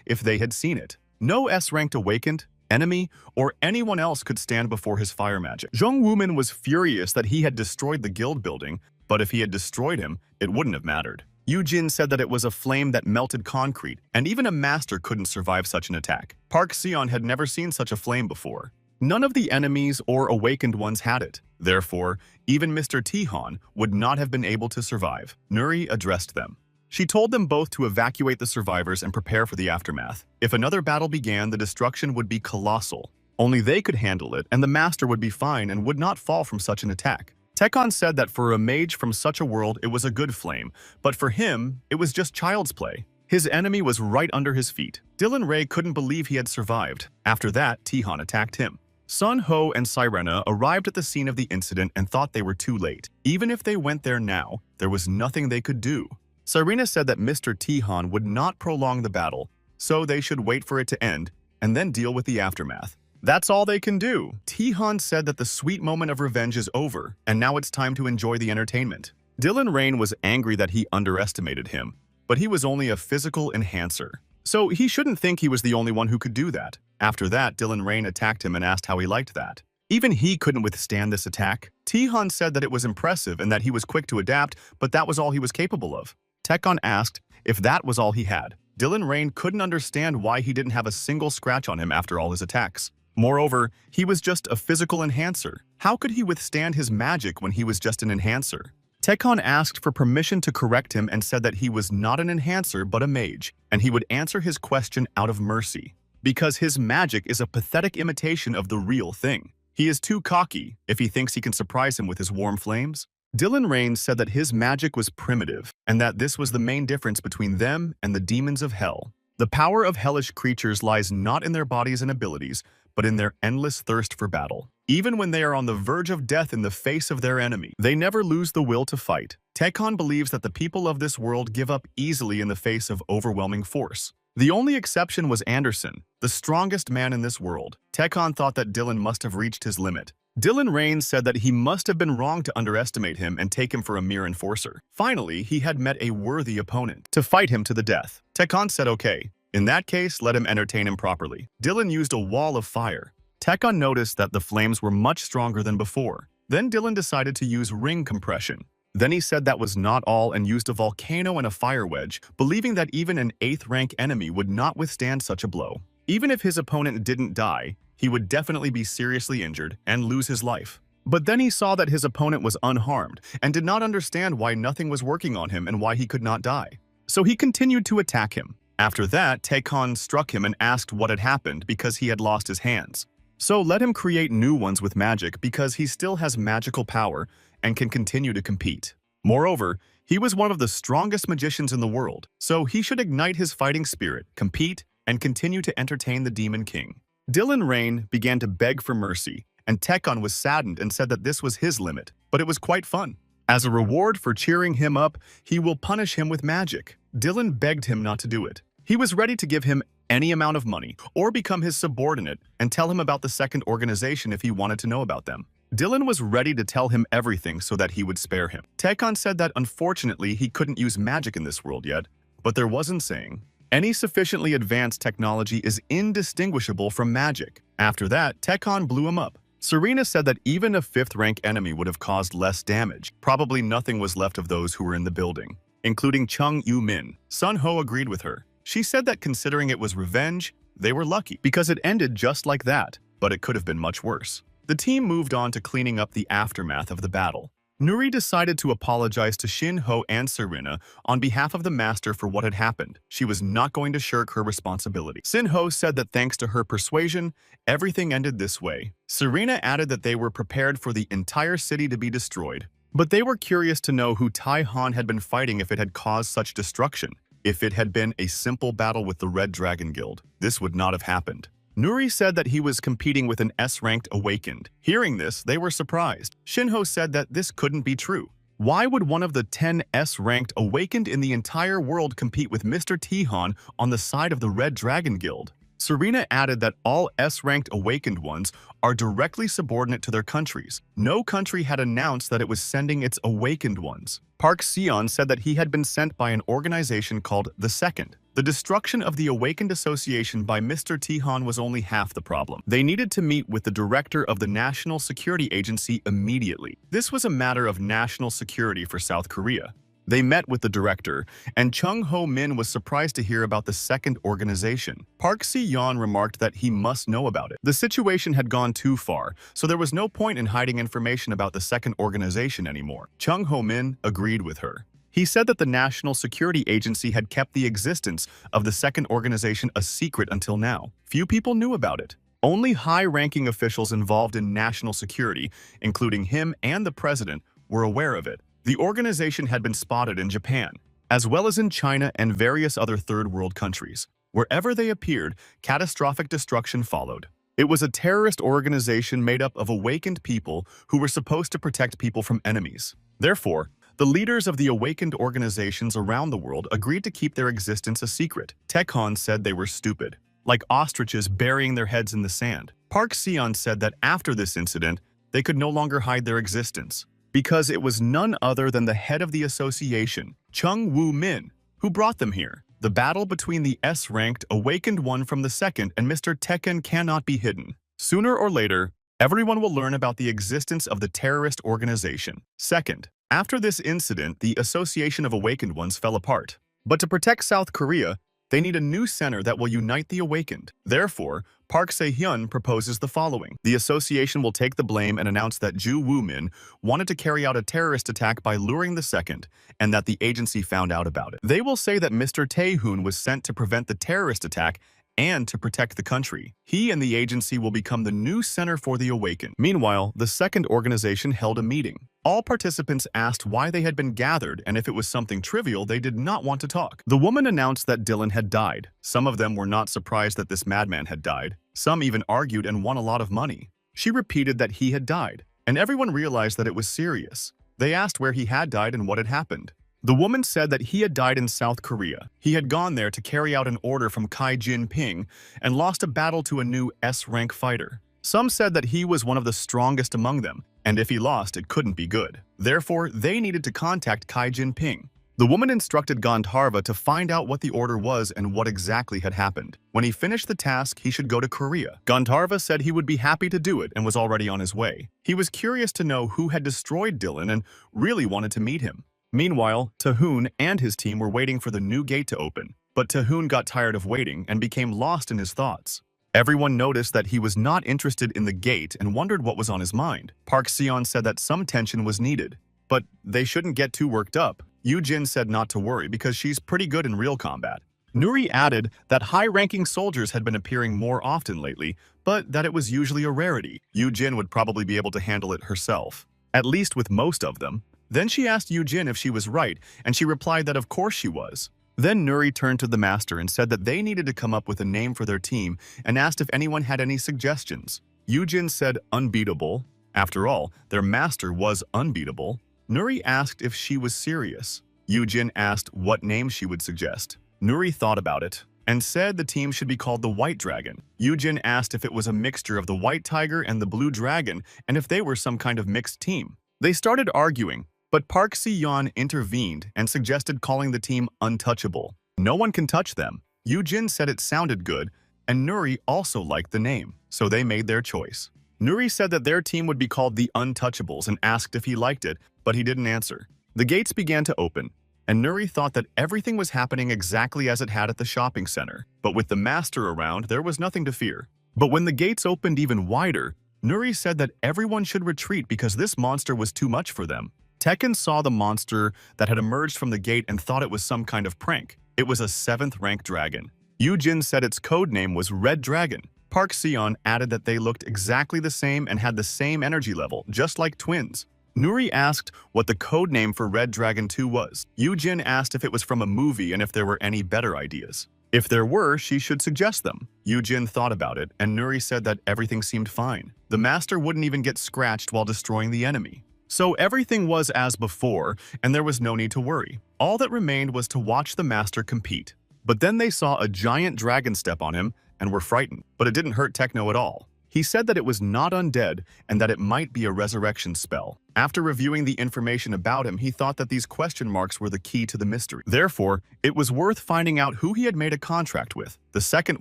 if they had seen it. No S-ranked awakened, enemy, or anyone else could stand before his fire magic. Jung Woo-min was furious that he had destroyed the guild building, but if he had destroyed him, it wouldn't have mattered. Yu Jin said that it was a flame that melted concrete, and even a master couldn't survive such an attack. Park Seon had never seen such a flame before. None of the enemies or awakened ones had it. Therefore, even Mr. Tihan would not have been able to survive. Nuri addressed them. She told them both to evacuate the survivors and prepare for the aftermath. If another battle began, the destruction would be colossal. Only they could handle it, and the master would be fine and would not fall from such an attack. Tekon said that for a mage from such a world, it was a good flame, but for him, it was just child's play. His enemy was right under his feet. Dylan Ray couldn't believe he had survived. After that, Tihan attacked him. Sun Ho and Sirena arrived at the scene of the incident and thought they were too late. Even if they went there now, there was nothing they could do. Sirena said that Mr. Tihan would not prolong the battle, so they should wait for it to end and then deal with the aftermath. That's all they can do. Tihan said that the sweet moment of revenge is over, and now it's time to enjoy the entertainment. Dylan Rain was angry that he underestimated him, but he was only a physical enhancer. So he shouldn't think he was the only one who could do that. After that, Dylan Rain attacked him and asked how he liked that. Even he couldn't withstand this attack. Tihan said that it was impressive and that he was quick to adapt, but that was all he was capable of. Tekon asked if that was all he had. Dylan Rain couldn't understand why he didn't have a single scratch on him after all his attacks. Moreover, he was just a physical enhancer. How could he withstand his magic when he was just an enhancer? Tekon asked for permission to correct him and said that he was not an enhancer but a mage, and he would answer his question out of mercy, because his magic is a pathetic imitation of the real thing. He is too cocky if he thinks he can surprise him with his warm flames. Dylan Rain said that his magic was primitive, and that this was the main difference between them and the demons of hell. The power of hellish creatures lies not in their bodies and abilities, but in their endless thirst for battle. Even when they are on the verge of death in the face of their enemy, they never lose the will to fight. Tekon believes that the people of this world give up easily in the face of overwhelming force. The only exception was Anderson, the strongest man in this world. Tekon thought that Dylan must have reached his limit. Dylan Rain said that he must have been wrong to underestimate him and take him for a mere enforcer. Finally, he had met a worthy opponent to fight him to the death. Tekon said okay. In that case, let him entertain him properly. Dylan used a wall of fire. Tekon noticed that the flames were much stronger than before. Then Dylan decided to use ring compression. Then he said that was not all and used a volcano and a fire wedge, believing that even an 8th rank enemy would not withstand such a blow. Even if his opponent didn't die, he would definitely be seriously injured and lose his life. But then he saw that his opponent was unharmed and did not understand why nothing was working on him and why he could not die. So he continued to attack him. After that, Tekon struck him and asked what had happened because he had lost his hands. So let him create new ones with magic because he still has magical power and can continue to compete. Moreover, he was one of the strongest magicians in the world, so he should ignite his fighting spirit, compete, and continue to entertain the Demon King. Dylan Rain began to beg for mercy, and Tekon was saddened and said that this was his limit, but it was quite fun. As a reward for cheering him up, he will punish him with magic. Dylan begged him not to do it. He was ready to give him any amount of money or become his subordinate and tell him about the second organization if he wanted to know about them. Dylan was ready to tell him everything so that he would spare him. Tekon said that unfortunately he couldn't use magic in this world yet, but there wasn't saying. Any sufficiently advanced technology is indistinguishable from magic. After that, Tekon blew him up. Serena said that even a 5th rank enemy would have caused less damage. Probably nothing was left of those who were in the building, including Chung Yu-min. Sun Ho agreed with her. She said that considering it was revenge, they were lucky because it ended just like that, but it could have been much worse. The team moved on to cleaning up the aftermath of the battle. Nuri decided to apologize to Shin Ho and Serena on behalf of the master for what had happened. She was not going to shirk her responsibility. Shin Ho said that thanks to her persuasion, everything ended this way. Serena added that they were prepared for the entire city to be destroyed, but they were curious to know who Tai Han had been fighting if it had caused such destruction. If it had been a simple battle with the Red Dragon Guild, this would not have happened. Nuri said that he was competing with an S-ranked awakened. Hearing this, they were surprised. Shinho said that this couldn't be true. Why would one of the 10 S-ranked awakened in the entire world compete with Mr. Tihan on the side of the Red Dragon Guild? Serena added that all S-ranked awakened ones are directly subordinate to their countries. No country had announced that it was sending its awakened ones. Park Seon said that he had been sent by an organization called The Second. The destruction of the Awakened Association by Mr. Tihan was only half the problem. They needed to meet with the director of the National Security Agency immediately. This was a matter of national security for South Korea. They met with the director, and Chung Ho-min was surprised to hear about the second organization. Park Si-yeon remarked that he must know about it. The situation had gone too far, so there was no point in hiding information about the second organization anymore. Chung Ho-min agreed with her. He said that the National Security Agency had kept the existence of the second organization a secret until now. Few people knew about it. Only high-ranking officials involved in national security, including him and the president, were aware of it. The organization had been spotted in Japan, as well as in China and various other third-world countries. Wherever they appeared, catastrophic destruction followed. It was a terrorist organization made up of awakened people who were supposed to protect people from enemies. Therefore, the leaders of the awakened organizations around the world agreed to keep their existence a secret. Taekwon said they were stupid, like ostriches burying their heads in the sand. Park Seon said that after this incident, they could no longer hide their existence, because it was none other than the head of the association, Chung Woo-min, who brought them here. The battle between the S-ranked awakened one from the second and Mr. Tekken cannot be hidden. Sooner or later, everyone will learn about the existence of the terrorist organization. Second, after this incident, the Association of Awakened Ones fell apart. But to protect South Korea, they need a new center that will unite the awakened. Therefore, Park Se-hyun proposes the following. The association will take the blame and announce that Ju Woo-min wanted to carry out a terrorist attack by luring the second, and that the agency found out about it. They will say that Mr. Tae-hoon was sent to prevent the terrorist attack and to protect the country. He and the agency will become the new center for the awakened. Meanwhile, the second organization held a meeting. All participants asked why they had been gathered, and if it was something trivial, they did not want to talk. The woman announced that Dylan had died. Some of them were not surprised that this madman had died. Some even argued and won a lot of money. She repeated that he had died, and everyone realized that it was serious. They asked where he had died and what had happened. The woman said that he had died in South Korea. He had gone there to carry out an order from Kai Jin-ping and lost a battle to a new S-rank fighter. Some said that he was one of the strongest among them, and if he lost, it couldn't be good. Therefore, they needed to contact Kai Jin-ping. The woman instructed Gandharva to find out what the order was and what exactly had happened. When he finished the task, he should go to Korea. Gandharva said he would be happy to do it and was already on his way. He was curious to know who had destroyed Dylan and really wanted to meet him. Meanwhile, Tae-hoon and his team were waiting for the new gate to open, but Tae-hoon got tired of waiting and became lost in his thoughts. Everyone noticed that he was not interested in the gate and wondered what was on his mind. Park Seon said that some tension was needed, but they shouldn't get too worked up. Yoo-jin said not to worry because she's pretty good in real combat. Nuri added that high-ranking soldiers had been appearing more often lately, but that it was usually a rarity. Yoo-jin would probably be able to handle it herself, at least with most of them. Then she asked Yoo-jin if she was right, and she replied that of course she was. Then Nuri turned to the master and said that they needed to come up with a name for their team and asked if anyone had any suggestions. Yoo-jin said unbeatable. After all, their master was unbeatable. Nuri asked if she was serious. Yoo-jin asked what name she would suggest. Nuri thought about it and said the team should be called the White Dragon. Yoo-jin asked if it was a mixture of the White Tiger and the Blue Dragon and if they were some kind of mixed team. They started arguing, but Park Si-yeon intervened and suggested calling the team Untouchable. No one can touch them. Yoo-jin said it sounded good, and Nuri also liked the name, so they made their choice. Nuri said that their team would be called the Untouchables and asked if he liked it, but he didn't answer. The gates began to open, and Nuri thought that everything was happening exactly as it had at the shopping center. But with the master around, there was nothing to fear. But when the gates opened even wider, Nuri said that everyone should retreat because this monster was too much for them. Tekken saw the monster that had emerged from the gate and thought it was some kind of prank. It was a 7th rank dragon. Yoo-jin said its code name was Red Dragon. Park Seon added that they looked exactly the same and had the same energy level, just like twins. Nuri asked what the code name for Red Dragon 2 was. Yoo-jin asked if it was from a movie and if there were any better ideas. If there were, she should suggest them. Yoo-jin thought about it, and Nuri said that everything seemed fine. The master wouldn't even get scratched while destroying the enemy. So everything was as before, and there was no need to worry. All that remained was to watch the master compete. But then they saw a giant dragon step on him and were frightened. But it didn't hurt Techno at all. He said that it was not undead and that it might be a resurrection spell. After reviewing the information about him, he thought that these question marks were the key to the mystery. Therefore, it was worth finding out who he had made a contract with. The second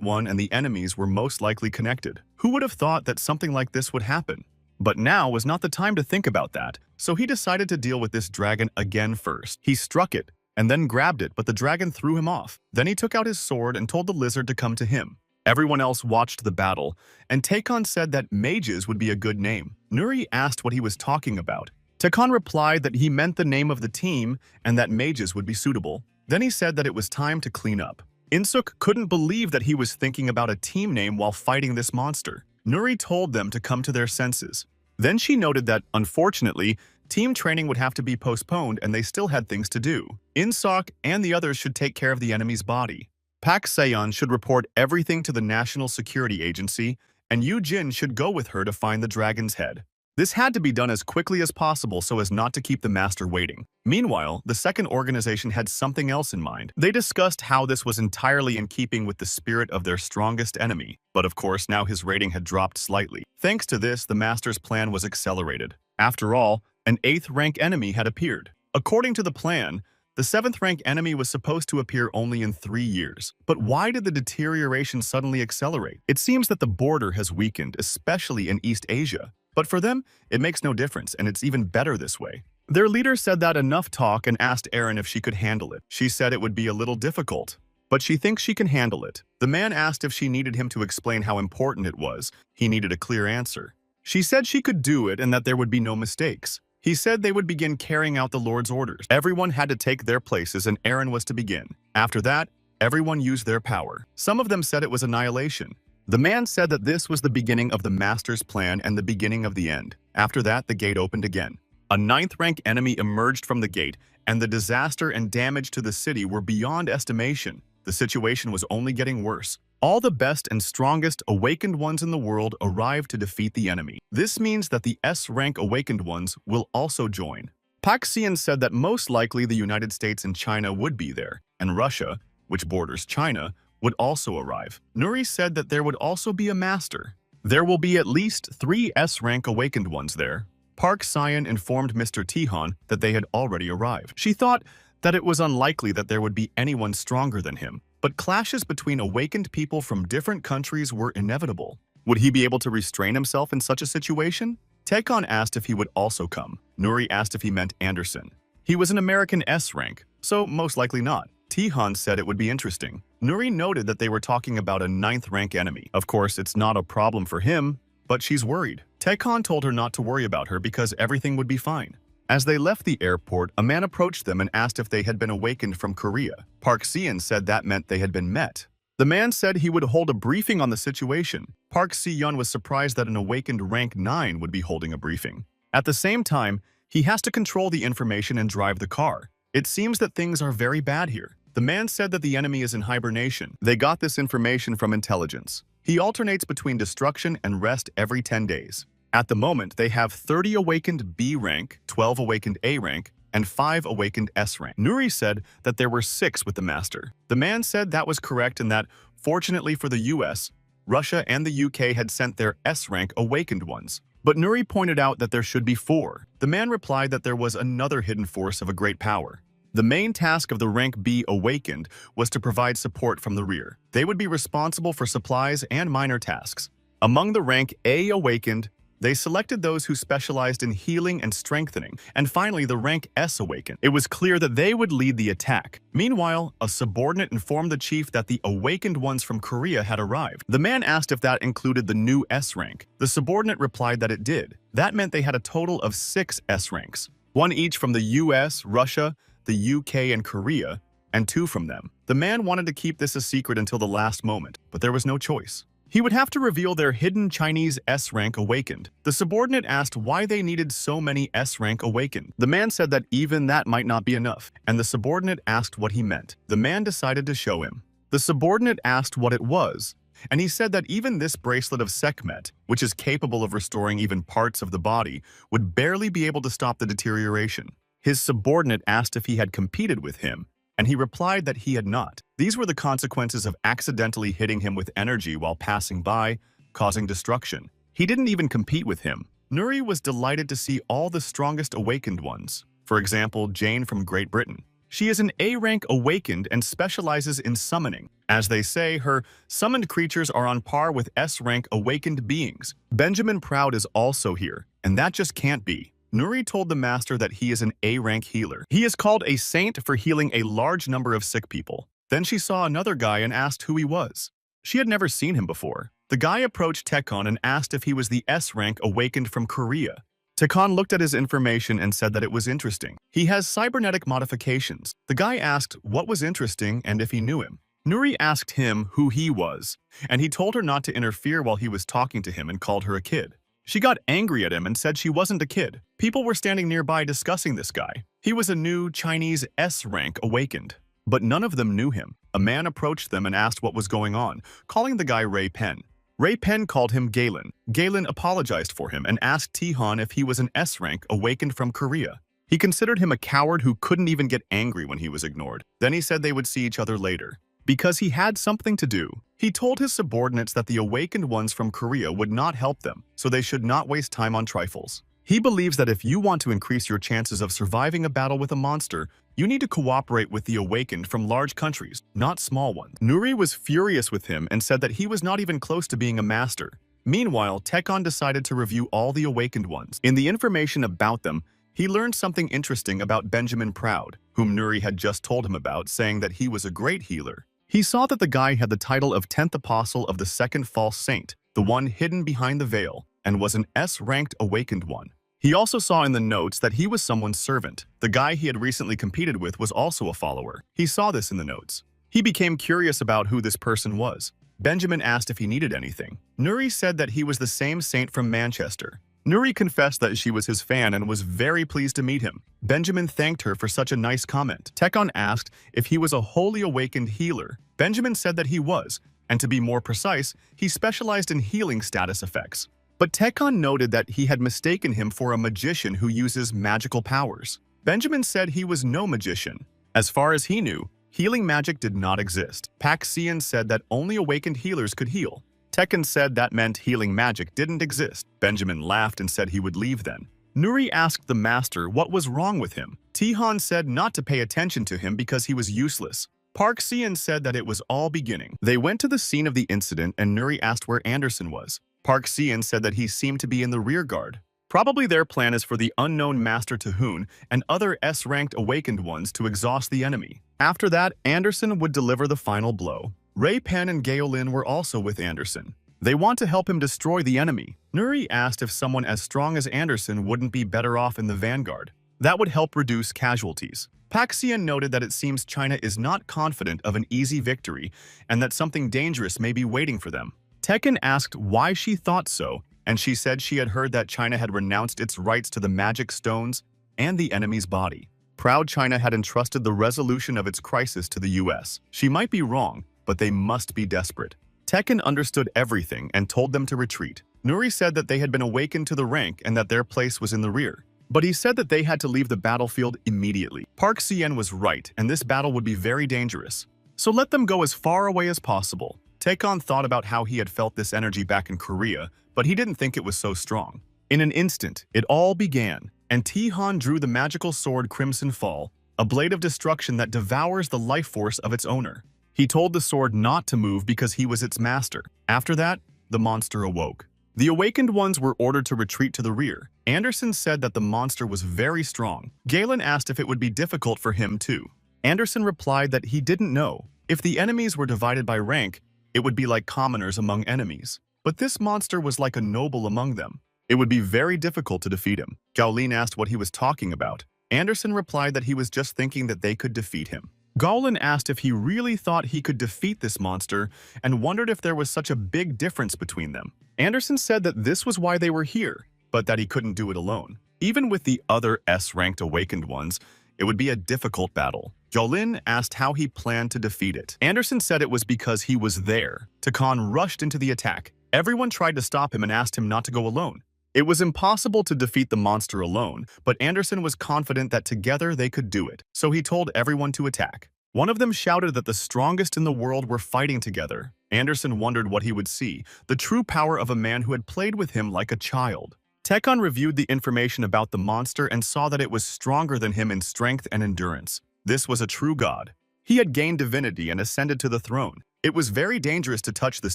one and the enemies were most likely connected. Who would have thought that something like this would happen? But now was not the time to think about that, so he decided to deal with this dragon again first. He struck it, and then grabbed it, but the dragon threw him off. Then he took out his sword and told the lizard to come to him. Everyone else watched the battle, and Takon said that mages would be a good name. Nuri asked what he was talking about. Takon replied that he meant the name of the team and that mages would be suitable. Then he said that it was time to clean up. Insuk couldn't believe that he was thinking about a team name while fighting this monster. Nuri told them to come to their senses. Then she noted that, unfortunately, team training would have to be postponed and they still had things to do. Insok and the others should take care of the enemy's body. Pak Seon should report everything to the National Security Agency, and Yu Jin should go with her to find the dragon's head. This had to be done as quickly as possible so as not to keep the master waiting. Meanwhile, the second organization had something else in mind. They discussed how this was entirely in keeping with the spirit of their strongest enemy, but of course now his rating had dropped slightly. Thanks to this, the master's plan was accelerated. After all, an 8th rank enemy had appeared. According to the plan, the 7th rank enemy was supposed to appear only in 3 years. But why did the deterioration suddenly accelerate? It seems that the border has weakened, especially in East Asia. But for them, it makes no difference, and it's even better this way. Their leader said that enough talk and asked Erin if she could handle it. She said it would be a little difficult, but she thinks she can handle it. The man asked if she needed him to explain how important it was. He needed a clear answer. She said she could do it and that there would be no mistakes. He said they would begin carrying out the Lord's orders. Everyone had to take their places and Erin was to begin. After that, everyone used their power. Some of them said it was annihilation. The man said that this was the beginning of the master's plan and the beginning of the end. After that, the gate opened again. A 9th rank enemy emerged from the gate, and the disaster and damage to the city were beyond estimation. The situation was only getting worse. All the best and strongest awakened ones in the world arrived to defeat the enemy. This means that the S-rank awakened ones will also join. Pak Seon said that most likely the United States and China would be there, and Russia, which borders China, would also arrive. Nuri said that there would also be a master. There will be at least 3 S-rank awakened ones there. Park Seon informed Mr. Tihan that they had already arrived. She thought that it was unlikely that there would be anyone stronger than him, but clashes between awakened people from different countries were inevitable. Would he be able to restrain himself in such a situation? Taekon asked if he would also come. Nuri asked if he meant Anderson. He was an American S-rank, so most likely not. Tihan said it would be interesting. Nuri noted that they were talking about a 9th rank enemy. Of course, it's not a problem for him, but she's worried. Taekon told her not to worry about her because everything would be fine. As they left the airport, a man approached them and asked if they had been awakened from Korea. Park Seon said that meant they had been met. The man said he would hold a briefing on the situation. Park Seon was surprised that an awakened rank 9 would be holding a briefing. At the same time, he has to control the information and drive the car. It seems that things are very bad here. The man said that the enemy is in hibernation. They got this information from intelligence. He alternates between destruction and rest every 10 days. At the moment, they have 30 awakened B rank, 12 awakened A rank, and 5 awakened S rank. Nuri said that there were 6 with the master. The man said that was correct and that, fortunately for the US, Russia and the UK had sent their S rank awakened ones. But Nuri pointed out that there should be 4. The man replied that there was another hidden force of a great power. The main task of the rank B awakened was to provide support from the rear. They would be responsible for supplies and minor tasks. Among the rank A awakened, they selected those who specialized in healing and strengthening, and finally the rank S awakened. It was clear that they would lead the attack. Meanwhile, a subordinate informed the chief that the awakened ones from Korea had arrived. The man asked if that included the new S rank. The subordinate replied that it did. That meant they had a total of 6 S ranks, 1 each from the US, Russia, the UK, and Korea, and 2 from them. The man wanted to keep this a secret until the last moment, but there was no choice. He would have to reveal their hidden Chinese S-rank awakened. The subordinate asked why they needed so many S-rank awakened. The man said that even that might not be enough, and the subordinate asked what he meant. The man decided to show him. The subordinate asked what it was, And he said that even this bracelet of Sekhmet, which is capable of restoring even parts of the body, would barely be able to stop the deterioration. His subordinate asked if he had competed with him, and he replied that he had not. These were the consequences of accidentally hitting him with energy while passing by, causing destruction. He didn't even compete with him. Nuri was delighted to see all the strongest awakened ones. For example, Jane from Great Britain. She is an A-rank awakened and specializes in summoning. As they say, her summoned creatures are on par with S-rank awakened beings. Benjamin Proud is also here, and that just can't be. Nuri told the master that he is an A-rank healer. He is called a saint for healing a large number of sick people. Then she saw another guy and asked who he was. She had never seen him before. The guy approached Tekon and asked if he was the S-rank awakened from Korea. Tekon looked at his information and said that it was interesting. He has cybernetic modifications. The guy asked what was interesting and if he knew him. Nuri asked him who he was, and he told her not to interfere while he was talking to him and called her a kid. She got angry at him and said she wasn't a kid. People were standing nearby discussing this guy. He was a new Chinese S-rank awakened, but none of them knew him. A man approached them and asked what was going on, calling the guy Ray Pen. Ray Pen called him Galen. Galen apologized for him and asked Tihan if he was an S-rank awakened from Korea. He considered him a coward who couldn't even get angry when he was ignored. Then he said they would see each other later. Because he had something to do, he told his subordinates that the awakened ones from Korea would not help them, so they should not waste time on trifles. He believes that if you want to increase your chances of surviving a battle with a monster, you need to cooperate with the awakened from large countries, not small ones. Nuri was furious with him and said that he was not even close to being a master. Meanwhile, Tekon decided to review all the awakened ones. In the information about them, he learned something interesting about Benjamin Proud, whom Nuri had just told him about, saying that he was a great healer. He saw that the guy had the title of 10th Apostle of the Second False Saint, the one hidden behind the veil, and was an S-ranked awakened one. He also saw in the notes that he was someone's servant. The guy he had recently competed with was also a follower. He saw this in the notes. He became curious about who this person was. Benjamin asked if he needed anything. Nuri said that he was the same saint from Manchester. Nuri confessed that she was his fan and was very pleased to meet him. Benjamin thanked her for such a nice comment. Tekon asked if he was a wholly awakened healer. Benjamin said that he was, and to be more precise, he specialized in healing status effects. But Tekon noted that he had mistaken him for a magician who uses magical powers. Benjamin said he was no magician. As far as he knew, healing magic did not exist. Pak Sian said that only awakened healers could heal. Tekon said that meant healing magic didn't exist. Benjamin laughed and said he would leave then. Nuri asked the master what was wrong with him. Tihan said not to pay attention to him because he was useless. Park Sian said that it was all beginning. They went to the scene of the incident and Nuri asked where Anderson was. Park Sian said that he seemed to be in the rear guard. Probably their plan is for the unknown Master Tahun and other S-ranked awakened ones to exhaust the enemy. After that, Anderson would deliver the final blow. Ray Pen and Gaolin were also with Anderson. They want to help him destroy the enemy. Nuri asked if someone as strong as Anderson wouldn't be better off in the vanguard. That would help reduce casualties. Pak Sian noted that it seems China is not confident of an easy victory and that something dangerous may be waiting for them. Tekon asked why she thought so, and she said she had heard that China had renounced its rights to the magic stones and the enemy's body. Proud China had entrusted the resolution of its crisis to the US. She might be wrong, but they must be desperate. Tekon understood everything and told them to retreat. Nuri said that they had been awakened to the rank and that their place was in the rear. But he said that they had to leave the battlefield immediately. Park Sian was right, and this battle would be very dangerous. So let them go as far away as possible. Tekon thought about how he had felt this energy back in Korea, but he didn't think it was so strong. In an instant, it all began, and Tihan drew the magical sword Crimson Fall, a blade of destruction that devours the life force of its owner. He told the sword not to move because he was its master. After that, the monster awoke. The awakened ones were ordered to retreat to the rear. Anderson said that the monster was very strong. Galen asked if it would be difficult for him too. Anderson replied that he didn't know. If the enemies were divided by rank, it would be like commoners among enemies. But this monster was like a noble among them. It would be very difficult to defeat him. Gaolin asked what he was talking about. Anderson replied that he was just thinking that they could defeat him. Gaolin asked if he really thought he could defeat this monster and wondered if there was such a big difference between them. Anderson said that this was why they were here, but that he couldn't do it alone. Even with the other S-ranked awakened ones, It would be a difficult battle. Jolin asked how he planned to defeat it. Anderson said it was because he was there. Takon rushed into the attack. Everyone tried to stop him and asked him not to go alone. It was impossible to defeat the monster alone, but Anderson was confident that together they could do it, so he told everyone to attack. One of them shouted that the strongest in the world were fighting together. Anderson wondered what he would see, the true power of a man who had played with him like a child. Tekon reviewed the information about the monster and saw that it was stronger than him in strength and endurance. This was a true god. He had gained divinity and ascended to the throne. It was very dangerous to touch this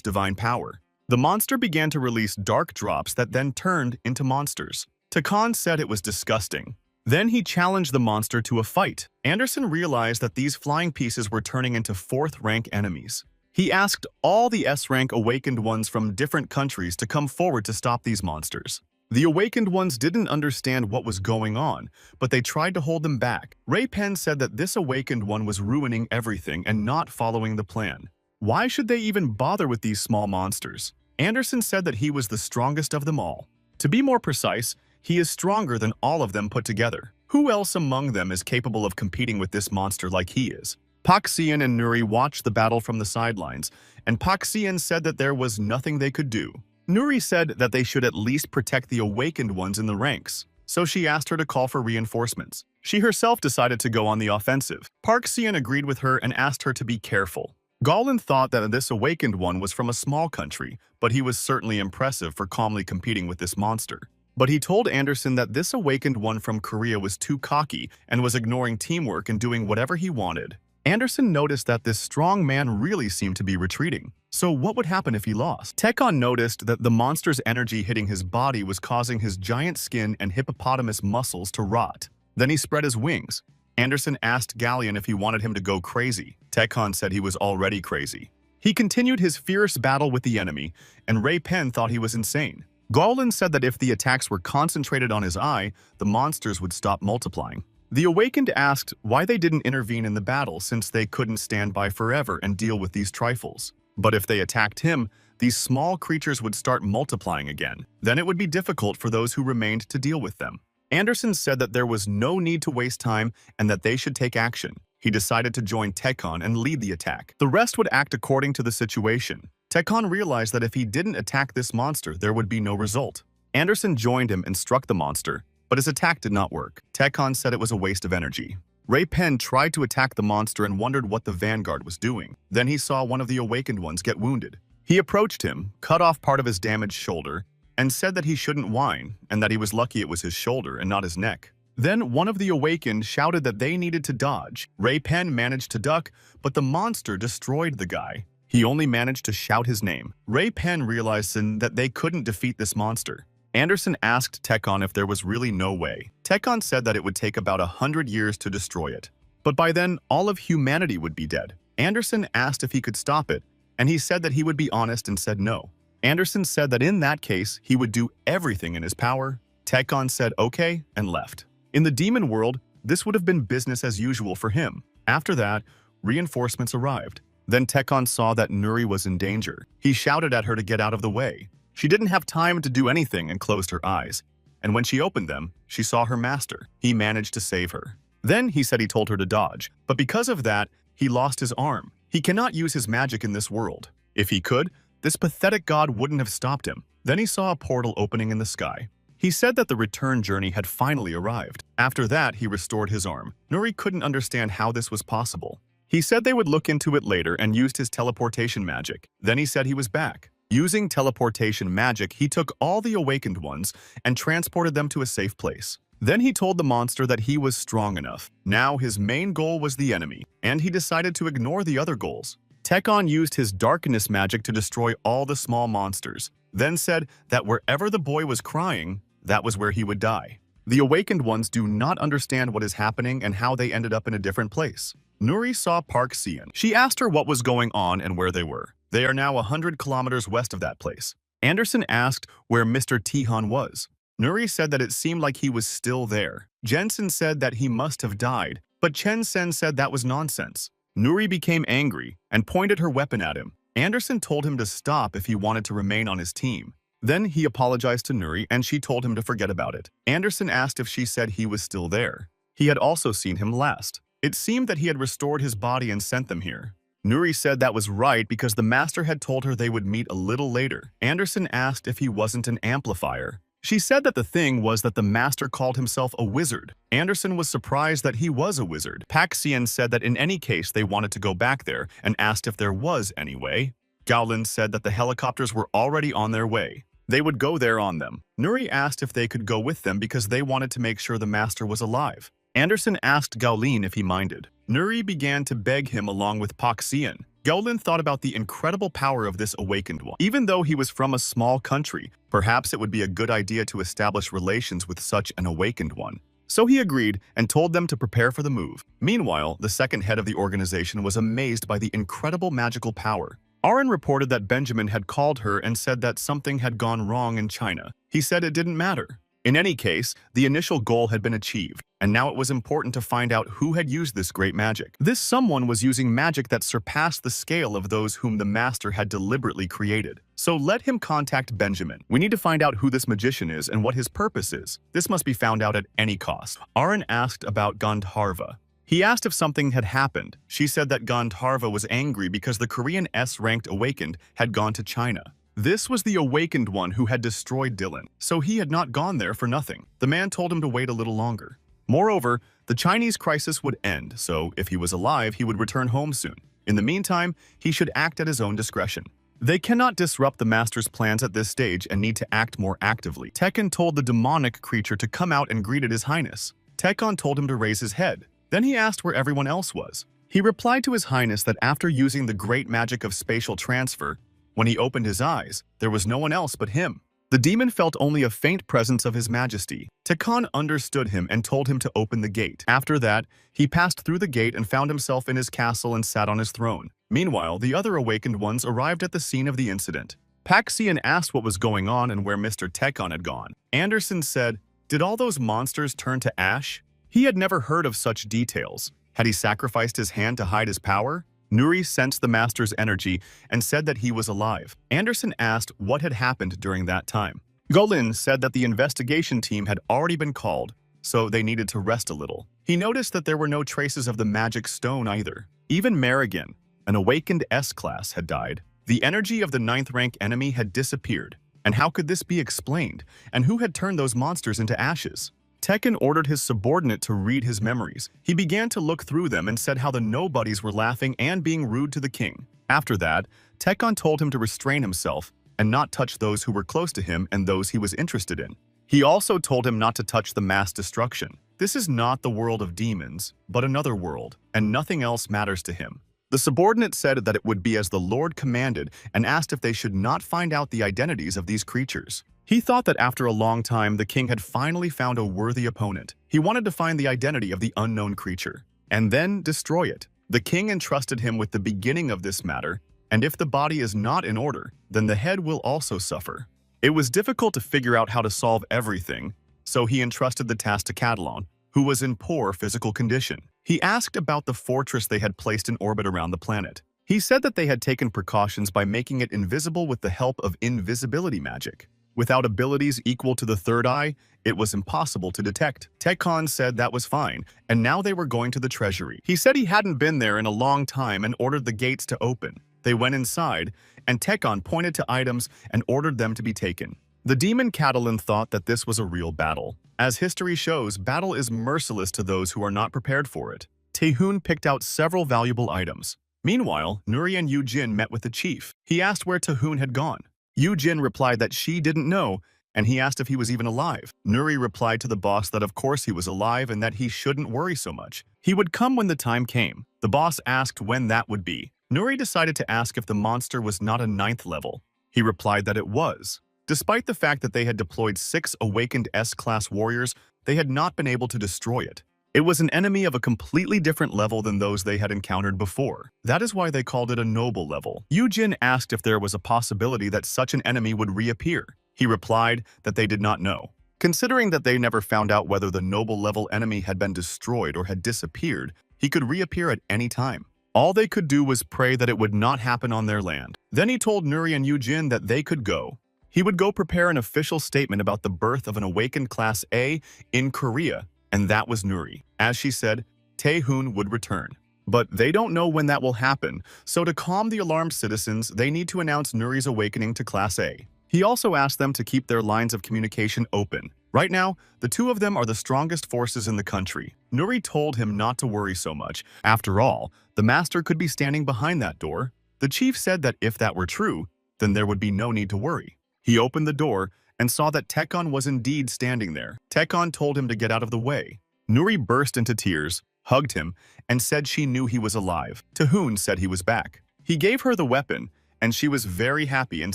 divine power. The monster began to release dark drops that then turned into monsters. Takon said it was disgusting. Then he challenged the monster to a fight. Anderson realized that these flying pieces were turning into 4th-rank enemies. He asked all the S-rank awakened ones from different countries to come forward to stop these monsters. The awakened ones didn't understand what was going on, but they tried to hold them back. Ray Penn said that this awakened one was ruining everything and not following the plan. Why should they even bother with these small monsters? Anderson said that he was the strongest of them all. To be more precise, he is stronger than all of them put together. Who else among them is capable of competing with this monster like he is? Pak Sian and Nuri watched the battle from the sidelines, and Pak Sian said that there was nothing they could do. Nuri said that they should at least protect the awakened ones in the ranks, so she asked her to call for reinforcements. She herself decided to go on the offensive. Park Sian agreed with her and asked her to be careful. Galen thought that this awakened one was from a small country, but he was certainly impressive for calmly competing with this monster. But he told Anderson that this awakened one from Korea was too cocky and was ignoring teamwork and doing whatever he wanted. Anderson noticed that this strong man really seemed to be retreating. So what would happen if he lost? Tekon noticed that the monster's energy hitting his body was causing his giant skin and hippopotamus muscles to rot. Then he spread his wings. Anderson asked Galleon if he wanted him to go crazy. Tekon said he was already crazy. He continued his fierce battle with the enemy, and Ray Penn thought he was insane. Galen said that if the attacks were concentrated on his eye, the monsters would stop multiplying. The Awakened asked why they didn't intervene in the battle since they couldn't stand by forever and deal with these trifles. But if they attacked him, these small creatures would start multiplying again. Then it would be difficult for those who remained to deal with them. Anderson said that there was no need to waste time and that they should take action. He decided to join Tekon and lead the attack. The rest would act according to the situation. Tekon realized that if he didn't attack this monster, there would be no result. Anderson joined him and struck the monster, but his attack did not work. Tekon said it was a waste of energy. Ray Penn tried to attack the monster and wondered what the vanguard was doing. Then he saw one of the awakened ones get wounded. He approached him, cut off part of his damaged shoulder, and said that he shouldn't whine and that he was lucky it was his shoulder and not his neck. Then one of the awakened shouted that they needed to dodge. Ray Penn managed to duck, but the monster destroyed the guy. He only managed to shout his name. Ray Penn realized that they couldn't defeat this monster. Anderson asked Tekon if there was really no way. Tekon said that it would take about 100 years to destroy it. But by then, all of humanity would be dead. Anderson asked if he could stop it, and he said that he would be honest and said no. Anderson said that in that case, he would do everything in his power. Tekon said okay and left. In the demon world, this would have been business as usual for him. After that, reinforcements arrived. Then Tekon saw that Nuri was in danger. He shouted at her to get out of the way. She didn't have time to do anything and closed her eyes. And when she opened them, she saw her master. He managed to save her. Then he said he told her to dodge, but because of that, he lost his arm. He cannot use his magic in this world. If he could, this pathetic god wouldn't have stopped him. Then he saw a portal opening in the sky. He said that the return journey had finally arrived. After that, he restored his arm. Nuri couldn't understand how this was possible. He said they would look into it later and used his teleportation magic. Then he said he was back. Using teleportation magic, he took all the awakened ones and transported them to a safe place. Then he told the monster that he was strong enough. Now his main goal was the enemy, and he decided to ignore the other goals. Tekon used his darkness magic to destroy all the small monsters, then said that wherever the boy was crying, that was where he would die. The awakened ones do not understand what is happening and how they ended up in a different place. Nuri saw Park Sian. She asked her what was going on and where they were. They are now 100 kilometers west of that place. Anderson asked where Mr. Tihan was. Nuri said that it seemed like he was still there. Jensen said that he must have died, but Chen Sen said that was nonsense. Nuri became angry and pointed her weapon at him. Anderson told him to stop if he wanted to remain on his team. Then he apologized to Nuri and she told him to forget about it. Anderson asked if she said he was still there. he had also seen him last. It seemed that he had restored his body and sent them here. Nuri said that was right because the master had told her they would meet a little later. Anderson asked if he wasn't an amplifier. She said that the thing was that the master called himself a wizard. Anderson was surprised that he was a wizard. Paxian said that in any case they wanted to go back there and asked if there was any way. Gowland said that the helicopters were already on their way. They would go there on them. Nuri asked if they could go with them because they wanted to make sure the master was alive. Anderson asked Gaolin if he minded. Nuri began to beg him along with Paxian. Gaolin thought about the incredible power of this awakened one. Even though he was from a small country, perhaps it would be a good idea to establish relations with such an awakened one. So he agreed and told them to prepare for the move. Meanwhile, the second head of the organization was amazed by the incredible magical power. Aaron reported that Benjamin had called her and said that something had gone wrong in China. He said it didn't matter. In any case, the initial goal had been achieved, and now it was important to find out who had used this great magic. This someone was using magic that surpassed the scale of those whom the master had deliberately created. So let him contact Benjamin. We need to find out who this magician is and what his purpose is. This must be found out at any cost. Aaron asked about Gandharva. He asked if something had happened. She said that Gandharva was angry because the Korean S-ranked awakened had gone to China. This was the awakened one who had destroyed Dylan, so he had not gone there for nothing. The man told him to wait a little longer. Moreover, the Chinese crisis would end, so if he was alive, he would return home soon. In the meantime, he should act at his own discretion. They cannot disrupt the master's plans at this stage and need to act more actively. Tekken told the demonic creature to come out and greeted His Highness. Tekken told him to raise his head. Then he asked where everyone else was. He replied to His Highness that after using the great magic of spatial transfer, when he opened his eyes, there was no one else but him. The demon felt only a faint presence of His Majesty. Tekken understood him and told him to open the gate. After that, he passed through the gate and found himself in his castle and sat on his throne. Meanwhile, the other awakened ones arrived at the scene of the incident. Paxian asked what was going on and where Mr. Tekken had gone. Anderson said, "Did all those monsters turn to ash?" He had never heard of such details. Had he sacrificed his hand to hide his power? Nuri sensed the master's energy and said that he was alive. Anderson asked what had happened during that time. Golin said that the investigation team had already been called, so they needed to rest a little. He noticed that there were no traces of the magic stone either. Even Marigan, an awakened S-class, had died. The energy of the 9th rank enemy had disappeared. And how could this be explained? And who had turned those monsters into ashes? Tekken ordered his subordinate to read his memories. He began to look through them and said how the nobodies were laughing and being rude to the king. After that, Tekken told him to restrain himself and not touch those who were close to him and those he was interested in. He also told him not to touch the mass destruction. This is not the world of demons, but another world, and nothing else matters to him. The subordinate said that it would be as the Lord commanded and asked if they should not find out the identities of these creatures. He thought that after a long time, the king had finally found a worthy opponent. He wanted to find the identity of the unknown creature, and then destroy it. The king entrusted him with the beginning of this matter, and if the body is not in order, then the head will also suffer. It was difficult to figure out how to solve everything, so he entrusted the task to Catalan, who was in poor physical condition. He asked about the fortress they had placed in orbit around the planet. He said that they had taken precautions by making it invisible with the help of invisibility magic. Without abilities equal to the third eye, it was impossible to detect. Tekken said that was fine, and now they were going to the treasury. He said he hadn't been there in a long time and ordered the gates to open. They went inside, and Tekken pointed to items and ordered them to be taken. The demon Catalan thought that this was a real battle. As history shows, battle is merciless to those who are not prepared for it. Taehoon picked out several valuable items. Meanwhile, Nuri and Yu-Jin met with the chief. He asked where Taehoon had gone. Yu-Jin replied that she didn't know, and he asked if he was even alive. Nuri replied to the boss that of course he was alive and that he shouldn't worry so much. He would come when the time came. The boss asked when that would be. Nuri decided to ask if the monster was not a 9th level. He replied that it was. Despite the fact that they had deployed 6 awakened S-class warriors, they had not been able to destroy it. It was an enemy of a completely different level than those they had encountered before. That is why they called it a noble level. Yu-Jin asked if there was a possibility that such an enemy would reappear. He replied that they did not know. Considering that they never found out whether the noble level enemy had been destroyed or had disappeared, he could reappear at any time. All they could do was pray that it would not happen on their land. Then he told Nuri and Yu-Jin that they could go. He would go prepare an official statement about the birth of an awakened Class A in Korea, and that was Nuri. As she said, Taehoon would return. But they don't know when that will happen, so to calm the alarmed citizens, they need to announce Nuri's awakening to Class A. He also asked them to keep their lines of communication open. Right now, the two of them are the strongest forces in the country. Nuri told him not to worry so much. After all, the master could be standing behind that door. The chief said that if that were true, then there would be no need to worry. He opened the door and saw that Tekon was indeed standing there. Tekon told him to get out of the way. Nuri burst into tears, hugged him, and said she knew he was alive. Taehoon said he was back. He gave her the weapon, and she was very happy and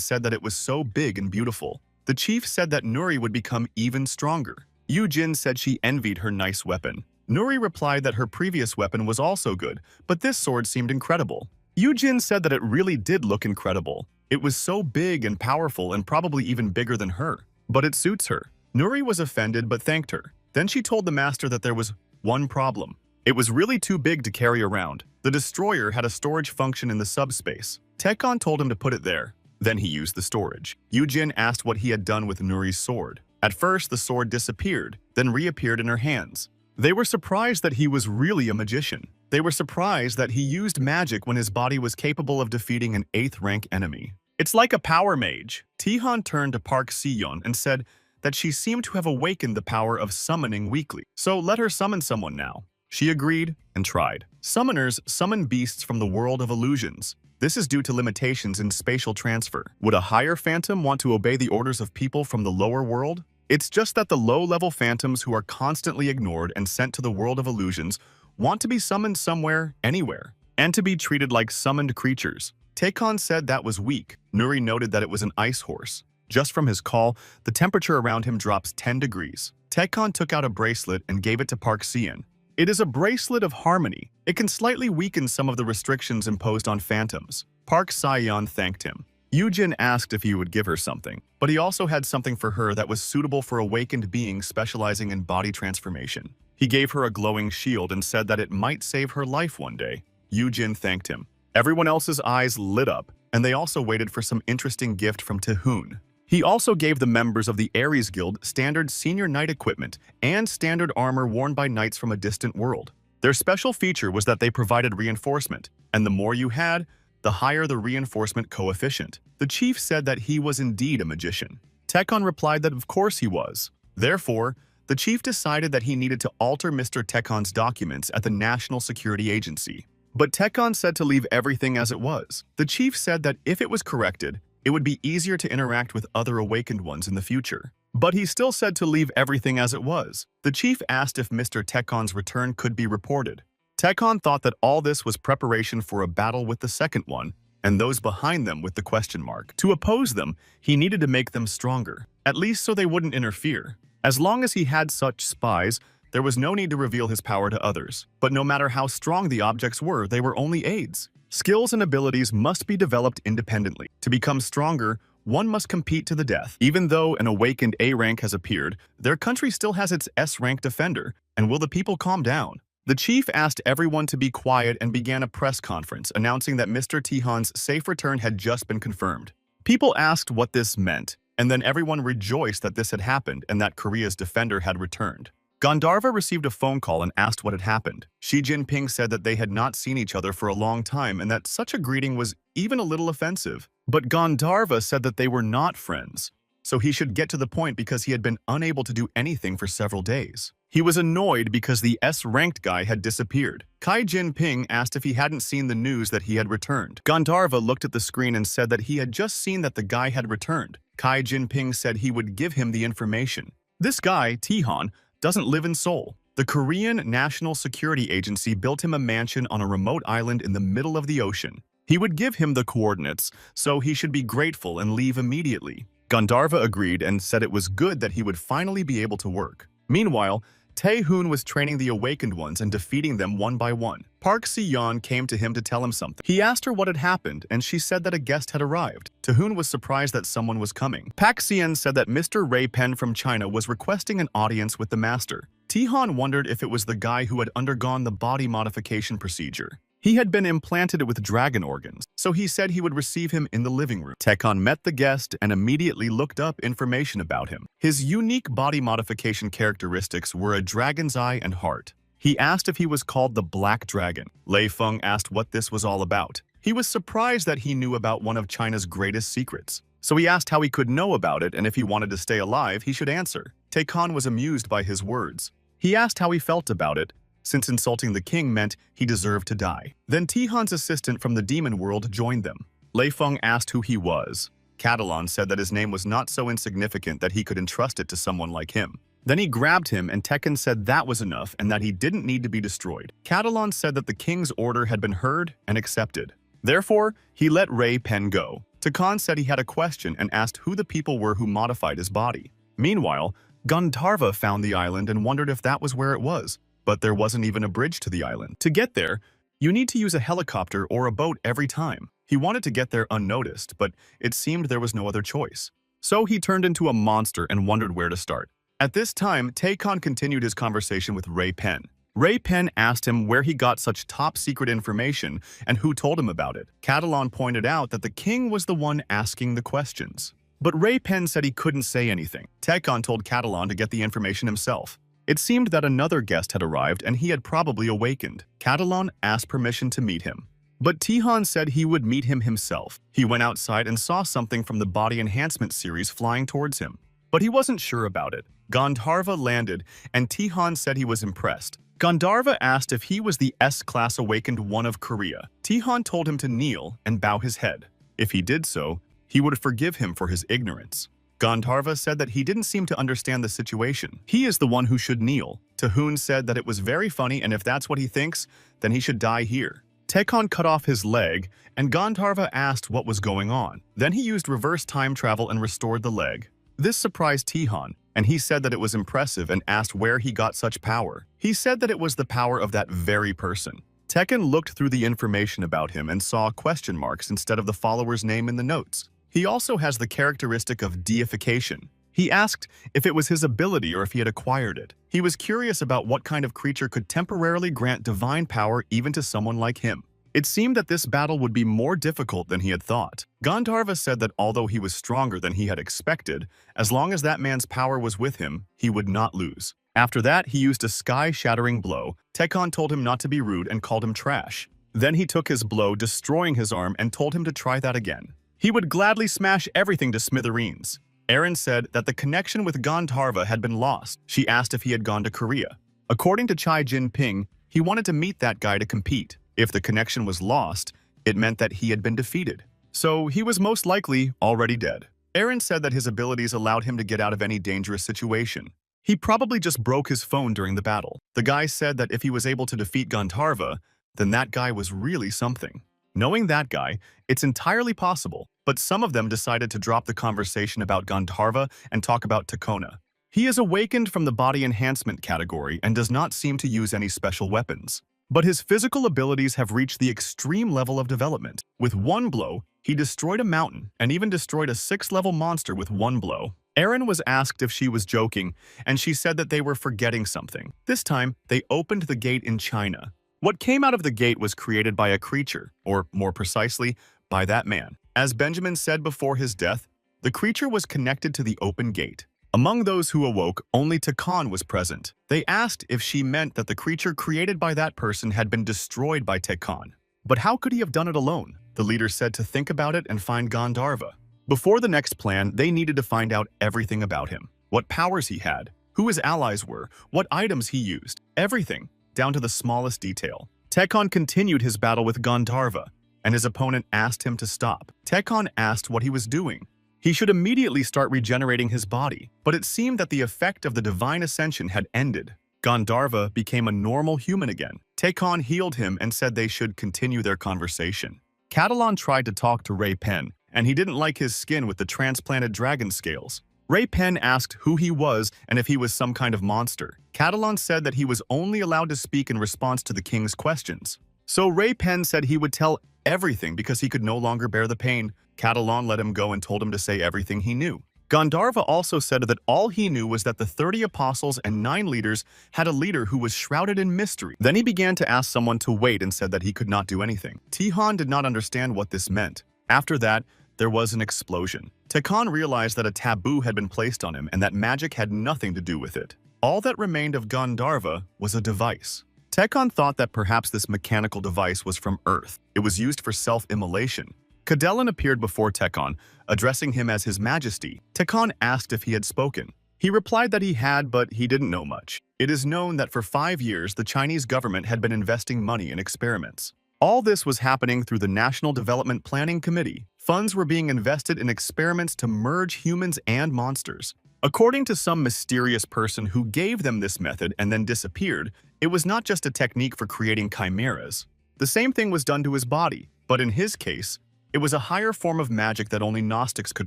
said that it was so big and beautiful. The chief said that Nuri would become even stronger. Yoo-jin said she envied her nice weapon. Nuri replied that her previous weapon was also good, but this sword seemed incredible. Yoo-jin said that it really did look incredible. It was so big and powerful and probably even bigger than her. But it suits her. Nuri was offended but thanked her. Then she told the master that there was one problem. It was really too big to carry around. The destroyer had a storage function in the subspace. Tekon told him to put it there. Then he used the storage. Yoo-jin asked what he had done with Nuri's sword. At first, the sword disappeared, then reappeared in her hands. They were surprised that he was really a magician. They were surprised that he used magic when his body was capable of defeating an 8th rank enemy. It's like a power mage. Taehoon turned to Park Si-yeon and said that she seemed to have awakened the power of summoning weekly. So let her summon someone now. She agreed and tried. Summoners summon beasts from the world of illusions. This is due to limitations in spatial transfer. Would a higher phantom want to obey the orders of people from the lower world? It's just that the low-level phantoms who are constantly ignored and sent to the world of illusions want to be summoned somewhere, anywhere, and to be treated like summoned creatures. Tekon said that was weak. Nuri noted that it was an ice horse. Just from his call, the temperature around him drops 10 degrees. Tekon took out a bracelet and gave it to Park Si-yeon. It is a bracelet of harmony. It can slightly weaken some of the restrictions imposed on phantoms. Park Si-yeon thanked him. Yoo-jin asked if he would give her something, but he also had something for her that was suitable for awakened beings specializing in body transformation. He gave her a glowing shield and said that it might save her life one day. Yoo-jin thanked him. Everyone else's eyes lit up, and they also waited for some interesting gift from Taehoon. He also gave the members of the Ares Guild standard senior knight equipment and standard armor worn by knights from a distant world. Their special feature was that they provided reinforcement, and the more you had, the higher the reinforcement coefficient. The chief said that he was indeed a magician. Tekon replied that of course he was. Therefore, the chief decided that he needed to alter Mr. Tekon's documents at the National Security Agency. But Tekon said to leave everything as it was. The chief said that if it was corrected, it would be easier to interact with other awakened ones in the future. But he still said to leave everything as it was. The chief asked if Mr. Tekon's return could be reported. Tekon thought that all this was preparation for a battle with the second one, and those behind them with the question mark. To oppose them, he needed to make them stronger, at least so they wouldn't interfere. As long as he had such spies, there was no need to reveal his power to others. But no matter how strong the objects were, they were only aids. Skills and abilities must be developed independently. To become stronger, one must compete to the death. Even though an awakened A rank has appeared, their country still has its S rank defender. And will the people calm down? The chief asked everyone to be quiet and began a press conference announcing that Mr. Taehoon's safe return had just been confirmed. People asked what this meant, and then everyone rejoiced that this had happened and that Korea's defender had returned. Gandharva received a phone call and asked what had happened. Xi Jinping said that they had not seen each other for a long time and that such a greeting was even a little offensive. But Gandharva said that they were not friends, so he should get to the point because he had been unable to do anything for several days. He was annoyed because the S-ranked guy had disappeared. Xi Jinping asked if he hadn't seen the news that he had returned. Gandharva looked at the screen and said that he had just seen that the guy had returned. Xi Jinping said he would give him the information. This guy, Taehoon, doesn't live in Seoul. The Korean National Security Agency built him a mansion on a remote island in the middle of the ocean. He would give him the coordinates, so he should be grateful and leave immediately. Gandharva agreed and said it was good that he would finally be able to work. Meanwhile, Taehoon was training the awakened ones and defeating them one by one. Park Si-yeon came to him to tell him something. He asked her what had happened, and she said that a guest had arrived. Taehoon was surprised that someone was coming. Park Si-yeon said that Mr. Ray Pen from China was requesting an audience with the master. Taehoon wondered if it was the guy who had undergone the body modification procedure. He had been implanted with dragon organs, so he said he would receive him in the living room. Tekon met the guest and immediately looked up information about him. His unique body modification characteristics were a dragon's eye and heart. He asked if he was called the Black Dragon. Lei Feng asked what this was all about. He was surprised that he knew about one of China's greatest secrets. So he asked how he could know about it, and if he wanted to stay alive, he should answer. Tekon was amused by his words. He asked how he felt about it, since insulting the king meant he deserved to die. Then Tihan's assistant from the demon world joined them. Lei Feng asked who he was. Catalan said that his name was not so insignificant that he could entrust it to someone like him. Then he grabbed him, and Tekon said that was enough and that he didn't need to be destroyed. Catalan said that the king's order had been heard and accepted. Therefore, he let Ray Pen go. Tekon said he had a question and asked who the people were who modified his body. Meanwhile, Gandharva found the island and wondered if that was where it was. But there wasn't even a bridge to the island. To get there, you need to use a helicopter or a boat every time. He wanted to get there unnoticed, but it seemed there was no other choice. So he turned into a monster and wondered where to start. At this time, Tekon continued his conversation with Ray Pen. Ray Pen asked him where he got such top-secret information and who told him about it. Catalan pointed out that the king was the one asking the questions. But Ray Pen said he couldn't say anything. Tekon told Catalan to get the information himself. It seemed that another guest had arrived and he had probably awakened. Catalan asked permission to meet him. But Tihan said he would meet him himself. He went outside and saw something from the body enhancement series flying towards him. But he wasn't sure about it. Gandharva landed, and Tihan said he was impressed. Gandharva asked if he was the S-class awakened one of Korea. Tihan told him to kneel and bow his head. If he did so, he would forgive him for his ignorance. Gandharva said that he didn't seem to understand the situation. He is the one who should kneel. Tahun said that it was very funny, and if that's what he thinks, then he should die here. Tekon cut off his leg, and Gandharva asked what was going on. Then he used reverse time travel and restored the leg. This surprised Tihan, and he said that it was impressive and asked where he got such power. He said that it was the power of that very person. Tekon looked through the information about him and saw question marks instead of the follower's name in the notes. He also has the characteristic of deification. He asked if it was his ability or if he had acquired it. He was curious about what kind of creature could temporarily grant divine power even to someone like him. It seemed that this battle would be more difficult than he had thought. Gandharva said that although he was stronger than he had expected, as long as that man's power was with him, he would not lose. After that, he used a sky-shattering blow. Tekon told him not to be rude and called him trash. Then he took his blow, destroying his arm, and told him to try that again. He would gladly smash everything to smithereens. Erin said that the connection with Gandharva had been lost. She asked if he had gone to Korea. According to Chai Jinping, he wanted to meet that guy to compete. If the connection was lost, it meant that he had been defeated. So he was most likely already dead. Erin said that his abilities allowed him to get out of any dangerous situation. He probably just broke his phone during the battle. The guy said that if he was able to defeat Gandharva, then that guy was really something. Knowing that guy, it's entirely possible, but some of them decided to drop the conversation about Gandharva and talk about Takona. He is awakened from the body enhancement category and does not seem to use any special weapons. But his physical abilities have reached the extreme level of development. With one blow, he destroyed a mountain and even destroyed a 6th-level monster with one blow. Erin was asked if she was joking, and she said that they were forgetting something. This time, they opened the gate in China. What came out of the gate was created by a creature, or more precisely, by that man. As Benjamin said before his death, the creature was connected to the open gate. Among those who awoke, only Tekon was present. They asked if she meant that the creature created by that person had been destroyed by Tekon. But how could he have done it alone? The leader said to think about it and find Gandharva. Before the next plan, they needed to find out everything about him. What powers he had, who his allies were, what items he used, everything, down to the smallest detail. Tekon continued his battle with Gandharva, and his opponent asked him to stop. Tekon asked what he was doing. He should immediately start regenerating his body, but it seemed that the effect of the divine ascension had ended. Gandharva became a normal human again. Tekon healed him and said they should continue their conversation. Catalan tried to talk to Ray Pen, and he didn't like his skin with the transplanted dragon scales. Ray Pen asked who he was and if he was some kind of monster. Catalan said that he was only allowed to speak in response to the king's questions. So Ray Pen said he would tell everything because he could no longer bear the pain. Catalan let him go and told him to say everything he knew. Gandharva also said that all he knew was that the 30 apostles and 9 leaders had a leader who was shrouded in mystery. Then he began to ask someone to wait and said that he could not do anything. Tihan did not understand what this meant. After that, there was an explosion. Tekon realized that a taboo had been placed on him and that magic had nothing to do with it. All that remained of Gandharva was a device. Tekon thought that perhaps this mechanical device was from Earth. It was used for self-immolation. Cadelin appeared before Tekon, addressing him as His Majesty. Tekon asked if he had spoken. He replied that he had, but he didn't know much. It is known that for 5 years, the Chinese government had been investing money in experiments. All this was happening through the National Development Planning Committee. Funds were being invested in experiments to merge humans and monsters. According to some mysterious person who gave them this method and then disappeared, it was not just a technique for creating chimeras. The same thing was done to his body, but in his case, it was a higher form of magic that only Gnostics could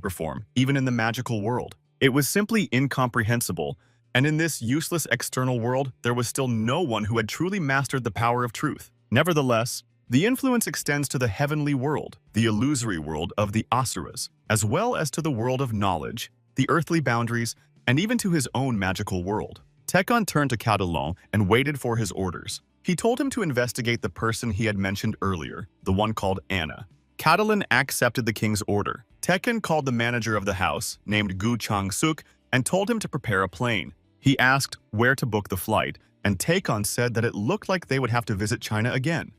perform, even in the magical world. It was simply incomprehensible, and in this useless external world, there was still no one who had truly mastered the power of truth. Nevertheless, the influence extends to the heavenly world, the illusory world of the Asuras, as well as to the world of knowledge, the earthly boundaries, and even to his own magical world. Tekon turned to Cadelin and waited for his orders. He told him to investigate the person he had mentioned earlier, the one called Anna. Cadelin accepted the king's order. Tekon called the manager of the house, named Gu Chang-suk, and told him to prepare a plane. He asked where to book the flight, and Tekon said that it looked like they would have to visit China again.